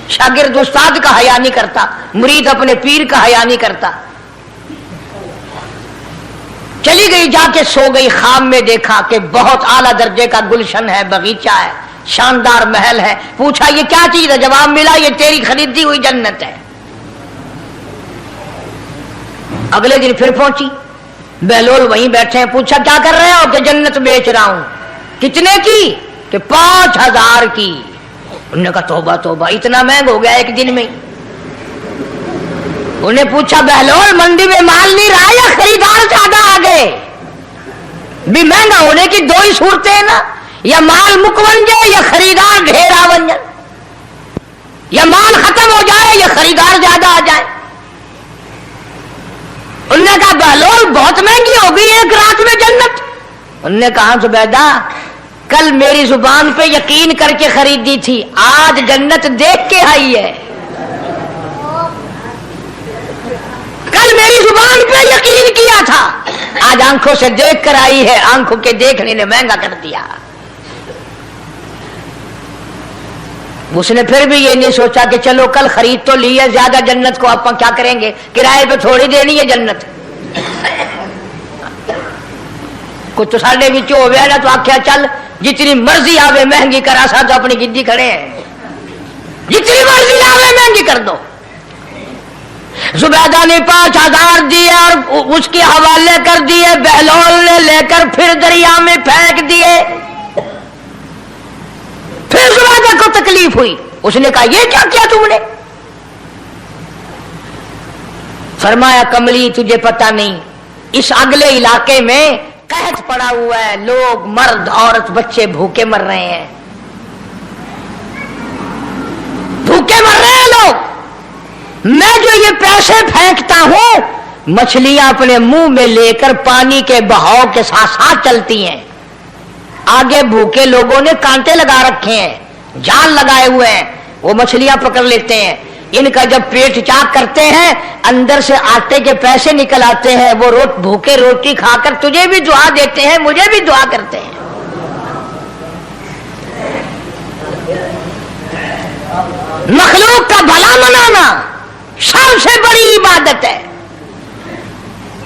شاگرد استاد کا حیا نہیں کرتا، مرید اپنے پیر کا حیا نہیں کرتا۔ چلی گئی، جا کے سو گئی، خواب میں دیکھا کہ بہت اعلیٰ درجے کا گلشن ہے، باغیچہ ہے، شاندار محل ہے۔ پوچھا یہ کیا چیز ہے؟ جواب ملا یہ تیری خریدی ہوئی جنت ہے۔ اگلے دن پھر پہنچی، بہلول وہیں بیٹھے ہیں، پوچھا کیا کر رہے ہو؟ کہ جنت بیچ رہا ہوں۔ کتنے کی؟ کہ 5000 کی۔ انہوں نے کہا توبہ توبہ، اتنا مہنگا ہو گیا ایک دن میں۔ انہیں پوچھا بہلول منڈی میں مال نہیں رہا یا خریدار زیادہ آ گئے؟ بھی مہنگا ہونے کی دو ہی صورتیں ہیں نا، یا مال مک بن جائے یا خریدار ڈھیرا بن جائے، یا مال ختم ہو جائے یا خریدار زیادہ آ جائے۔ انہوں نے کہا بہلول بہت مہنگی ہو گئی ایک رات میں جنت۔ انہوں نے کہا زبیدہ کل میری زبان پہ یقین کر کے خریدی تھی، آج جنت دیکھ کے آئی ہے۔ کل میری زبان پہ یقین کیا تھا، آج آنکھوں سے دیکھ کر آئی ہے، آنکھوں کے دیکھنے نے مہنگا کر دیا۔ اس نے پھر بھی یہ نہیں سوچا کہ چلو کل خرید تو لی ہے، زیادہ جنت کو آپ کیا کریں گے، کرائے پہ تھوڑی دینی ہے جنت۔ کچھ تو ساڈے وچ ہو گیا نا، تو آخیا چل جتنی مرضی آوے مہنگی کرا، سا تو اپنی گدی کھڑے ہیں، جتنی مرضی آوے مہنگی کر دو۔ زبیدہ نے 5000 دیے اور اس کے حوالے کر دیے، بہلول نے لے کر پھر دریا میں پھینک دیے۔ پھر زبیدہ کو تکلیف ہوئی، اس نے کہا یہ کیا کیا تم نے؟ فرمایا کملی تجھے پتہ نہیں، اس اگلے علاقے میں قحط پڑا ہوا ہے، لوگ مرد عورت بچے بھوکے مر رہے ہیں، بھوکے مر رہے ہیں لوگ۔ میں جو یہ پیسے پھینکتا ہوں، مچھلیاں اپنے منہ میں لے کر پانی کے بہاؤ کے ساتھ ساتھ چلتی ہیں، آگے بھوکے لوگوں نے کانٹے لگا رکھے ہیں، جال لگائے ہوئے ہیں، وہ مچھلیاں پکڑ لیتے ہیں، ان کا جب پیٹ چاک کرتے ہیں اندر سے آٹے کے پیسے نکل آتے ہیں، وہ بھوکے روٹی کھا کر تجھے بھی دعا دیتے ہیں، مجھے بھی دعا کرتے ہیں۔ مخلوق کا بھلا منانا سب سے بڑی عبادت ہے۔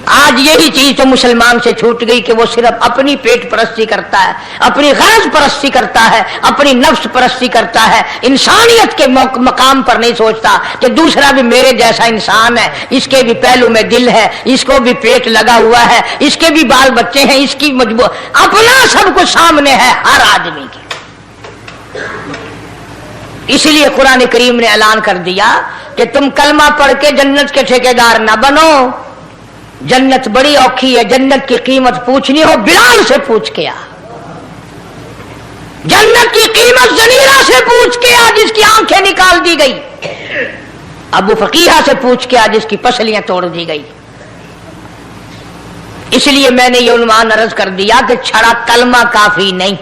آج یہی چیز تو مسلمان سے چھوٹ گئی کہ وہ صرف اپنی پیٹ پرستی کرتا ہے، اپنی غرض پرستی کرتا ہے، اپنی نفس پرستی کرتا ہے، انسانیت کے مقام پر نہیں سوچتا کہ دوسرا بھی میرے جیسا انسان ہے، اس کے بھی پہلو میں دل ہے، اس کو بھی پیٹ لگا ہوا ہے، اس کے بھی بال بچے ہیں، اس کی مجبور اپنا سب کچھ سامنے ہے ہر آدمی کے۔ اس لیے قرآن کریم نے اعلان کر دیا کہ تم کلمہ پڑھ کے جنت کے ٹھیکیدار نہ بنو، جنت بڑی اوکھی ہے، جنت کی قیمت پوچھنی ہو بلال سے پوچھ کے آ، جنت کی قیمت زنیرہ سے پوچھ کے آ جس کی آنکھیں نکال دی گئی، ابو فقیہ سے پوچھ کے آ جس کی پسلیاں توڑ دی گئی۔ اس لیے میں نے یہ عنوان عرض کر دیا کہ چھڑا کلمہ کافی نہیں،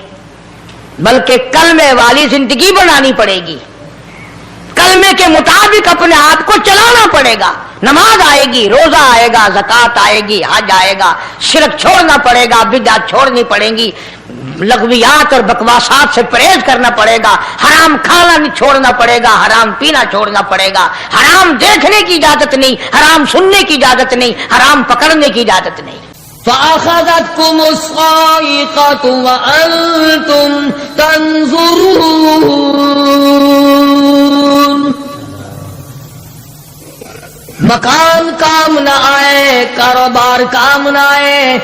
بلکہ کلمے والی زندگی بنانی پڑے گی، کلمے کے مطابق اپنے آپ کو چلانا پڑے گا، نماز آئے گی، روزہ آئے گا، زکوٰۃ آئے گی، حج آئے گا، شرک چھوڑنا پڑے گا، بدعت چھوڑنی پڑیں گی، لغویات اور بکواسات سے پرہیز کرنا پڑے گا، حرام کھانا چھوڑنا پڑے گا، حرام پینا چھوڑنا پڑے گا، حرام دیکھنے کی اجازت نہیں، حرام سننے کی اجازت نہیں، حرام پکڑنے کی اجازت نہیں۔ فَأَخَذَتْكُمُ الصَّاعِقَةُ وَأَنْتُمْ تَنْظُرُونَ۔ مکان کام نہ آئے، کاروبار کام نہ آئے،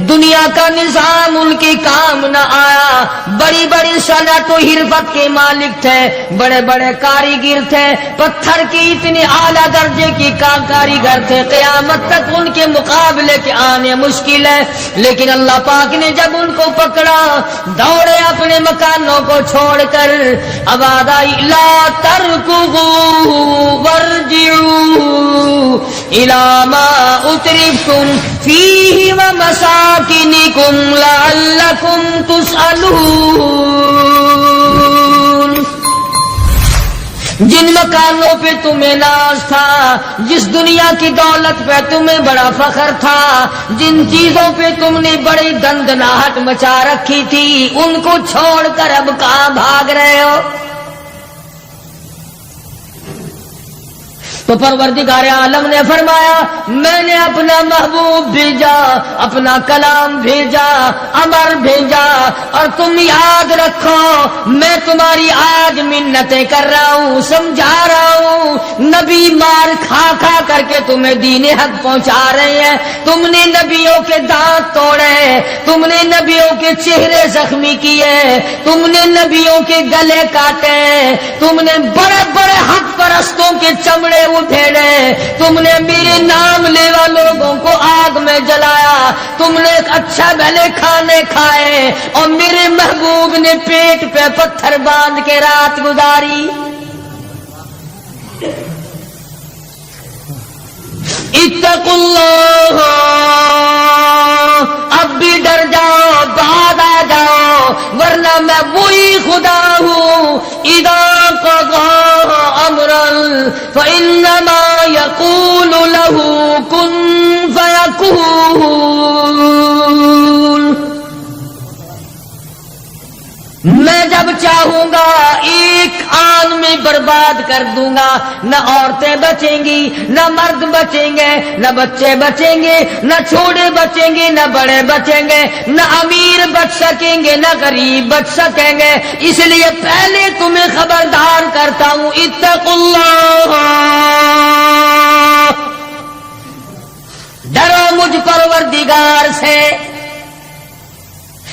دنیا کا نظام ان کے کام نہ آیا، بڑی بڑی صنعت و حرفت کے مالک تھے، بڑے بڑے کاریگر تھے، پتھر کی اتنے اعلیٰ درجے کی کاریگر تھے، قیامت تک ان کے مقابلے کے آنے مشکل ہے، لیکن اللہ پاک نے جب ان کو پکڑا دوڑے اپنے مکانوں کو چھوڑ کر، آواز آئی لا ترکضوا وارجعوا الی ما اترفتم فیہ ومساکنکم لعلکم تسألون۔ جن مکانوں پہ تمہیں ناز تھا، جس دنیا کی دولت پہ تمہیں بڑا فخر تھا، جن چیزوں پہ تم نے بڑی دندناہٹ مچا رکھی تھی، ان کو چھوڑ کر اب کہاں بھاگ رہے ہو؟ تو پروردگار عالم نے فرمایا میں نے اپنا محبوب بھیجا، اپنا کلام بھیجا، امر بھیجا، اور تم یاد رکھو میں تمہاری آج منتیں کر رہا ہوں، سمجھا رہا ہوں، نبی مار کھا کھا کر کے تمہیں دین حق پہنچا رہے ہیں، تم نے نبیوں کے دانت توڑے، تم نے نبیوں کے چہرے زخمی کیے، تم نے نبیوں کے گلے کاٹے، تم نے بڑے بڑے حق پرستوں کے چمڑے اٹھیڑے، تم نے میرے نام لیوا لوگوں کو آگ میں جلایا، تم نے اچھا بھلے کھانے کھائے، اور میرے محبوب نے پیٹ پہ پتھر باندھ کے رات گزاری۔ اتقوا اللہ، اب بھی ڈر جاؤ، بعد آ جاؤ، ورنہ میں وہی خدا ہوں، اذا قضى امرا فانما يقول له كن فيكون۔ میں جب چاہوں گا ایک آن میں برباد کر دوں گا، نہ عورتیں بچیں گی، نہ مرد بچیں گے، نہ بچے بچیں گے، نہ چھوٹے بچیں گے، نہ بڑے بچیں گے، نہ امیر بچ سکیں گے، نہ غریب بچ سکیں گے۔ اس لیے پہلے تمہیں خبردار کرتا ہوں اتقوا اللہ، ڈرو مجھ پروردگار سے۔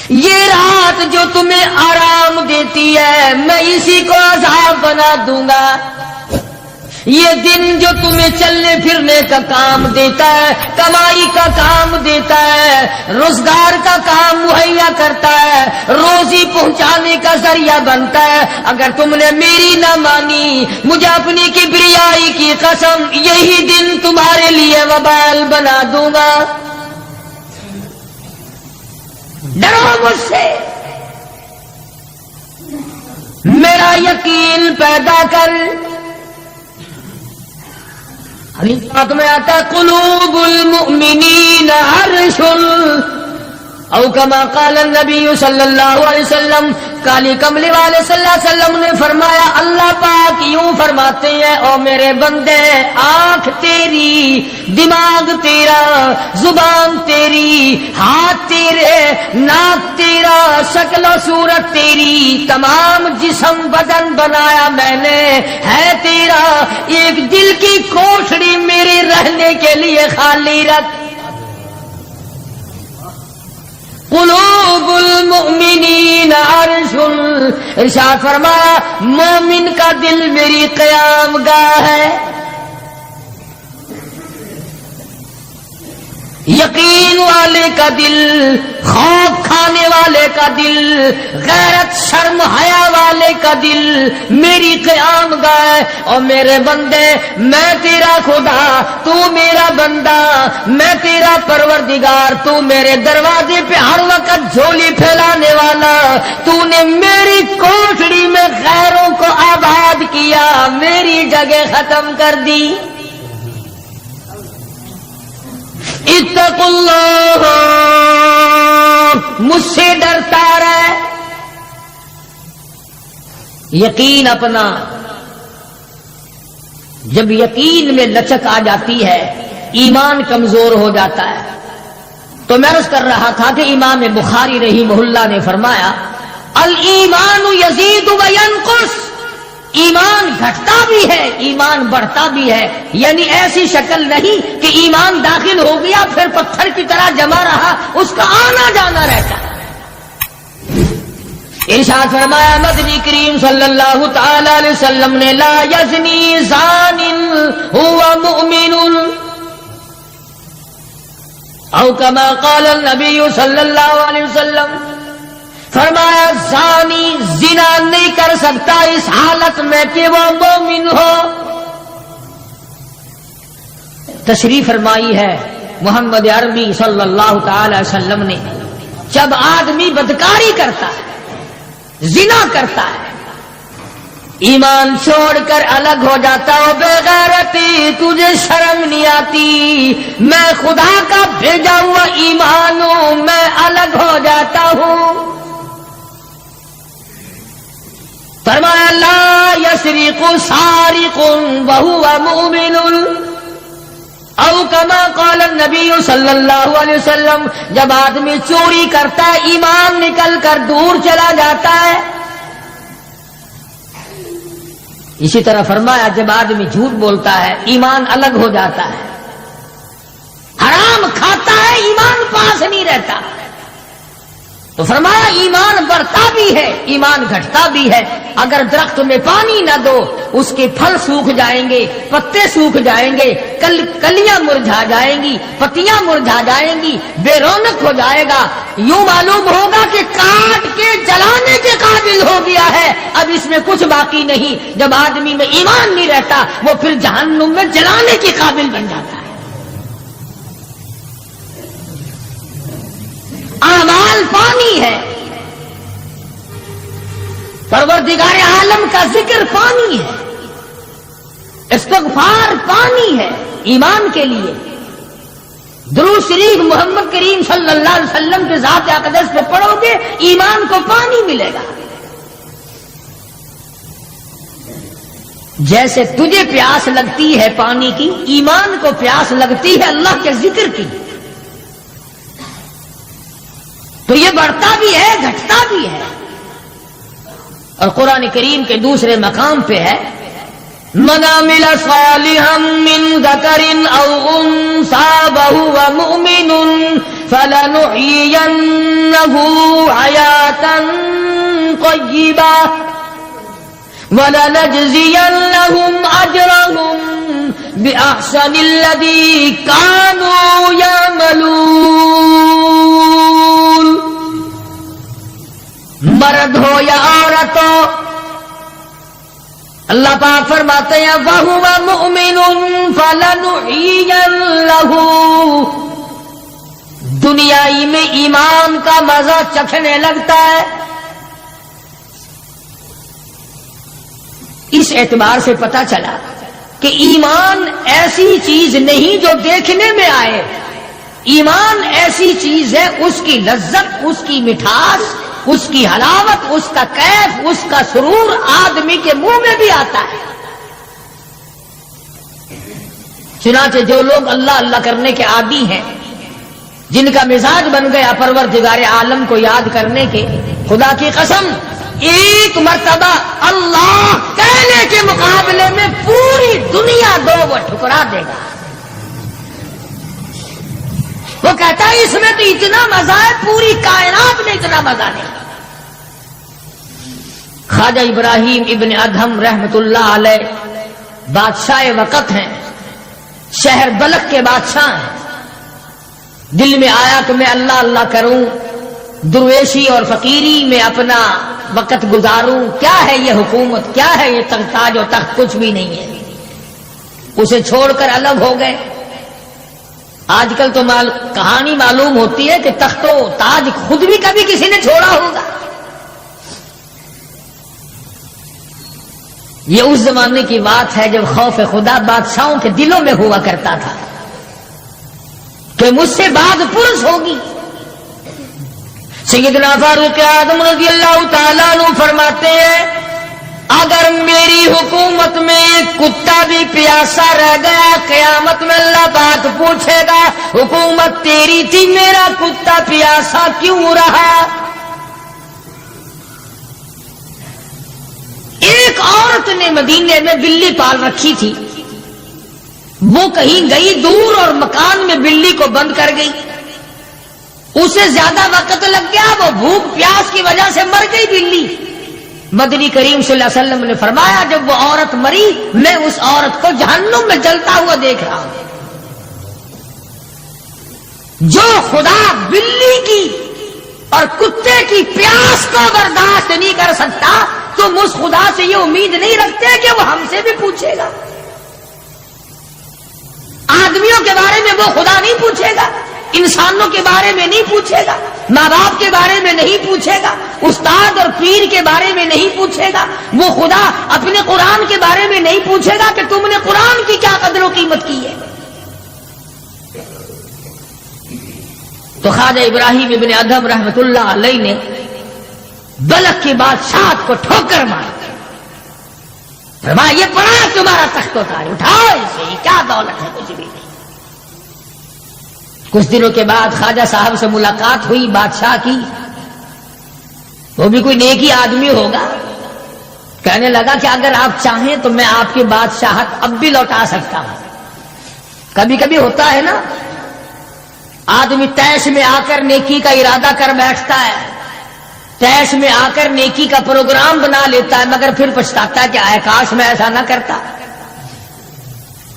یہ رات جو تمہیں آرام دیتی ہے میں اسی کو عذاب بنا دوں گا، یہ دن جو تمہیں چلنے پھرنے کا کام دیتا ہے، کمائی کا کام دیتا ہے، روزگار کا کام مہیا کرتا ہے، روزی پہنچانے کا ذریعہ بنتا ہے، اگر تم نے میری نہ مانی، مجھے اپنی کبریائی کی قسم یہی دن تمہارے لیے وبال بنا دوں گا۔ ڈرو مجھ سے، میرا یقین پیدا کر۔ حدیث پاک میں آتا قلوب المؤمنین عرش، او کما قال النبی صلی اللہ علیہ وسلم، کالی کملی والے صلی اللہ علیہ وسلم نے فرمایا، اللہ پاک یوں فرماتے ہیں، او میرے بندے، آنکھ تیری، دماغ تیرا، زبان تیری، ہاتھ تیرے، ناک تیرا، شکل و صورت تیری، تمام جسم بدن بنایا میں نے ہے تیرا، ایک دل کی کوٹھڑی میرے رہنے کے لیے خالی رکھ۔ قلوب المؤمنین عرش، ارشاد فرمایا مومن کا دل میری قیام گاہ ہے۔ یقین والے کا دل، خوف کھانے والے کا دل، غیرت شرم حیا والے کا دل میری قیام گاہ۔ اور میرے بندے، میں تیرا خدا، تو میرا بندہ، میں تیرا پروردگار، تو میرے دروازے پہ ہر وقت جھولی پھیلانے والا، تو نے میری کوٹھڑی میں غیروں کو آباد کیا، میری جگہ ختم کر دی۔ اتقوا اللہ، مجھ سے ڈرتا رہے۔ یقین اپنا، جب یقین میں لچک آ جاتی ہے، ایمان کمزور ہو جاتا ہے۔ تو میں عرض کر رہا تھا کہ امام بخاری رحمہ اللہ نے فرمایا، الایمان یزید و ینقص، ایمان گھٹتا بھی ہے، ایمان بڑھتا بھی ہے، یعنی ایسی شکل نہیں کہ ایمان داخل ہو گیا پھر پتھر کی طرح جمع رہا، اس کا آنا جانا رہتا ہے۔ ارشاد فرمایا مدنی کریم صلی اللہ تعالی علیہ وسلم نے، لا یزنی زان هو مؤمن، او کما قال النبی صلی اللہ علیہ وسلم، فرمایا زانی زنا نہیں کر سکتا اس حالت میں کہ وہ مومن ہو۔ تشریف فرمائی ہے محمد عربی صلی اللہ تعالی وسلم نے، جب آدمی بدکاری کرتا ہے، زنا کرتا ہے، ایمان چھوڑ کر الگ ہو جاتا ہو، بے غیرتی تجھے شرم نہیں آتی، میں خدا کا بھیجا ہوا ایمان ہوں، میں الگ ہو جاتا ہوں۔ فرمایا لا یسرق سارق وهو مؤمن، او کما قال النبی صلی اللہ علیہ وسلم، جب آدمی چوری کرتا ہے ایمان نکل کر دور چلا جاتا ہے۔ اسی طرح فرمایا جب آدمی جھوٹ بولتا ہے ایمان الگ ہو جاتا ہے، حرام کھاتا ہے ایمان پاس نہیں رہتا۔ تو فرمایا ایمان بڑھتا بھی ہے، ایمان گھٹتا بھی ہے۔ اگر درخت میں پانی نہ دو اس کے پھل سوکھ جائیں گے، پتے سوکھ جائیں گے، کلیاں مرجھا جائیں گی، پتیاں مرجھا جائیں گی، بے رونق ہو جائے گا، یوں معلوم ہوگا کہ کاٹ کے جلانے کے قابل ہو گیا ہے، اب اس میں کچھ باقی نہیں۔ جب آدمی میں ایمان نہیں رہتا وہ پھر جہنم میں جلانے کے قابل بن جاتا ہے۔ اعمال پانی ہے، پروردگار عالم کا ذکر پانی ہے، استغفار پانی ہے ایمان کے لیے، درود شریف محمد کریم صلی اللہ علیہ وسلم کے ذات اقدس پہ پڑھو گے ایمان کو پانی ملے گا۔ جیسے تجھے پیاس لگتی ہے پانی کی، ایمان کو پیاس لگتی ہے اللہ کے ذکر کی۔ تو یہ بڑھتا بھی ہے گھٹتا بھی ہے۔ اور قرآن کریم کے دوسرے مقام پہ ہے، من عمل صالحا من ذکر او انثى وهو مؤمن فلنحيينه حياة طيبة ولنجزينهم اجرهم بأحسن الذي كانوا يعملون۔ مرد ہو یا عورت ہو، اللہ پاک فرماتے ہیں وَهُوَ مُؤْمِنٌ فَلَنُحْيِيَنَّ لَهُ، دنیائی میں ایمان کا مزہ چکھنے لگتا ہے۔ اس اعتبار سے پتہ چلا کہ ایمان ایسی چیز نہیں جو دیکھنے میں آئے، ایمان ایسی چیز ہے، اس کی لذت، اس کی مٹھاس، اس کی حلاوت، اس کا کیف، اس کا سرور آدمی کے منہ میں بھی آتا ہے۔ چنانچہ جو لوگ اللہ اللہ کرنے کے عادی ہیں، جن کا مزاج بن گیا پروردگار عالم کو یاد کرنے کے، خدا کی قسم ایک مرتبہ اللہ کہنے کے مقابلے میں پوری دنیا دو وہ ٹھکرا دے گا۔ وہ کہتا ہے اس میں تو اتنا مزہ ہے، پوری کائنات میں اتنا مزہ نہیں۔ خواجہ ابراہیم ابن ادہم رحمت اللہ علیہ بادشاہ وقت ہیں، شہر بلخ کے بادشاہ ہیں۔ دل میں آیا کہ میں اللہ اللہ کروں، درویشی اور فقیری میں اپنا وقت گزاروں، کیا ہے یہ حکومت، کیا ہے یہ تاج و تخت، کچھ بھی نہیں ہے۔ اسے چھوڑ کر الگ ہو گئے۔ آج کل تو کہانی معلوم ہوتی ہے کہ تخت و تاج خود بھی کبھی کسی نے چھوڑا ہوگا۔ یہ اس زمانے کی بات ہے جب خوف خدا بادشاہوں کے دلوں میں ہوا کرتا تھا کہ مجھ سے بعد پرس ہوگی۔ سیدنا فاروق اعظم رضی اللہ تعالیٰ عنہ فرماتے ہیں اگر میری حکومت میں ایک کتا بھی پیاسا رہ گیا، قیامت میں اللہ پاک پوچھے گا حکومت تیری تھی، میرا کتا پیاسا کیوں رہا؟ ایک عورت نے مدینے میں بلی پال رکھی تھی، وہ کہیں گئی دور اور مکان میں بلی کو بند کر گئی، اسے زیادہ وقت لگ گیا، وہ بھوک پیاس کی وجہ سے مر گئی بلی۔ مدنی کریم صلی اللہ علیہ وسلم نے فرمایا جب وہ عورت مری میں اس عورت کو جہنم میں جلتا ہوا دیکھ رہا ہوں۔ جو خدا بلی کی اور کتے کی پیاس کو برداشت نہیں کر سکتا، تم اس خدا سے یہ امید نہیں رکھتے کہ وہ ہم سے بھی پوچھے گا؟ آدمیوں کے بارے میں وہ خدا نہیں پوچھے گا، انسانوں کے بارے میں نہیں پوچھے گا، ماں باپ کے بارے میں نہیں پوچھے گا، استاد اور پیر کے بارے میں نہیں پوچھے گا، وہ خدا اپنے قرآن کے بارے میں نہیں پوچھے گا کہ تم نے قرآن کی کیا قدر و قیمت کی ہے۔ تو خواجہ ابراہیم ابن ادہم رحمت اللہ علیہ نے بلخ کی بادشاہت کو ٹھوکر ماری، فرمایا یہ پڑا تمہارا تخت و تاج، اٹھاؤ اسے، یہ کیا دولت ہے، کچھ بھی نہیں۔ کچھ دنوں کے بعد خواجہ صاحب سے ملاقات ہوئی بادشاہ کی، وہ بھی کوئی نیکی آدمی ہوگا، کہنے لگا کہ اگر آپ چاہیں تو میں آپ کی بادشاہت اب بھی لوٹا سکتا ہوں۔ کبھی کبھی ہوتا ہے نا، آدمی تیش میں آ کر نیکی کا ارادہ کر بیٹھتا ہے، تیش میں آ کر نیکی کا پروگرام بنا لیتا ہے، مگر پھر پچھتاتا ہے کہ آئے کاش میں ایسا نہ کرتا۔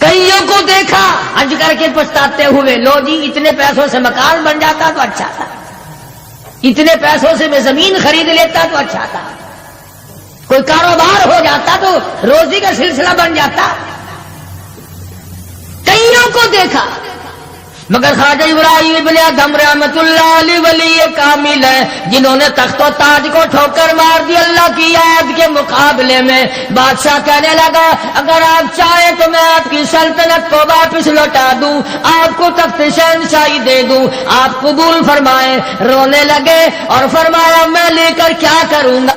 کئیوں کو دیکھا حج کر کے پچھتاتے ہوئے، لو جی اتنے پیسوں سے مکان بن جاتا تو اچھا تھا، اتنے پیسوں سے میں زمین خرید لیتا تو اچھا تھا، کوئی کاروبار ہو جاتا تو روزی کا سلسلہ بن جاتا۔ کئیوں کو دیکھا، مگر خواجہ ابراہیم ابن ادہم رحمت اللہ علیہ ولی کامل ہے جنہوں نے تخت و تاج کو ٹھوکر مار دی اللہ کی یاد کے مقابلے میں۔ بادشاہ کہنے لگا اگر آپ چاہیں تو میں آپ کی سلطنت کو واپس لوٹا دوں، آپ کو تخت شہنشاہی دے دوں، آپ قبول فرمائیں۔ رونے لگے اور فرمایا میں لے کر کیا کروں گا،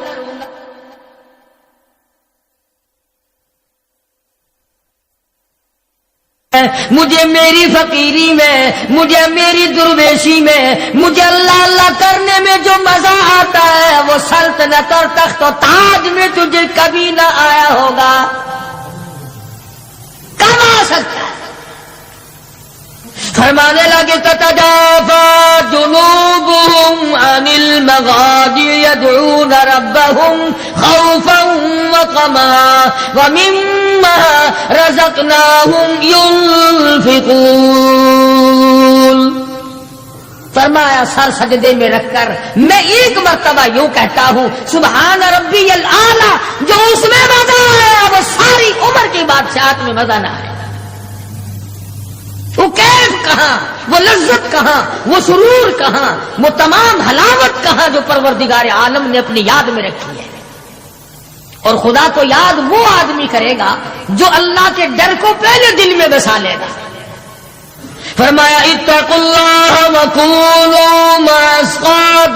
مجھے میری فقیری میں، مجھے میری درویشی میں، مجھے اللہ اللہ کرنے میں جو مزہ آتا ہے وہ سلطنت اور تخت و تاج میں تجھے کبھی نہ آیا ہوگا، کب آ سکتا ہے؟ فرمانے لگے تتجافى جنوبهم عن المضاجع يدعون ربهم خوفا وطمعا ومما رزقناهم ينفقون۔ فرمایا سر سجدے میں رکھ کر میں ایک مرتبہ یوں کہتا ہوں سبحان ربی الاعلی، جو اس میں مزہ آیا وہ ساری عمر کی بادشاہت میں مزہ نہ آیا۔ وہ کیف کہاں، وہ لذت کہاں، وہ سرور کہاں، وہ تمام حلاوت کہاں جو پروردگار عالم نے اپنی یاد میں رکھی ہے۔ اور خدا کو یاد وہ آدمی کرے گا جو اللہ کے ڈر کو پہلے دل میں بسا لے گا۔ فرمایا اتقوا اللہ وکونوا مع الصادقین.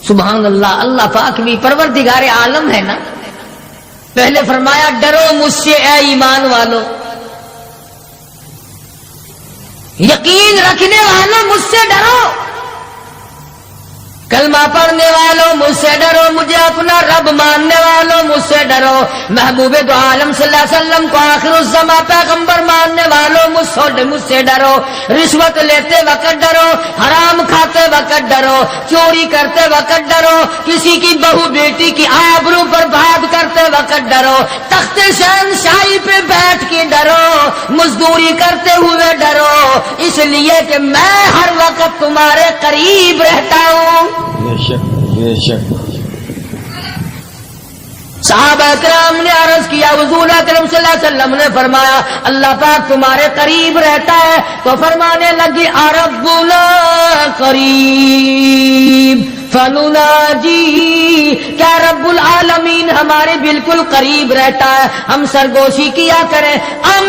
سبحان اللہ. اللہ پاک بھی پروردگار عالم ہے نا. پہلے فرمایا ڈرو مجھ سے اے ایمان والو، یقین رکھنے والوں مجھ سے ڈرو، کلمہ پڑھنے والوں مجھ سے ڈرو، مجھے اپنا رب ماننے والوں مجھ سے ڈرو، محبوب دو عالم صلی اللہ علیہ وسلم کو آخر الزماں پیغمبر ماننے والوں مجھ سے ڈرو. رشوت لیتے وقت ڈرو، حرام کھاتے وقت ڈرو، چوری کرتے وقت ڈرو، کسی کی بہو بیٹی کی آبرو پر بات کرتے وقت ڈرو، تخت شہنشاہی پہ بیٹھ کے ڈرو، مزدوری کرتے ہوئے ڈرو، اس لیے کہ میں ہر وقت تمہارے قریب رہتا ہوں. بے شک بے شک. صحابہ کرام نے عرض کیا حضور اکرم صلی اللہ علیہ وسلم نے فرمایا اللہ پاک تمہارے قریب رہتا ہے. تو فرمانے لگی ربنا قریب فنناجی، کیا رب العالمین ہمارے بالکل قریب رہتا ہے، ہم سرگوشی کیا کریں، ام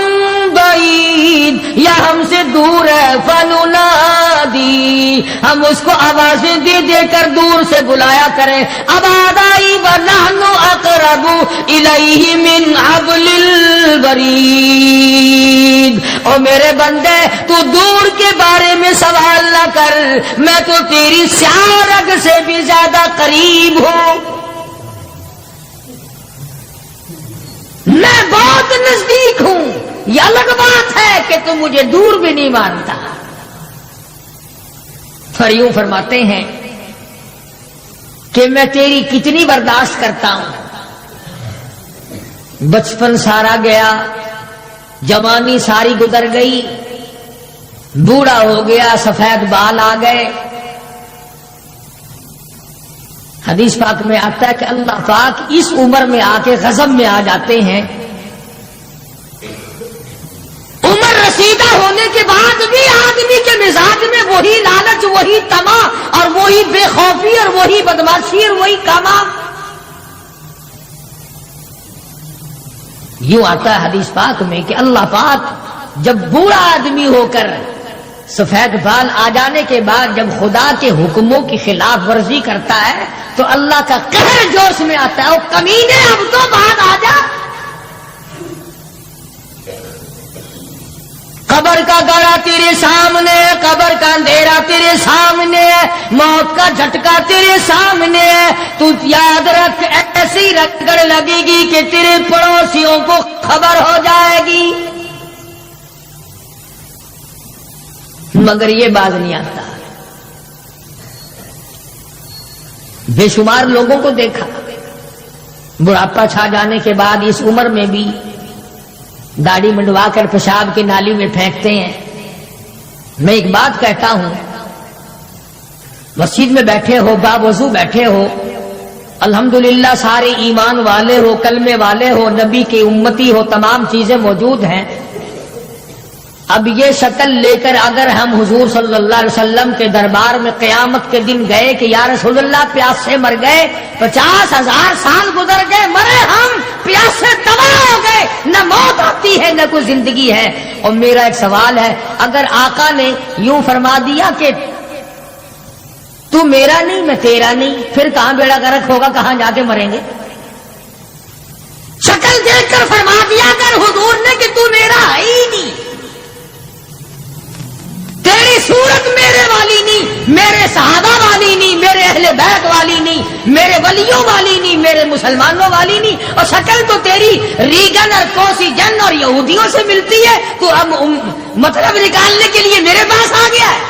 بعید یا ہم سے دور ہے، فننادی ہم اس کو آوازیں دے دے کر دور سے بلایا کریں، ابادائی ونحن اقرب الیہ من حبل الورید. او میرے بندے تو دور کے بارے میں سوال نہ کر، میں تو تیری سیاہ رگ سے بھی زیادہ قریب ہوں، میں بہت نزدیک ہوں. یہ الگ بات ہے کہ تم مجھے دور بھی نہیں مانتا. اور یوں فرماتے ہیں کہ میں تیری کتنی برداشت کرتا ہوں. بچپن سارا گیا، جوانی ساری گزر گئی، بوڑھا ہو گیا، سفید بال آ گئے. حدیث پاک میں آتا ہے کہ اللہ پاک اس عمر میں آ کے غضب میں آ جاتے ہیں. عمر رسیدہ ہونے کے بعد بھی آدمی کے مزاج میں وہی لالچ، وہی طمع اور وہی بے خوفی اور وہی بدماشی اور وہی کاما. یوں آتا ہے حدیث پاک میں کہ اللہ پاک جب بوڑھا آدمی ہو کر سفید بال آ جانے کے بعد جب خدا کے حکموں کی خلاف ورزی کرتا ہے تو اللہ کا قہر جوش میں آتا ہے، او کمینے اب تو بعد آ جا. قبر کا گڑا تیرے سامنے، قبر کا اندھیرا تیرے سامنے، موت کا جھٹکا تیرے سامنے. تو یاد رکھ ایسی رگڑ لگے گی کہ تیرے پڑوسیوں کو خبر ہو جائے گی. مگر یہ باز نہیں آتا. بے شمار لوگوں کو دیکھا بڑھاپا چھا جانے کے بعد اس عمر میں بھی داڑھی منڈوا کر پیشاب کی نالی میں پھینکتے ہیں. میں ایک بات کہتا ہوں، مسجد میں بیٹھے ہو، باوضو بیٹھے ہو، الحمدللہ سارے ایمان والے ہو، کلمے والے ہو، نبی کی امتی ہو، تمام چیزیں موجود ہیں. اب یہ شکل لے کر اگر ہم حضور صلی اللہ علیہ وسلم کے دربار میں قیامت کے دن گئے کہ یا رسول اللہ پیاس سے مر گئے، 50,000 سال گزر گئے، مرے ہم پیاس سے تباہ ہو گئے، نہ موت آتی ہے نہ کوئی زندگی ہے. اور میرا ایک سوال ہے، اگر آقا نے یوں فرما دیا کہ تو میرا نہیں میں تیرا نہیں، پھر کہاں بیڑا غرق ہوگا، کہاں جا کے مریں گے؟ شکل دیکھ کر فرما دیا کر حضور نے کہ تو میرا ہے ہی نہیں، تیری صورت میرے والی نہیں، میرے صحابہ والی نہیں، میرے اہل بیت والی نہیں، میرے ولیوں والی نہیں، میرے مسلمانوں والی نہیں، اور شکل تو تیری ریگن اور کوسی جن اور یہودیوں سے ملتی ہے. تو اب مطلب نکالنے کے لیے میرے پاس آ گیا ہے.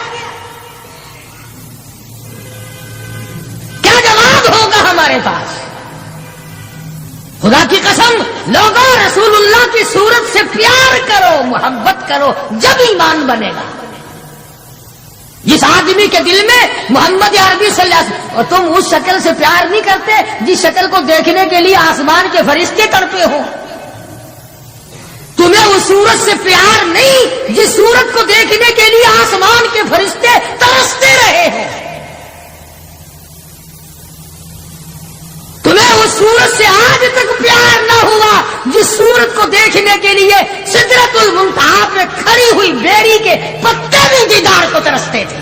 کیا جواب ہوگا ہمارے پاس؟ خدا کی قسم لوگوں رسول اللہ کی صورت سے پیار کرو، محبت کرو، جب ایمان بنے گا. جس آدمی کے دل میں محمد عربی صلی اللہ علیہ وسلم، اور تم اس شکل سے پیار نہیں کرتے جس شکل کو دیکھنے کے لیے آسمان کے فرشتے تڑپے ہو. تمہیں اس صورت سے پیار نہیں جس صورت کو دیکھنے کے لیے آسمان کے فرشتے ترستے رہے ہیں. تمہیں اس صورت سے آج تک پیار نہ ہوا جس صورت کو دیکھنے کے لیے سدرۃ المنتہا پہ کھڑی ہوئی بیری کے پتے بھی دیدار کو ترستے تھے.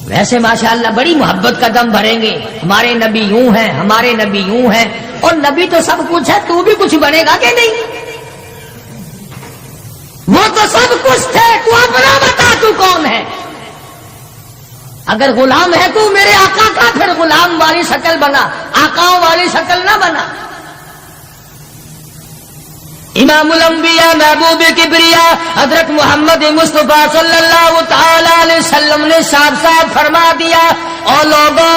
ویسے ماشاءاللہ بڑی محبت کا دم بھریں گے، ہمارے نبی یوں ہیں، ہمارے نبی یوں ہیں. اور نبی تو سب کچھ ہے، تو بھی کچھ بنے گا کہ نہیں؟ وہ تو سب کچھ تھے، تو اپنا بتا تو کون ہے؟ اگر غلام ہے تو میرے آقا کا پھر غلام والی شکل بنا، آقاؤں والی شکل نہ بنا. امام الانبیاء محبوب کبریا حضرت محمد مصطفیٰ صلی اللہ تعالی علیہ وسلم نے صاف صاف فرما دیا، اور لوگوں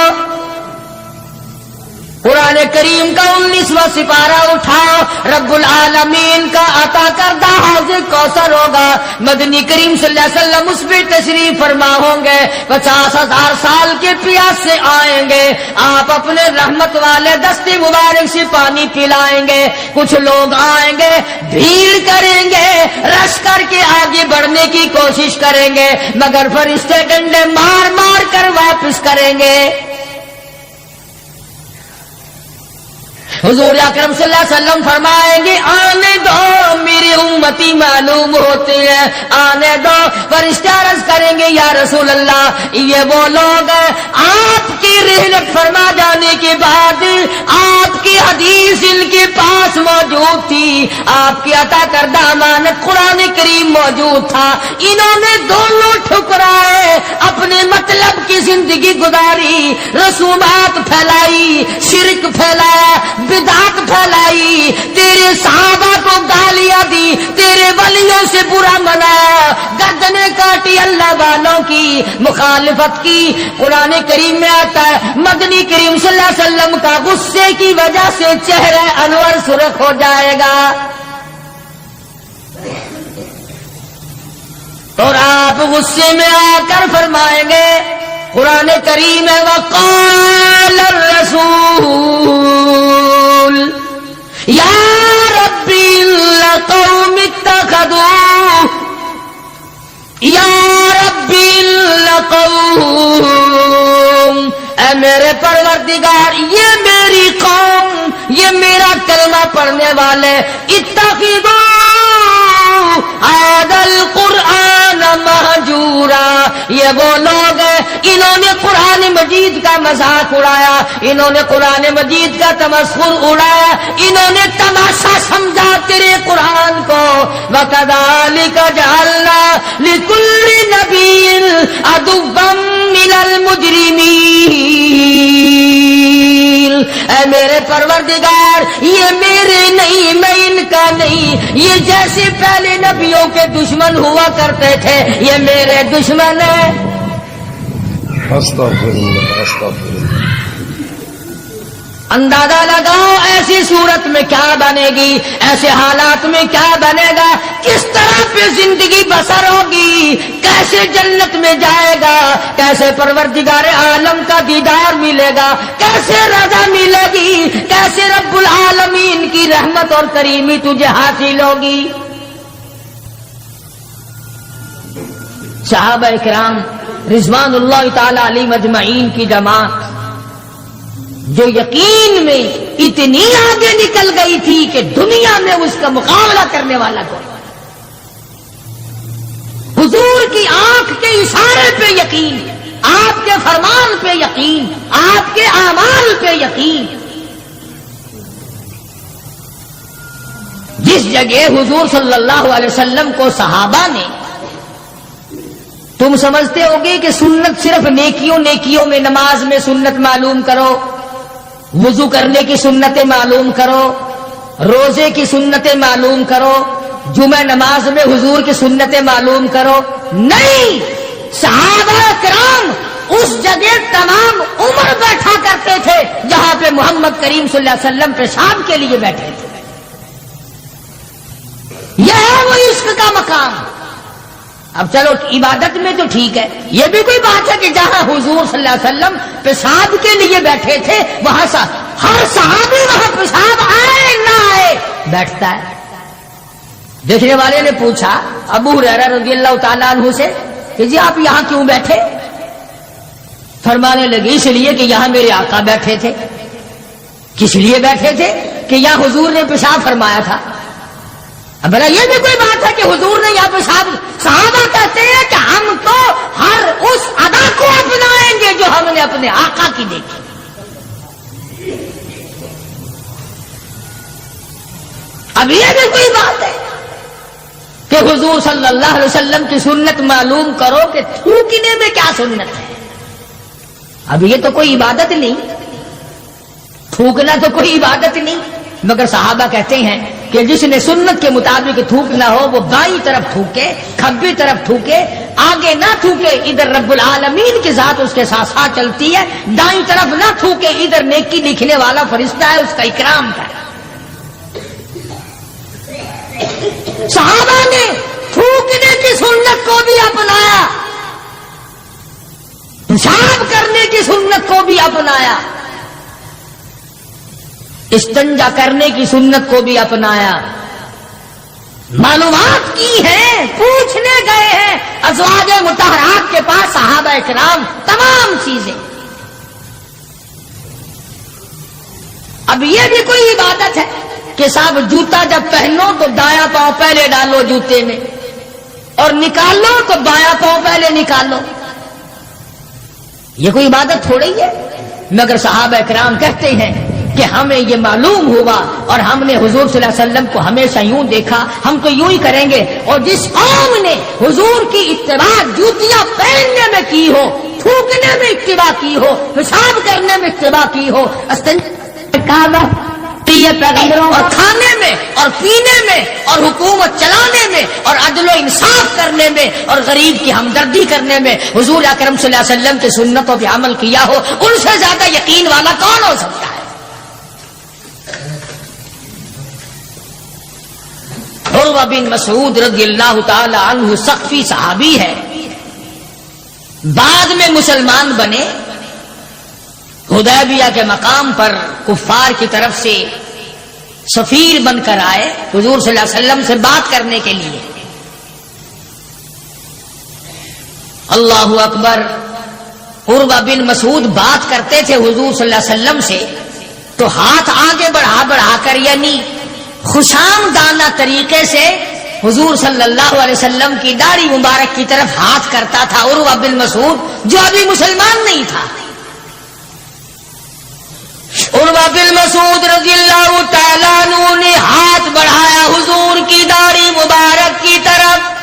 قرآن کریم کا 19واں سپارہ اٹھاؤ، رب العالمین کا عطا کردہ حوض کوثر ہوگا. مدنی کریم صلی اللہ علیہ وسلم اس پہ تشریف فرما ہوں گے، 50,000 سال کے پیاس سے آئیں گے. آپ اپنے رحمت والے دستے مبارک سے پانی پلائیں گے. کچھ لوگ آئیں گے، بھیڑ کریں گے، رش کر کے آگے بڑھنے کی کوشش کریں گے، مگر فرشتے ڈنڈے مار مار کر واپس کریں گے. حضور اکرم صلی اللہ علیہ وسلم فرمائیں گے آنے دو میری امتی معلوم ہوتے ہیں، آنے دو. فرشتے عرض کریں گے یا رسول اللہ یہ وہ لوگ ہیں آپ کی رحلت فرما جانے کے بعد آپ کی حدیث ان کے پاس موجود تھی، آپ کی عطا کردہ امانت قرآن کریم موجود تھا، انہوں نے دونوں ٹھکرائے، اپنے مطلب کی زندگی گزاری، رسومات پھیلائی، شرک پھیلایا، بدعت پھیلائی، تیرے صحابہ کو گالیاں دی، تیرے ولیوں سے برا منایا، گردنیں کاٹی اللہ والوں کی، مخالفت کی. قرآن کریم میں آتا ہے مدنی کریم صلی اللہ علیہ وسلم کا غصے کی وجہ سے چہرہ انور سرخ ہو جائے گا، اور آپ غصے میں آ کر فرمائیں گے، قرآن کریم ہے وقال الرسول یا ربی لقوم اتخذوا یا ربی لقوم، اے میرے پروردگار یہ میری قوم، یہ میرا کلمہ پڑھنے والے، اتخذوا هذا القرآن مہجورا، یہ وہ لوگ ہیں انہوں نے قرآن مجید کا مذاق اڑایا، انہوں نے قرآن مجید کا تمسخر اڑایا، انہوں نے تماشا سمجھا تیرے قرآن کو. وَكَذَلِكَ جَعَلْنَا لِكُلِّ نَبِيٍّ عَدُوًّا مِّنَ الْمُجْرِمِينَ. اے میرے پروردگار یہ میرے نہیں، میں ان کا نہیں، یہ جیسے پہلے نبیوں کے دشمن ہوا کرتے تھے یہ میرے دشمن ہیں. اندازہ لگاؤ ایسی صورت میں کیا بنے گی، ایسے حالات میں کیا بنے گا، کس طرح پہ زندگی بسر ہوگی، کیسے جنت میں جائے گا، کیسے پروردگار عالم کا دیدار ملے گا، کیسے رضا ملے گی، کیسے رب العالمین کی رحمت اور کریمی تجھے حاصل ہوگی. صحابہ کرام رضوان اللہ تعالی علیہم اجمعین کی جماعت جو یقین میں اتنی آگے نکل گئی تھی کہ دنیا میں اس کا مقابلہ کرنے والا کوئی، حضور کی آنکھ کے اشارے پہ یقین، آپ کے فرمان پہ یقین، آپ کے اعمال پہ یقین. جس جگہ حضور صلی اللہ علیہ وسلم کو صحابہ نے، تم سمجھتے ہوگے کہ سنت صرف نیکیوں میں، نماز میں سنت معلوم کرو، وضو کرنے کی سنتیں معلوم کرو، روزے کی سنتیں معلوم کرو، جمعہ نماز میں حضور کی سنتیں معلوم کرو. نہیں، صحابہ کرام اس جگہ تمام عمر بیٹھا کرتے تھے جہاں پہ محمد کریم صلی اللہ علیہ وسلم پیشاب کے لیے بیٹھے تھے. یہ ہے وہ عشق کا مقام. اب چلو عبادت میں تو ٹھیک ہے، یہ بھی کوئی بات ہے کہ جہاں حضور صلی اللہ علیہ وسلم پیشاب کے لیے بیٹھے تھے وہاں ہر صحابی وہاں پیشاب آئے نہ آئے بیٹھتا ہے. دیکھنے والے نے پوچھا ابو ہریرہ رضی اللہ تعالیٰ عنہ سے کہ جی آپ یہاں کیوں بیٹھے؟ فرمانے لگے اس لیے کہ یہاں میرے آقا بیٹھے تھے. کس لیے بیٹھے تھے؟ کہ یہاں حضور نے پیشاب فرمایا تھا. اب بھلا یہ بھی کوئی بات ہے کہ حضور نے یہاں پیشاب؟ صحابہ کہتے ہیں کہ ہم تو ہر اس ادا کو اپنائیں گے جو ہم نے اپنے آقا کی دیکھی. اب یہ بھی کوئی بات ہے کہ حضور صلی اللہ علیہ وسلم کی سنت معلوم کرو کہ تھوکنے میں کیا سنت ہے؟ اب یہ تو کوئی عبادت نہیں، تھوکنا تو کوئی عبادت نہیں، مگر صحابہ کہتے ہیں کہ جس نے سنت کے مطابق تھوکنا ہو وہ بائیں طرف تھوکے، کھبی طرف تھوکے، آگے نہ تھوکے، ادھر رب العالمین کی ذات اس کے ساتھ ساتھ چلتی ہے. دائیں طرف نہ تھوکے، ادھر نیکی لکھنے والا فرشتہ ہے، اس کا اکرام ہے. صحابہ نے تھوکنے کی سنت کو بھی اپنایا، پیشاب کرنے کی سنت کو بھی اپنایا، استنجا کرنے کی سنت کو بھی اپنایا. معلومات کی ہیں، پوچھنے گئے ہیں ازواج مطہرات کے پاس صحابہ کرام تمام چیزیں. اب یہ بھی کوئی عبادت ہے کہ صاحب جوتا جب پہنو تو دایاں پاؤں پہلے ڈالو جوتے میں اور نکالو تو بایاں پاؤں پہلے نکالو؟ یہ کوئی عبادت تھوڑی ہے. مگر صحابہ کرام کہتے ہیں کہ ہمیں یہ معلوم ہوا اور ہم نے حضور صلی اللہ علیہ وسلم کو ہمیشہ یوں دیکھا، ہم تو یوں ہی کریں گے. اور جس قوم نے حضور کی اتباع جوتیاں پہننے میں کی ہو، تھوکنے میں اتباع کی ہو، پیشاب کرنے میں اتباع کی ہو، پیغمبروں اور کھانے میں اور پینے میں اور حکومت چلانے میں اور عدل و انصاف کرنے میں اور غریب کی ہمدردی کرنے میں حضور اکرم صلی اللہ علیہ وسلم کی سنتوں پہ عمل کیا ہو، ان سے زیادہ یقین والا کون ہو سکتا ہے؟ عروہ بن مسعود رضی اللہ تعالی عنہ سقفی صحابی ہے، بعد میں مسلمان بنے. حدیبیہ کے مقام پر کفار کی طرف سے سفیر بن کر آئے حضور صلی اللہ علیہ وسلم سے بات کرنے کے لیے. اللہ اکبر. عروہ بن مسعود بات کرتے تھے حضور صلی اللہ علیہ وسلم سے تو ہاتھ آگے بڑھا بڑھا کر، یعنی خوشامدانہ طریقے سے حضور صلی اللہ علیہ وسلم کی داڑھی مبارک کی طرف ہاتھ کرتا تھا عروہ بن مسعود، جو ابھی مسلمان نہیں تھا. عروہ بن مسعود رضی اللہ تعالیٰ عنہ نے ہاتھ بڑھایا حضور کی داڑھی مبارک کی طرف،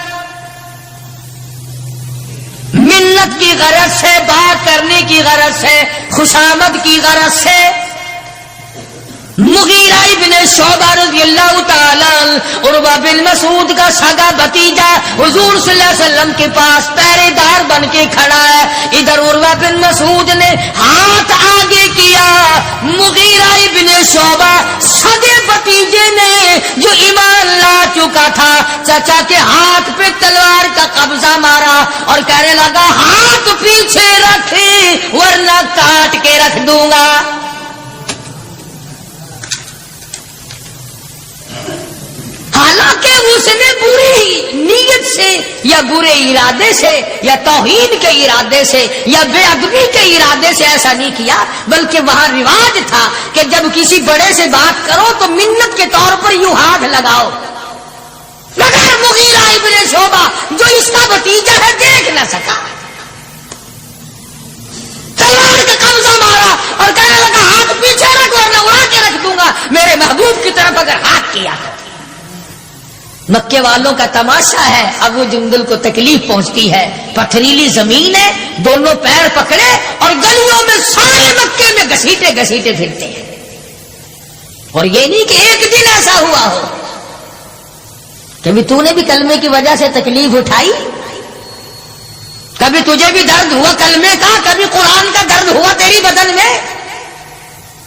منت کی غرض سے، بات کرنے کی غرض سے، خوشامد کی غرض سے. مغیرہ ابن شعبہ رضی اللہ تعالیٰ عروہ بن مسعود کا سگا بھتیجا حضور صلی اللہ علیہ وسلم کے پاس پہرے دار بن کے کھڑا ہے. ادھر عروہ بن مسعود نے ہاتھ آگے کیا، مغیرہ ابن شعبہ سگے بھتیجے نے جو ایمان لا چکا تھا چچا کے ہاتھ پہ تلوار کا قبضہ مارا اور کہنے لگا ہاتھ پیچھے رکھ ورنہ کاٹ کے رکھ دوں گا. حالانکہ اس نے بری نیت سے یا برے ارادے سے یا توہین کے ارادے سے یا بے ادبی کے ارادے سے ایسا نہیں کیا، بلکہ وہاں رواج تھا کہ جب کسی بڑے سے بات کرو تو منت کے طور پر یوں ہاتھ لگاؤ. مگر مغیرہ ابن شعبہ جو اس کا بھتیجا ہے دیکھ نہ سکا، تلوار کا قبضہ مارا اور کہنے لگا ہاتھ پیچھے رکھ ورنہ اڑا کے رکھ دوں گا میرے محبوب کی طرف اگر ہاتھ کیا. مکے والوں کا تماشا ہے، ابو جندل کو تکلیف پہنچتی ہے، پتھریلی زمین ہے، دونوں پیر پکڑے اور گلیوں میں سارے مکے میں گھسیٹے گھسیٹے پھرتے ہیں. اور یہ نہیں کہ ایک دن ایسا ہوا ہو کبھی تو نے بھی کلمے کی وجہ سے تکلیف اٹھائی، کبھی تجھے بھی درد ہوا کلمے کا، کبھی قرآن کا درد ہوا تیری بدن میں،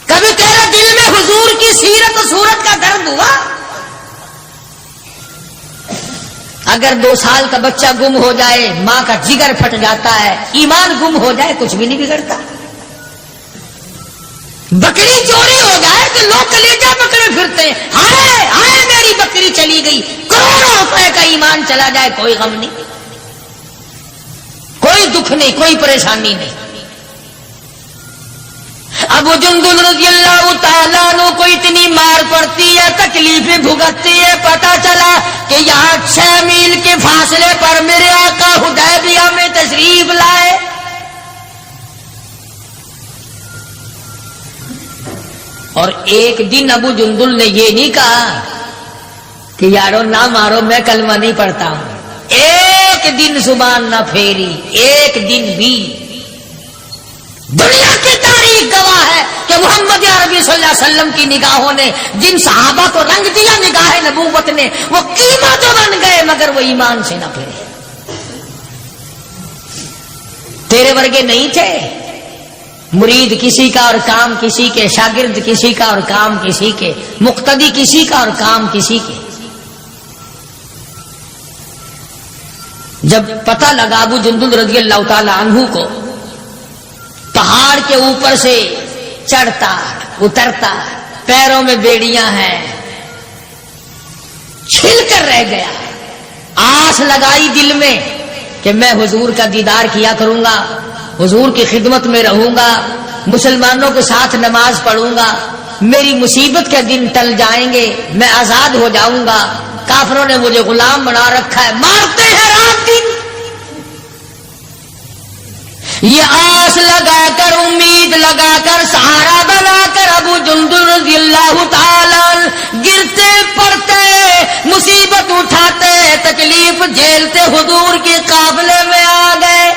کبھی تیرے دل میں حضور کی سیرت و صورت کا درد ہوا. اگر 2 سال کا بچہ گم ہو جائے ماں کا جگر پھٹ جاتا ہے، ایمان گم ہو جائے کچھ بھی نہیں بگڑتا. بکری چوری ہو جائے تو لوگ کلیجہ پکڑے پھرتے ہیں، ہائے ہائے میری بکری چلی گئی. کروڑوں روپے کا ایمان چلا جائے کوئی غم نہیں، کوئی دکھ نہیں، کوئی پریشانی نہیں. ابو جندل رضی اللہ تعالیٰ عنہ کو اتنی مار پڑتی ہے، تکلیفیں بھگتتی ہے، پتا چلا کہ یہاں 6 میل کے فاصلے پر میرے آقا حدیبیہ میں تشریف لائے. اور ایک دن ابو جندل نے یہ نہیں کہا کہ یارو نہ مارو میں کلمہ نہیں پڑھتا ہوں، ایک دن زبان نہ پھیری، ایک دن بھی. دنیا کی تاریخ گواہ ہے کہ محمد عربی صلی اللہ علیہ وسلم کی نگاہوں نے جن صحابہ کو رنگ دیا نگاہ نبوت نے، وہ قیمت تو بن گئے مگر وہ ایمان سے نہ پھرے. تیرے ورگے نہیں تھے، مرید کسی کا اور کام کسی کے، شاگرد کسی کا اور کام کسی کے، مقتدی کسی کا اور کام کسی کے. جب پتہ لگا ابو جندل رضی اللہ تعالی عنہ کو پہاڑ کے اوپر سے چڑھتا اترتا، پیروں میں بیڑیاں ہیں، چھل کر رہ گیا. آس لگائی دل میں کہ میں حضور کا دیدار کیا کروں گا، حضور کی خدمت میں رہوں گا، مسلمانوں کے ساتھ نماز پڑھوں گا، میری مصیبت کے دن ٹل جائیں گے، میں آزاد ہو جاؤں گا. کافروں نے مجھے غلام بنا رکھا ہے، مارتے ہیں رات دن. یہ آس لگا کر، امید لگا کر، سہارا بنا کر ابو جندل رضی اللہ تعالی گرتے پڑتے، مصیبت اٹھاتے، تکلیف جھیلتے حضور کے قافلے میں آ گئے.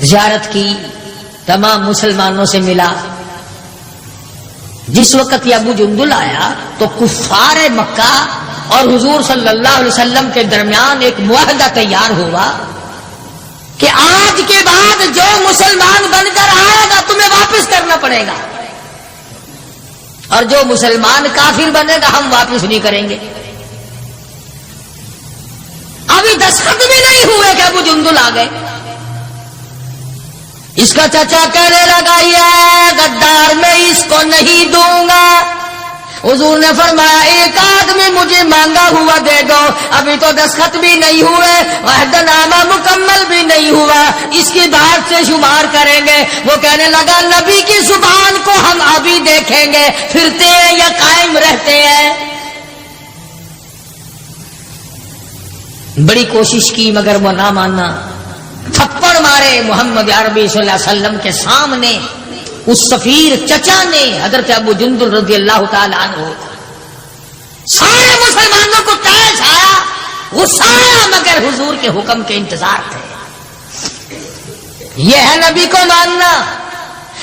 زیارت کی، تمام مسلمانوں سے ملا. جس وقت یہ ابو جندل آیا تو کفار مکہ اور حضور صلی اللہ علیہ وسلم کے درمیان ایک معاہدہ تیار ہوا کہ آج کے بعد جو مسلمان بن کر آئے گا تمہیں واپس کرنا پڑے گا، اور جو مسلمان کافر بنے گا ہم واپس نہیں کریں گے. ابھی دستخط بھی نہیں ہوئے کہ ابو جندل آ گئے. اس کا چچا کہنے لگا یہ غدار میں اس کو نہیں دوں گا. حضور نے فرمایا ایک آدمی مجھے مانگا ہوا دے دو، ابھی تو دستخط بھی نہیں ہوئے، عہد نامہ مکمل بھی نہیں ہوا، اس کی بات سے شمار کریں گے. وہ کہنے لگا نبی کی زبان کو ہم ابھی دیکھیں گے پھرتے ہیں یا قائم رہتے ہیں. بڑی کوشش کی مگر وہ نہ ماننا. تھپڑ مارے محمد عربی صلی اللہ علیہ وسلم کے سامنے. اس سفیر چچا نے حضرت ابو جندل رضی اللہ تعالی عنہ سارے مسلمانوں کو تیز آیا، غصہ آیا، مگر حضور کے حکم کے انتظار تھے. یہ ہے نبی کو ماننا.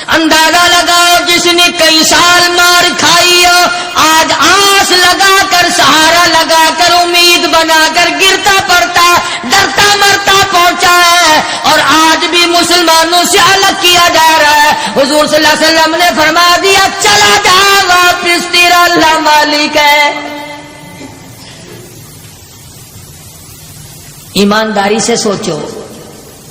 اندازہ لگاؤ جس نے کئی سال مار کھائی ہو، آج آس لگا کر، سہارا لگا کر، امید بنا کر گرتا پڑتا، ڈرتا مرتا پہنچا ہے، اور آج بھی مسلمانوں سے الگ کیا جا رہا ہے. حضور صلی اللہ علیہ وسلم نے فرما دیا چلا جا واپس، تیرا اللہ مالک ہے. ایمانداری سے سوچو.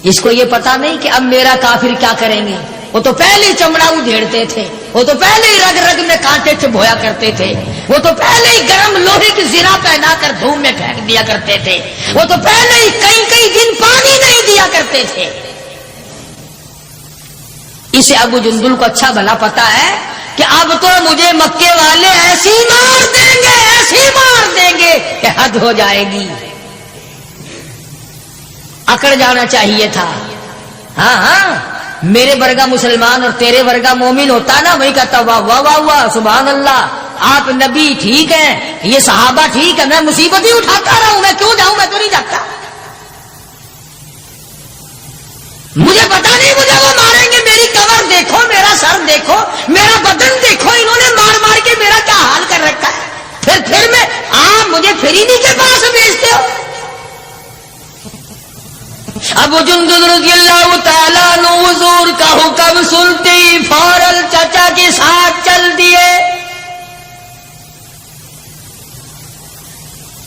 اس کو یہ پتا نہیں کہ اب میرا کافر کیا کریں گے. وہ تو پہلے ہی چمڑا ادھیڑتے تھے، وہ تو پہلے ہی رگ رگ میں کانٹے چبھویا کرتے تھے، وہ تو پہلے ہی گرم لوہے کی زرہ پہنا کر دھوم میں پھینک دیا کرتے تھے، وہ تو پہلے ہی کئی دن پانی نہیں دیا کرتے تھے. اسے ابو جندل کو اچھا بھلا پتا ہے کہ اب تو مجھے مکے والے ایسی مار دیں گے، ایسی مار دیں گے کہ حد ہو جائے گی. اکڑ جانا چاہیے تھا. ہاں میرے ورگا مسلمان اور تیرے ورگا مومن ہوتا نا، وہی کہتا واہ واہ واہ واہ سبحان اللہ، آپ نبی ٹھیک ہیں، یہ صحابہ ٹھیک ہے، میں مصیبت ہی اٹھاتا رہا ہوں، میں کیوں جاؤں، میں تو نہیں جاتا. مجھے پتا نہیں مجھے وہ ماریں گے. میری کمر دیکھو، میرا سر دیکھو، میرا بدن دیکھو، انہوں نے مار مار کے میرا کیا حال کر رکھا ہے. پھر میں مجھے فریدی کے پاس بھیجتے ہو. ابو جندل رضی اللہ تعالیٰ عنہ حضور کا حکم سنتے ہی فوراً چچا کے ساتھ چل دیے.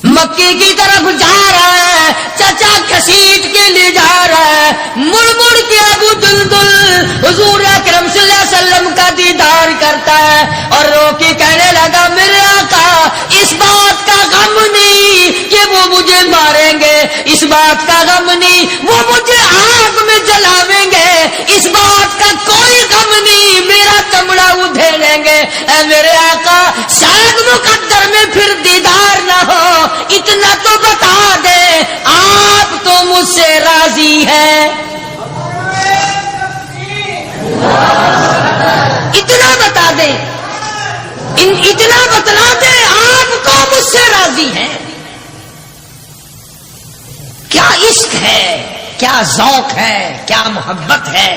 مکے کی طرف جا رہا ہے، چچا گھسیٹ کے لے جا رہا ہے. مڑ مڑ کے ابو جندل حضور اکرم صلی اللہ علیہ وسلم کا دیدار کرتا ہے اور رو کے کہنے لگا میرے آقا اس بات کا غم نہیں کہ وہ مجھے ماریں گے، اس بات کا غم نہیں وہ مجھے آگ میں میں جلاویں گے، اس بات کا کوئی غم نہیں، میرا چمڑا ادھیڑیں گے۔ اے میرے آقا شاید مقدر میں پھر دیدار نہ ہو، اتنا تو بتا دے آپ تو مجھ سے راضی ہے، اتنا بتا دیں، اتنا بتلا دیں آپ تو مجھ سے راضی ہیں۔ کیا عشق ہے، کیا ذوق ہے، کیا محبت ہے،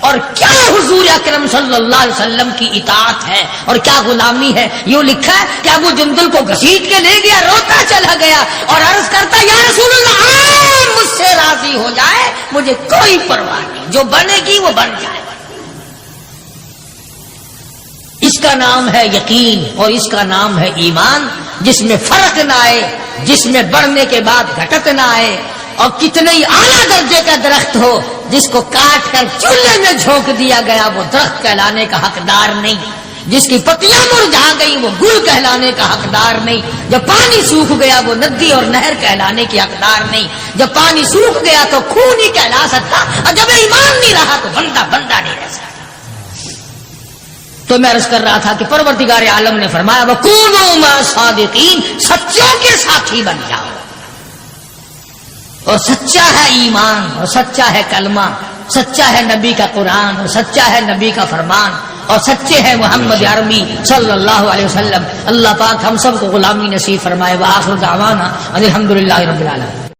اور کیا حضور اکرم صلی اللہ علیہ وسلم کی اطاعت ہے، اور کیا غلامی ہے۔ یوں لکھا ہے کہ ابو جندل کو گھسیٹ کے لے گیا، روتا چلا گیا اور عرض کرتا یا رسول اللہ آپ مجھ سے راضی ہو جائے، مجھے کوئی پرواہ نہیں، جو بنے گی وہ بن جائے۔ اس کا نام ہے یقین اور اس کا نام ہے ایمان، جس میں فرق نہ آئے، جس میں بڑھنے کے بعد گھٹت نہ آئے، اور کتنے ہی اعلیٰ درجے کا درخت ہو، جس کو کاٹ کر چولہے میں جھونک دیا گیا وہ درخت کہلانے کا حقدار نہیں، جس کی پتیاں مرجھا گئی وہ گل کہلانے کا حقدار نہیں، جب پانی سوکھ گیا وہ ندی اور نہر کہلانے کی حقدار نہیں، جب پانی سوکھ گیا تو خون نہیں کہلا سکتا، اور جب ایمان نہیں رہا تو بندہ نہیں رہ سکتا۔ تو میں عرض کر رہا تھا کہ پروردگار عالم نے فرمایا وَكُونُوا مَعَ الصَّادِقِينَ، سچوں کے ساتھی بن جاؤ، اور سچا ہے ایمان، اور سچا ہے کلمہ، سچا ہے نبی کا قرآن، اور سچا ہے نبی کا فرمان، اور سچے ہیں محمد عربی صلی اللہ علیہ وسلم۔ اللہ پاک ہم سب کو غلامی نصیب فرمائے۔ وآخر دعوانا ان الحمدللہ رب العالمین۔